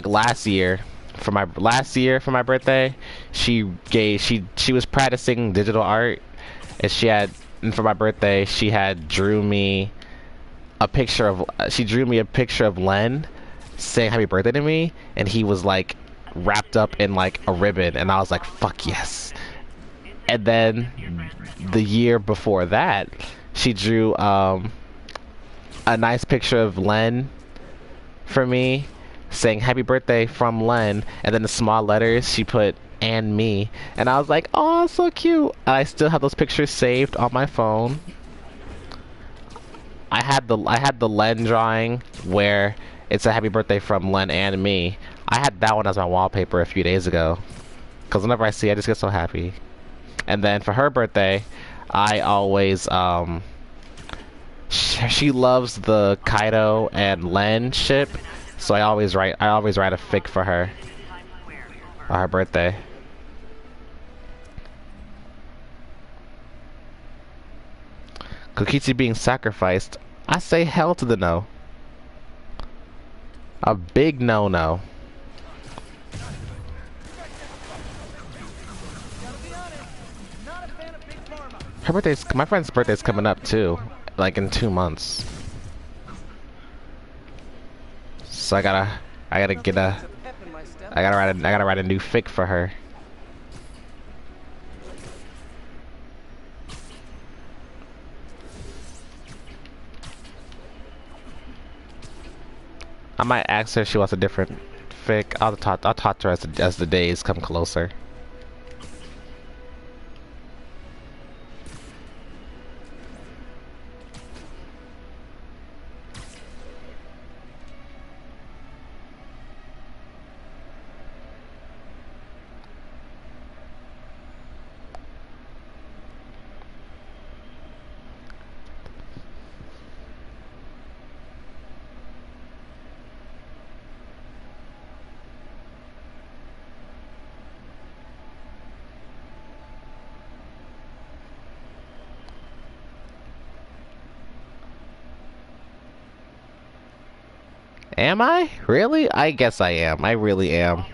last year for my birthday, she was practicing digital art, and for my birthday she drew me a picture of Len saying happy birthday to me, and he was like wrapped up in like a ribbon, and I was like, fuck yes. And then the year before that, she drew a nice picture of Len for me, saying happy birthday from Len, and then the small letters she put and me, and I was like, oh, so cute. And I still have those pictures saved on my phone. I had the Len drawing where it's a happy birthday from Len and me. I had that one as my wallpaper a few days ago, because whenever I see it, I just get so happy. And then for her birthday, I always She loves the Kaido and Len ship, so I always write a fic for her on her birthday. Kokichi being sacrificed, I say hell to the no. A big no-no. My friend's birthday's coming up too, like in 2 months. So I gotta write a new fic for her. I might ask her if she wants a different fic. I'll talk to her as the days come closer. Am I? Really? I guess I am. I really am.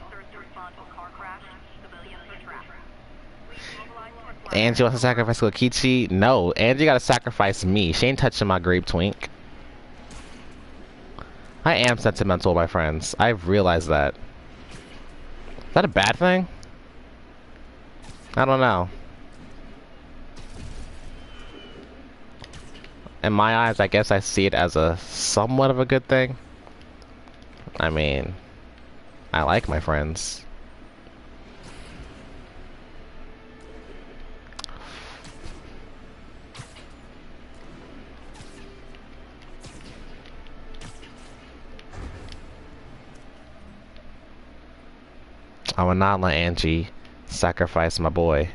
Angie wants to sacrifice Kokichi? No, Angie gotta sacrifice me. She ain't touching my grape twink. I am sentimental, my friends. I've realized that. Is that a bad thing? I don't know. In my eyes, I guess I see it as a somewhat of a good thing. I mean, I like my friends. I will not let Angie sacrifice my boy.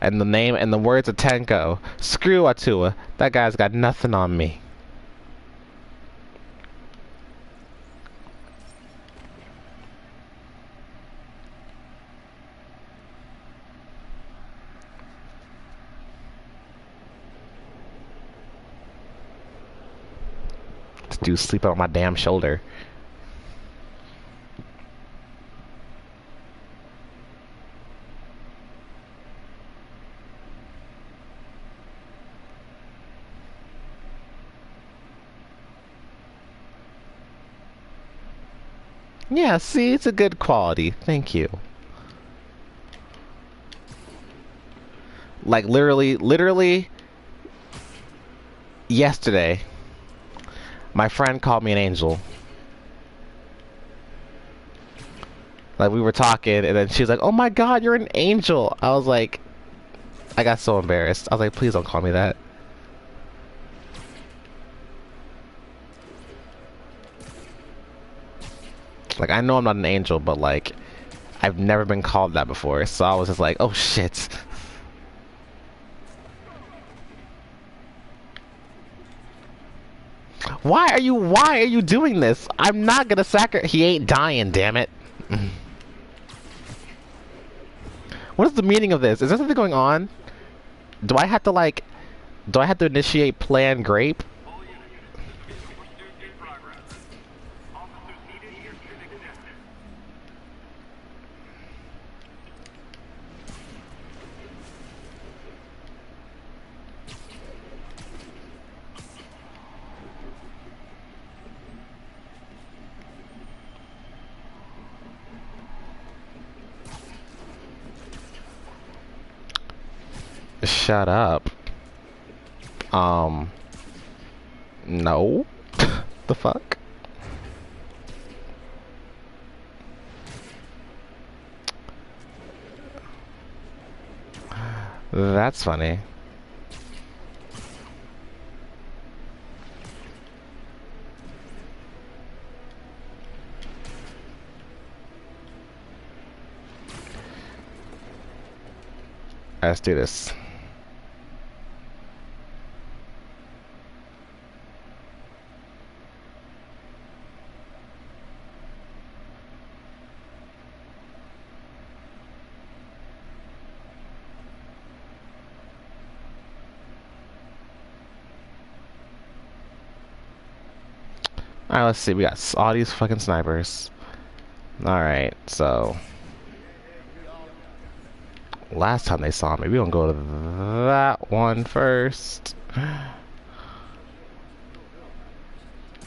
And the name and the words of Tenko, screw Atua. That guy's got nothing on me. This dude sleeping on my damn shoulder. Yeah, see, it's a good quality. Thank you. Like, literally, yesterday, my friend called me an angel. Like, we were talking, and then she was like, oh my god, you're an angel! I was like, I got so embarrassed. I was like, please don't call me that. Like, I know I'm not an angel, but like, I've never been called that before, so I was just like, oh shit. Why are you doing this? I'm not gonna he ain't dying, damn it. What is the meaning of this? Is there something going on? Do I have to initiate Plan Grape? Shut up. No. The fuck? That's funny. Let's do this. Alright, let's see. We got all these fucking snipers. Alright, so. Last time they saw me, we're gonna go to that one first.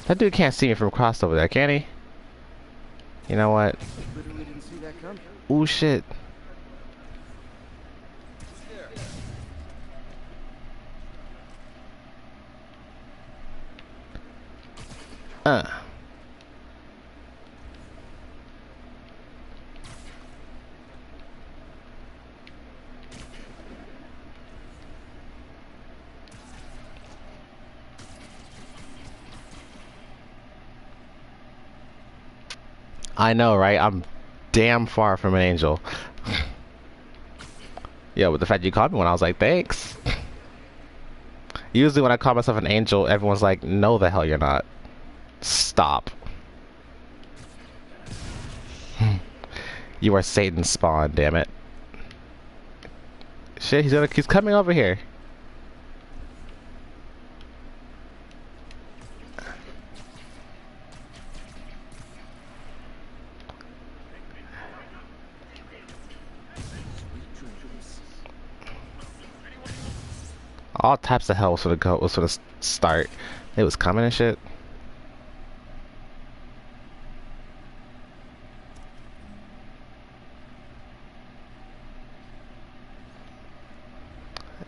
That dude can't see me from across over there, can he? You know what? Literally didn't see that coming. Ooh, shit. I know, right? I'm damn far from an angel. Yeah, but the fact you called me when I was like, thanks. Usually when I call myself an angel, everyone's like, no the hell you're not. Stop. You are Satan's spawn, damn it. Shit, he's coming over here. All types of hell was for the start. It was coming and shit.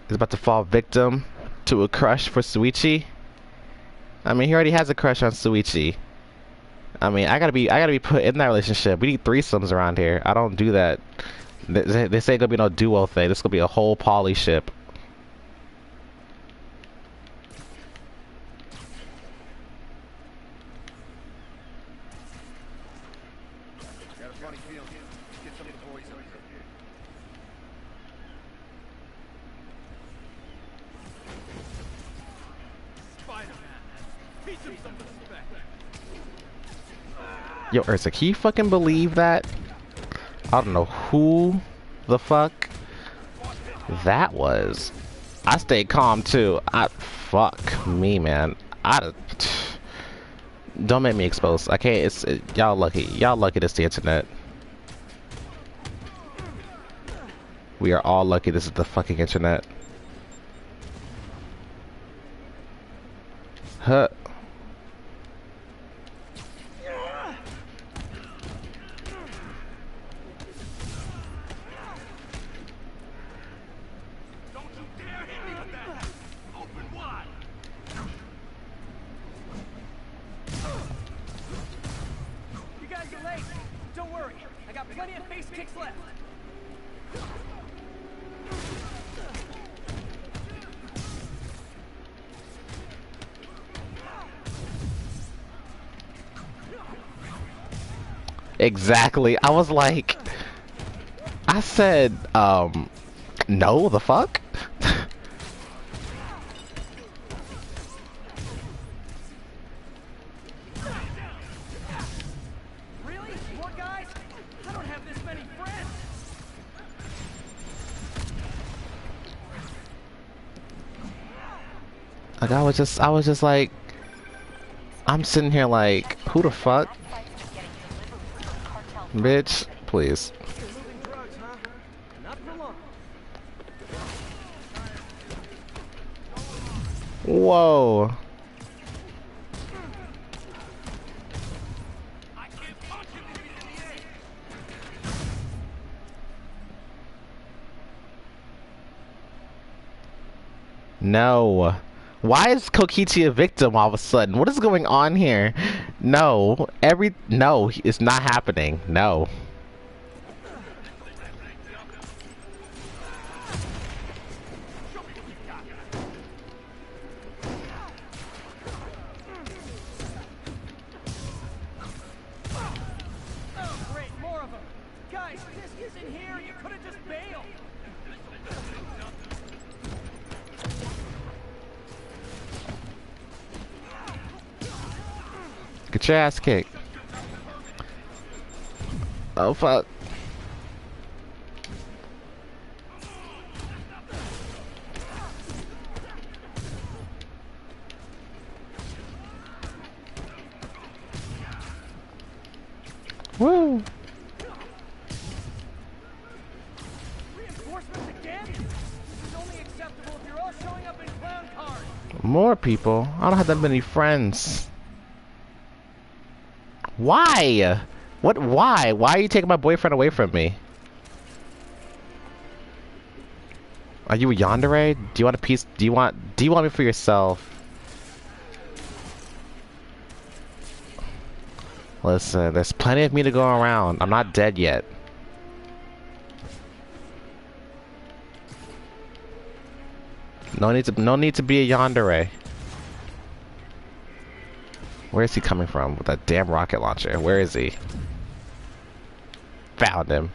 Is about to fall victim to a crush for Suichi. I mean, he already has a crush on Suichi. I mean, I gotta be put in that relationship. We need threesomes around here. I don't do that. They say it's gonna be no duo thing. This is gonna be a whole poly ship. Got a funny feeling. Let's get some of the boys over here. Yo, Ursa, can you fucking believe that? I don't know who the fuck that was. I stayed calm too. Fuck me, man. Don't make me exposed. I can't. Y'all lucky. Y'all lucky this is the internet. We are all lucky this is the fucking internet. Huh. You guys are late. Don't worry. I got plenty of face kicks left. Exactly. I was like, I said, no, the fuck? Really? More guys? I don't have this many friends. Like I was just like, I'm sitting here like, who the fuck? Bitch, please. You're moving drugs, huh? Not for long. Whoa. No. Why is Kokichi a victim all of a sudden? What is going on here? No. No, it's not happening. No. Oh, great, more of them. Guys, this isn't here. You could have just bailed. Get your ass kicked. Oh fuck. acceptable if you're all showing up in clown cars. More people? I don't have that many friends. Why? What? Why? Why are you taking my boyfriend away from me? Are you a yandere? Do you want a piece? Do you want me for yourself? Listen, there's plenty of me to go around. I'm not dead yet. No need to be a yandere. Where is he coming from with that damn rocket launcher? Where is he? Found him.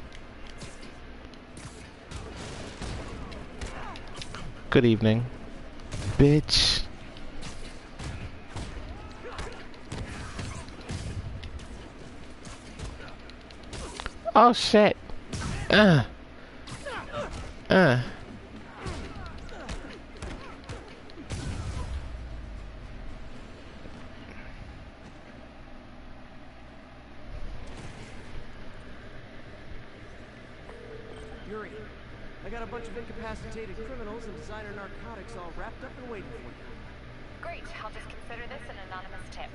Good evening, bitch. Oh shit. Yuri, I got a bunch of incapacitated criminals and designer narcotics all wrapped up and waiting for you. Great. I'll just consider this an anonymous tip.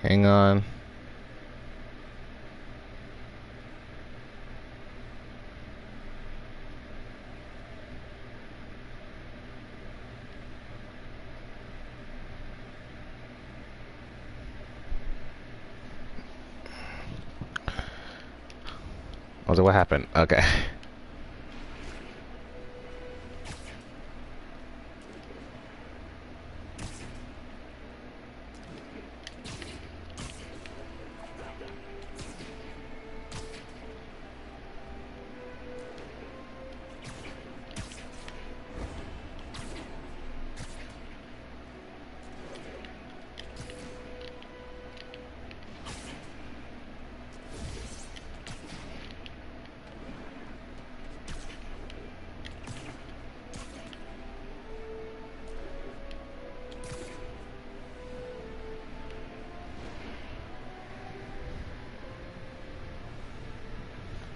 Hang on. Oh, so what happened? Okay.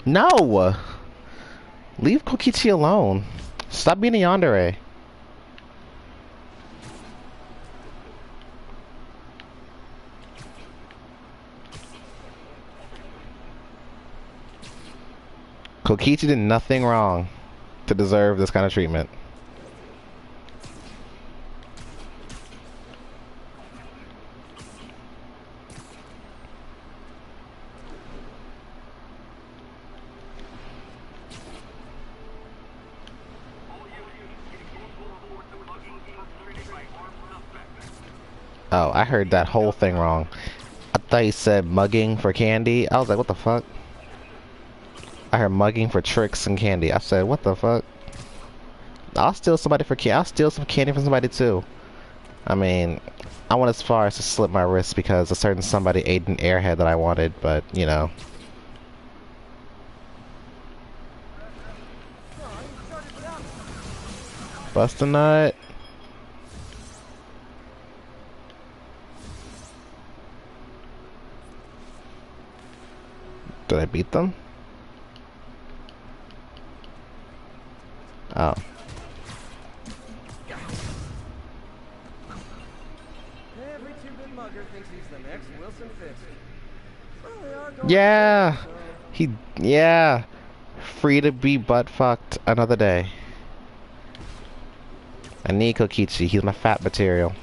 No! Leave Kokichi alone. Stop being a yandere. Kokichi did nothing wrong to deserve this kind of treatment. Oh, I heard that whole thing wrong. I thought you said mugging for candy. I was like, what the fuck? I heard mugging for tricks and candy. I said, what the fuck? I'll steal somebody for candy. I'll steal some candy from somebody too. I mean, I went as far as to slip my wrist because a certain somebody ate an airhead that I wanted, but you know. Bust a nut. Did I beat them? Oh. Every two-bit mugger thinks he's the next Wilson Fisk. Well, they are going Yeah. so- Yeah. Free to be butt fucked another day. I need Kokichi. He's my fat material.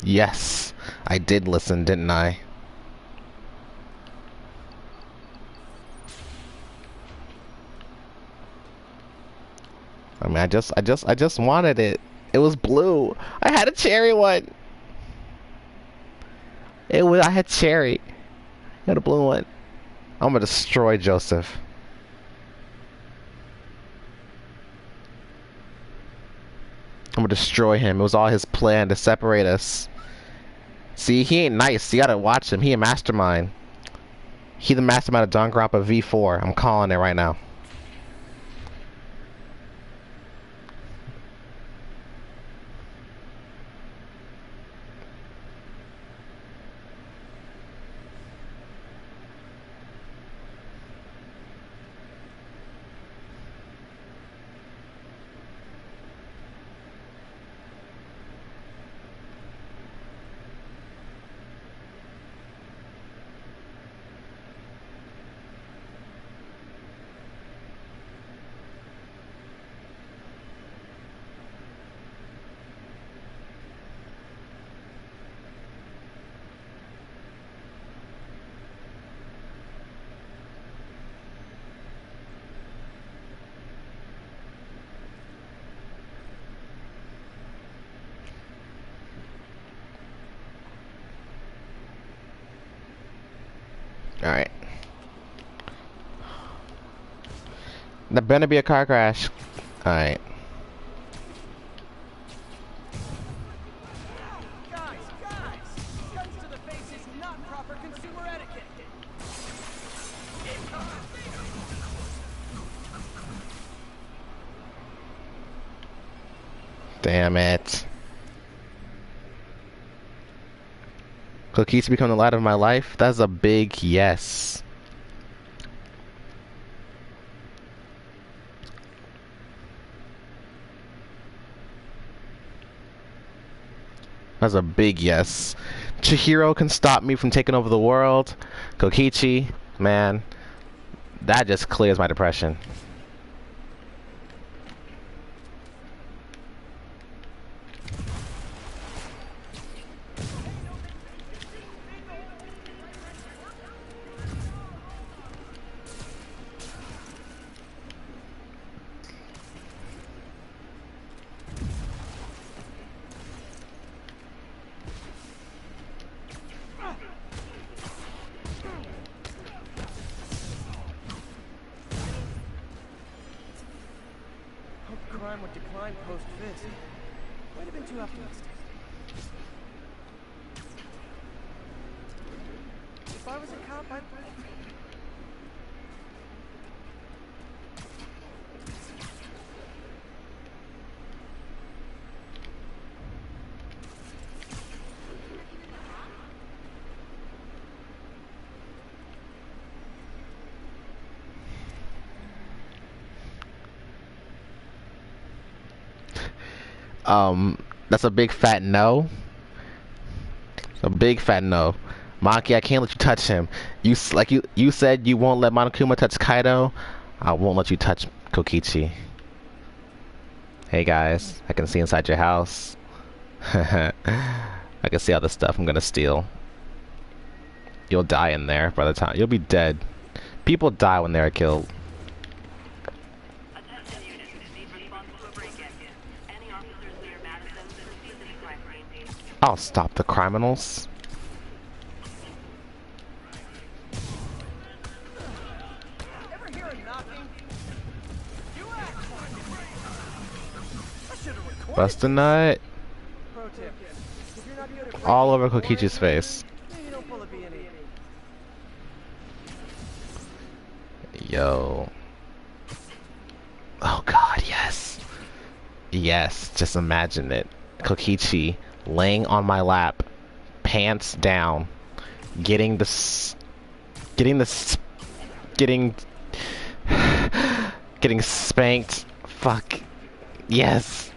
Yes, I did listen, didn't I? I mean, I just wanted it. It was blue. I had a cherry one. I had cherry. I had a blue one. I'm gonna destroy Joseph. I'm gonna destroy him. It was all his plan to separate us. See, he ain't nice. You gotta watch him. He a mastermind. He the mastermind of Danganronpa V4. I'm calling it right now. Alright. There better be a car crash. Alright. Guys! Guns to the face is not proper consumer etiquette! Damn it. Cookies to become the light of my life? That's a big yes. That's a big yes. Chihiro can stop me from taking over the world. Kokichi, man, that just clears my depression. Crime would decline post-Fisk. Might have been too optimistic. If I was a cop, I'd... That's a big fat no. A big fat no. Maki, I can't let you touch him. You said you won't let Monokuma touch Kaido. I won't let you touch Kokichi. Hey guys, I can see inside your house. I can see all the stuff I'm gonna steal. You'll die in there by the time. You'll be dead. People die when they're killed. Attention units. Need response to a break-in. Any officers near Madison, proceed to the crime scene. I'll stop the criminals. Ever hear a knocking? You act like it. I should have recorded. Bust a nut. Pro tip. If you're not good at All over Kokichi's face. maybe don't pull a B&E. Yo. Oh god, yes. Yes, just imagine it. Kokichi laying on my lap, pants down, getting spanked. Fuck. Yes.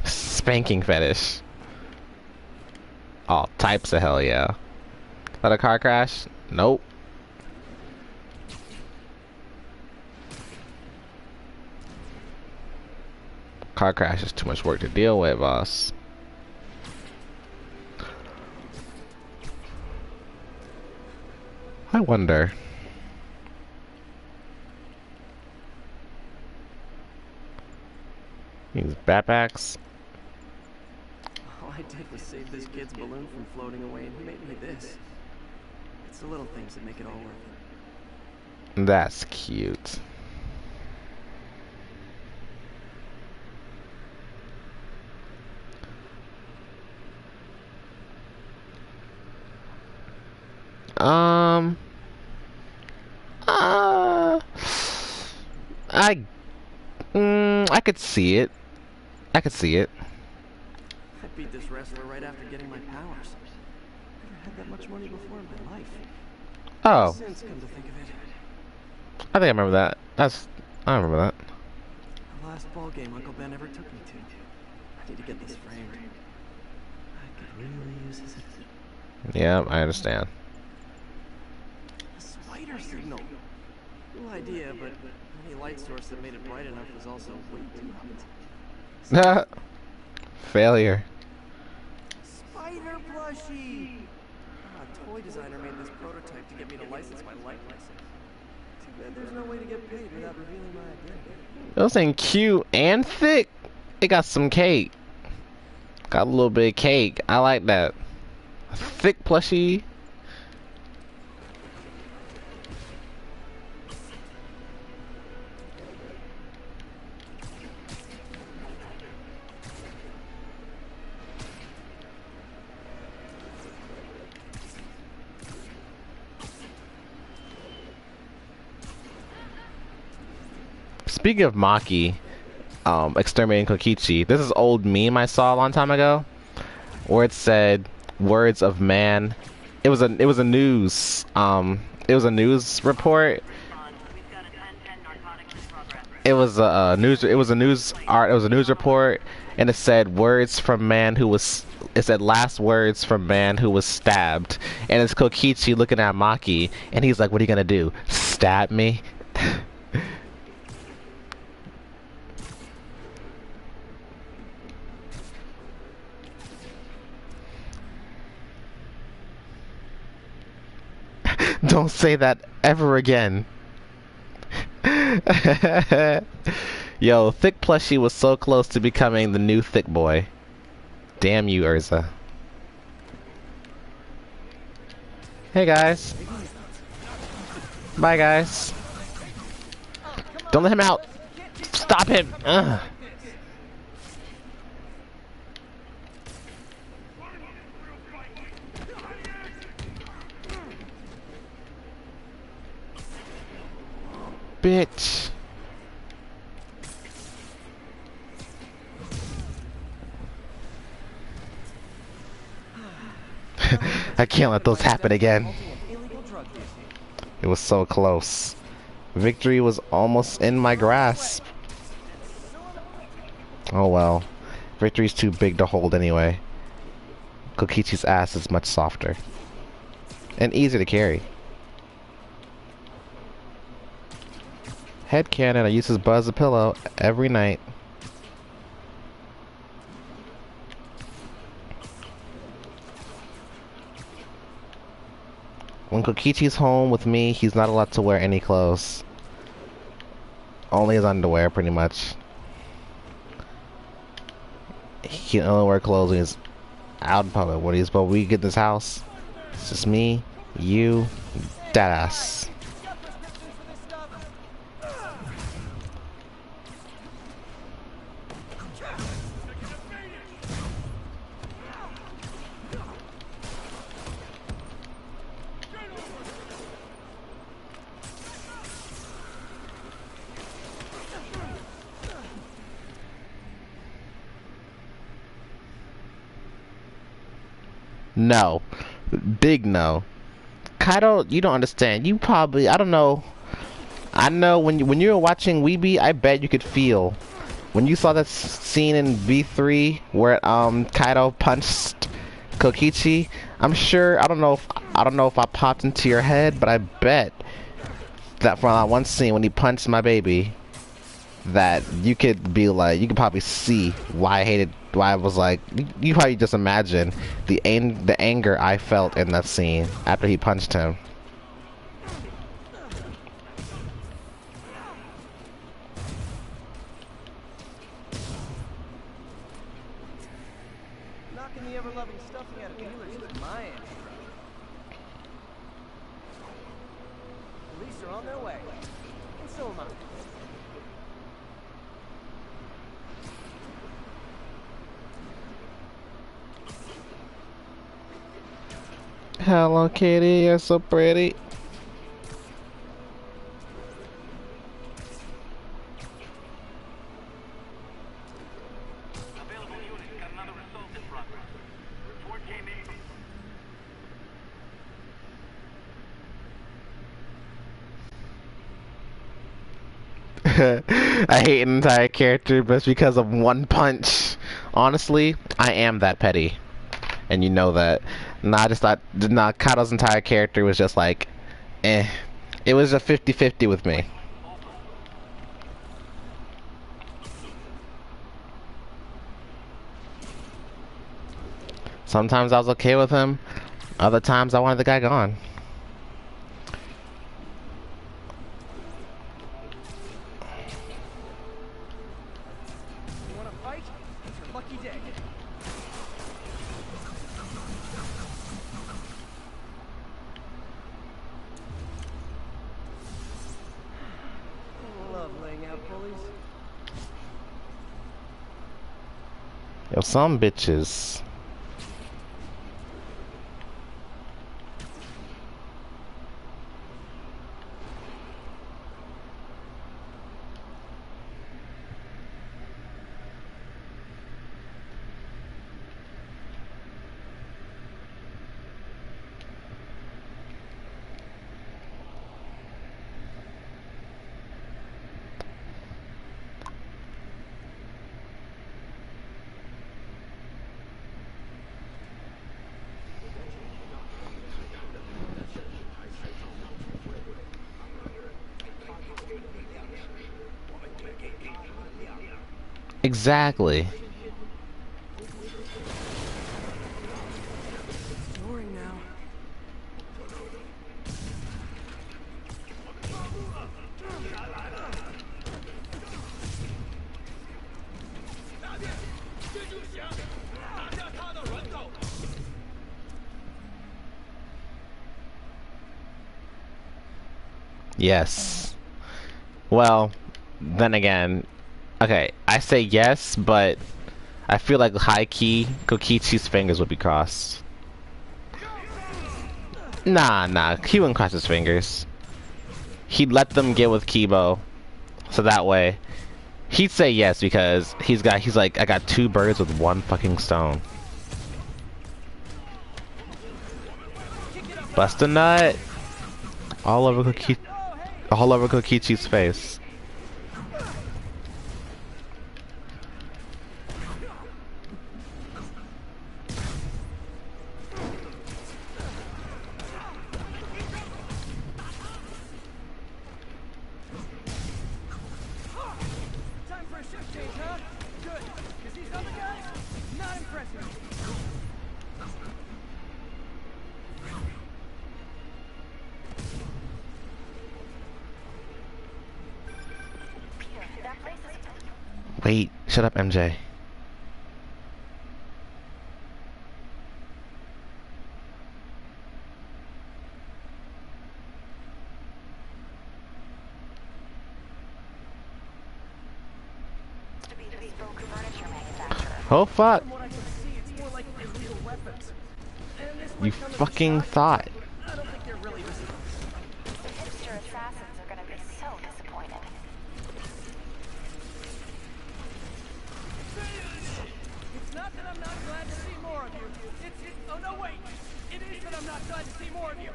Spanking fetish. All types of hell yeah. Let a car crash? Nope. Car crash is too much work to deal with, boss. I wonder. These backpacks. All I did was save this kid's balloon from floating away, and he made me this. It's the little things that make it all worth it. That's cute. I could see it. I could see it. I beat this wrestler right after getting my powers. Never had that much money before in my life. Oh, Since, come to think of it, I think I remember that. I remember that. the last ball game Uncle Ben ever took me to. I need to get this framed. I could really use his assistance. Yeah, I understand. A spider signal. Cool idea, but any light source that made it bright enough was also way too hot. Failure. Spider plushie! A toy designer made this prototype to get me to license my likeness. Too bad there's no way to get paid without revealing my identity. Those ain't cute and thick. It got some cake. Got a little bit of cake. I like that. A thick plushie. Speaking of Maki, exterminating Kokichi, this is old meme I saw a long time ago, where it said "words of man." It was a news report. We've got a 10-10 narcotics in progress. It was a news report, and it said words from man who was. It said last words from man who was stabbed, and it's Kokichi looking at Maki, and he's like, "What are you gonna do? Stab me?" Don't say that ever again. Yo, Thick Plushie was so close to becoming the new Thick Boy. Damn you, Urza. Hey guys. Bye guys. Don't let him out. Stop him. Ugh. Bitch. I can't let those happen again. It was so close. Victory was almost in my grasp. Oh well. Victory's too big to hold anyway. Kokichi's ass is much softer. And easier to carry. Headcanon, I use his butt as a pillow every night. When Kokichi's home with me, he's not allowed to wear any clothes. Only his underwear, pretty much. He can only wear clothes when he's out in public. But we get in this house, it's just me, you, that ass. No. Big no. Kaido, you don't understand. You probably, I don't know. I know when you were watching Weeby, I bet you could feel. When you saw that scene in V3 where Kaido punched Kokichi, I'm sure, I don't know if I don't know if I popped into your head, but I bet that from that one scene when he punched my baby, that you could probably see why I hated, why I was like, you probably just imagine the anger I felt in that scene after he punched him. Knocking the ever-loving stuffing out of dealers is my answer. Police are on their way. And so am I. Hello, Kitty, you're so pretty. Available units got another assault in progress. Report came in. I hate an entire character, but it's because of one punch. Honestly, I am that petty. And you know that. Nah, I just thought, nah, Kato's entire character was just like, eh. It was a 50-50 with me. Sometimes I was okay with him. Other times I wanted the guy gone. You wanna fight? It's your lucky day. Love laying out bullies. Yo, some bitches. Exactly. Boring now. Yes. Well, then again, okay, I say yes, but I feel like high-key, Kokichi's fingers would be crossed. Nah, he wouldn't cross his fingers. He'd let them get with Kibo, so that way, he'd say yes because he's like, I got two birds with one fucking stone. Bust a nut! All over Kokichi's face. Time for a shift change, huh? Good, because these other guys, not impressive. That place is... Wait, shut up, MJ. to be the bespoke furniture manufacturer. Oh fuck! From what I can see, it's more like illegal weapons. And this You might come as a fucking shock, thought. but I don't think they're really risky. The hipster assassins are gonna be so disappointed. It's not that I'm not glad to see more of you. Oh no, wait. It is that I'm not glad to see more of you.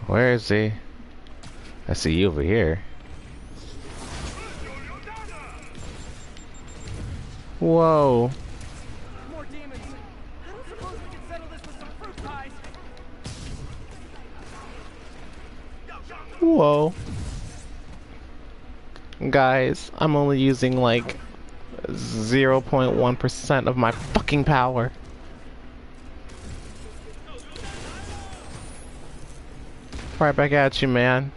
Where is he? I see you over here. Whoa. More demons. I don't suppose we can settle this with some fruit pies. Whoa. Guys, I'm only using like 0.1% of my fucking power. Right back at you, man.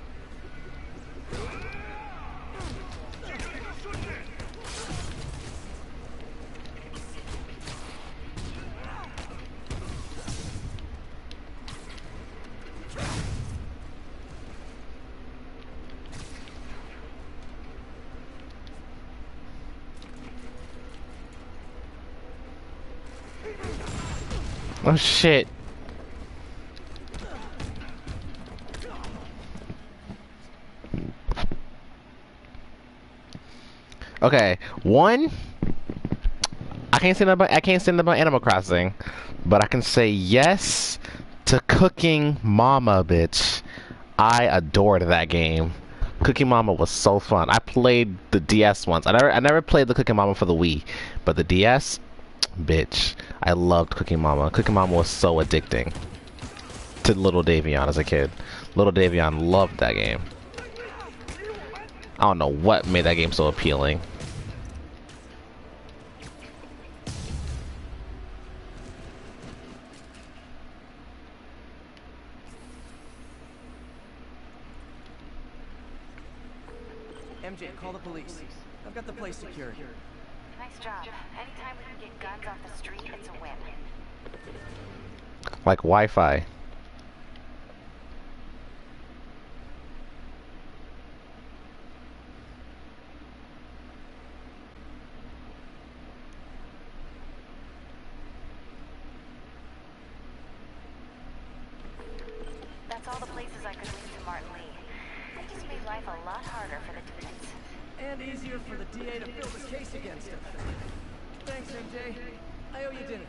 Oh shit. Okay, one, I can't say nothing about Animal Crossing, but I can say yes to Cooking Mama, bitch. I adored that game. Cooking Mama was so fun. I played the DS once. I never played the Cooking Mama for the Wii, but the DS, bitch, I loved Cooking Mama. Cooking Mama was so addicting to little Davion as a kid. Little Davion loved that game. I don't know what made that game so appealing. MJ, call the police. I've got the place secured. Nice job. Anytime we can get guns off the street, it's a win. Like Wi-Fi. That's all the places I could link to Martin Lee. They just made life a lot harder for the demons. And easier for the DA to build his case against him. Thanks, MJ. I owe you dinner.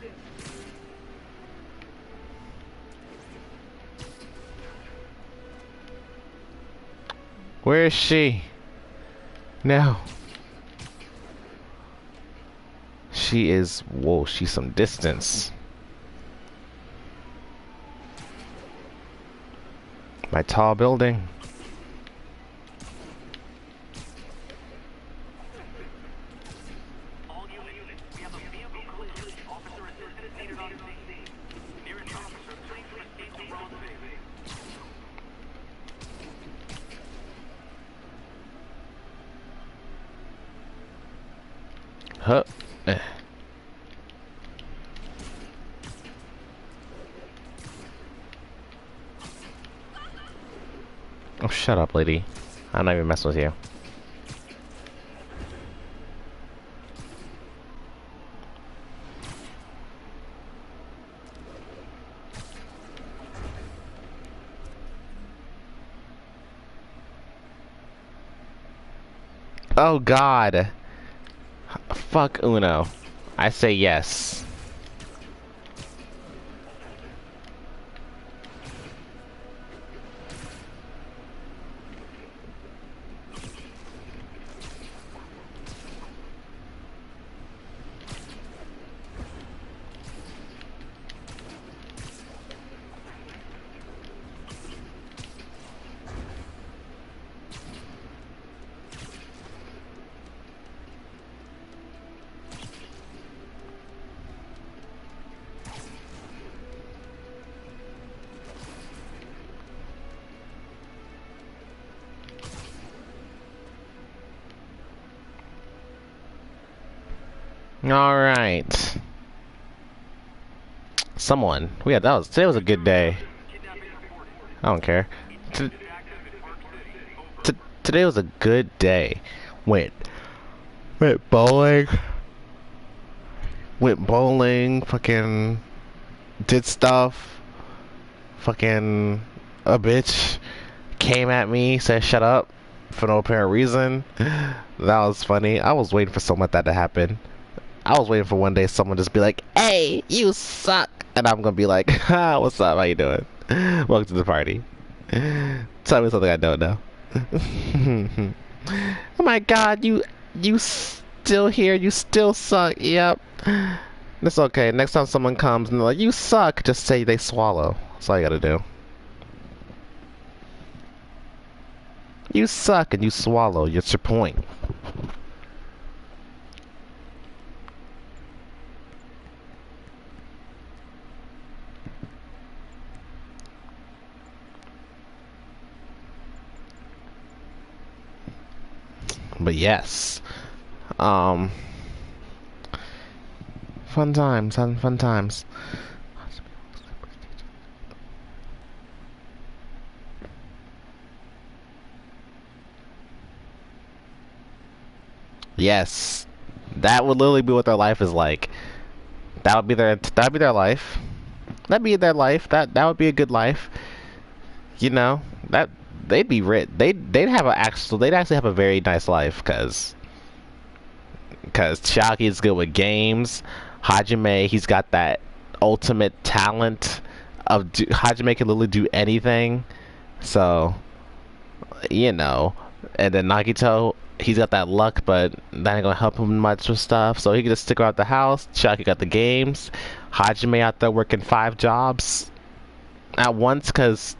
Where is she? No. She is, whoa, she's some distance. My tall building. All units, we have a vehicle collision. Officer assistance needed on scene. Nearest officer, please proceed to Roseville. Huh. Oh, shut up, lady. I'm not even messing with you. Oh, God. Fuck Uno. I say yes. Alright. Someone. Today was a good day. I don't care. Today was a good day. Went bowling. Went bowling, fucking did stuff. Fucking a bitch came at me, said shut up for no apparent reason. That was funny. I was waiting for something like that to happen. I was waiting for one day someone just be like, "Hey, you suck," and I'm gonna be like, "Ha, what's up? How you doing? Welcome to the party." Tell me something I don't know. Oh my god, you still here? You still suck. Yep. It's okay. Next time someone comes and they're like, you suck, just say they swallow. That's all you gotta do. You suck and you swallow. That's your point. But yes. Fun times, having fun times. Yes. That would literally be what their life is like. That would be their life. That'd be their life. That would be a good life. You know, that they'd be rich. They'd actually have a very nice life because Chiaki is good with games. Hajime, he's got that ultimate talent of Hajime can literally do anything. So, you know, and then Nagito, he's got that luck, but that ain't gonna help him much with stuff. So he can just stick around the house. Chiaki got the games. Hajime out there working 5 jobs at once because,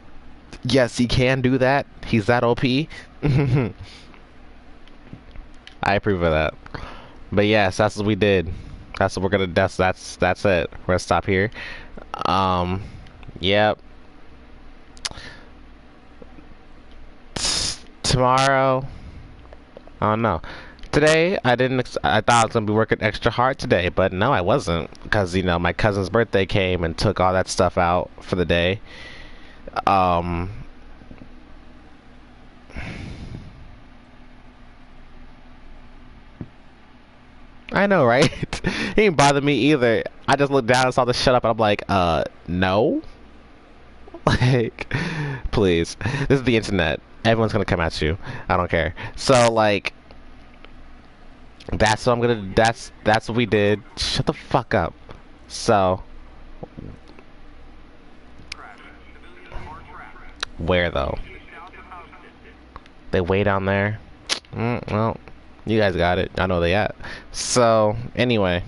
yes, he can do that. He's that OP. I approve of that. But yes, that's what we did. That's what we're gonna. That's it. We're gonna stop here. Yep. Tomorrow. I don't know. Today, I thought I was gonna be working extra hard today, but no, I wasn't, because you know my cousin's birthday came and took all that stuff out for the day. I know, right? He didn't bother me either. I just looked down and saw the shut up, and I'm like, no. Like, please. This is the internet. Everyone's gonna come at you. I don't care. So, like, that's what I'm gonna. That's what we did. Shut the fuck up. So, where though? They way down there. Well, you guys got it. I know they at. So anyway,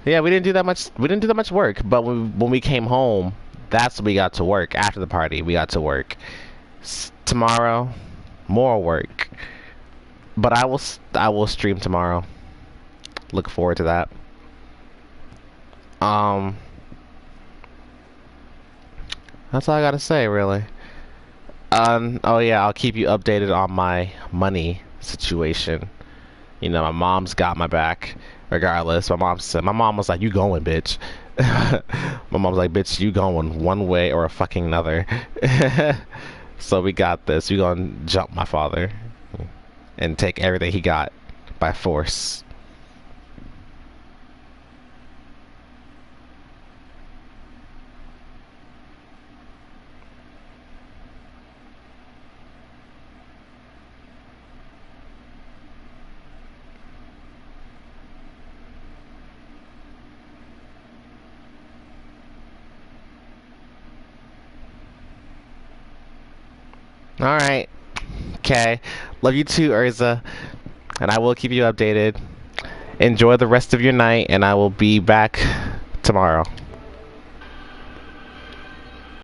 yeah, we didn't do that much. We didn't do that much work. But when we came home, that's when we got to work. After the party, we got to work. Tomorrow, more work. But I will stream tomorrow. Look forward to that. That's all I gotta say, really. Oh yeah, I'll keep you updated on my money situation. You know, my mom's got my back, regardless. My mom was like, "You going, bitch." My mom's like, "Bitch, you going one way or a fucking another." So we got this. We gonna jump my father and take everything he got by force. Alright. Okay. Love you too, Urza. And I will keep you updated. Enjoy the rest of your night, and I will be back tomorrow.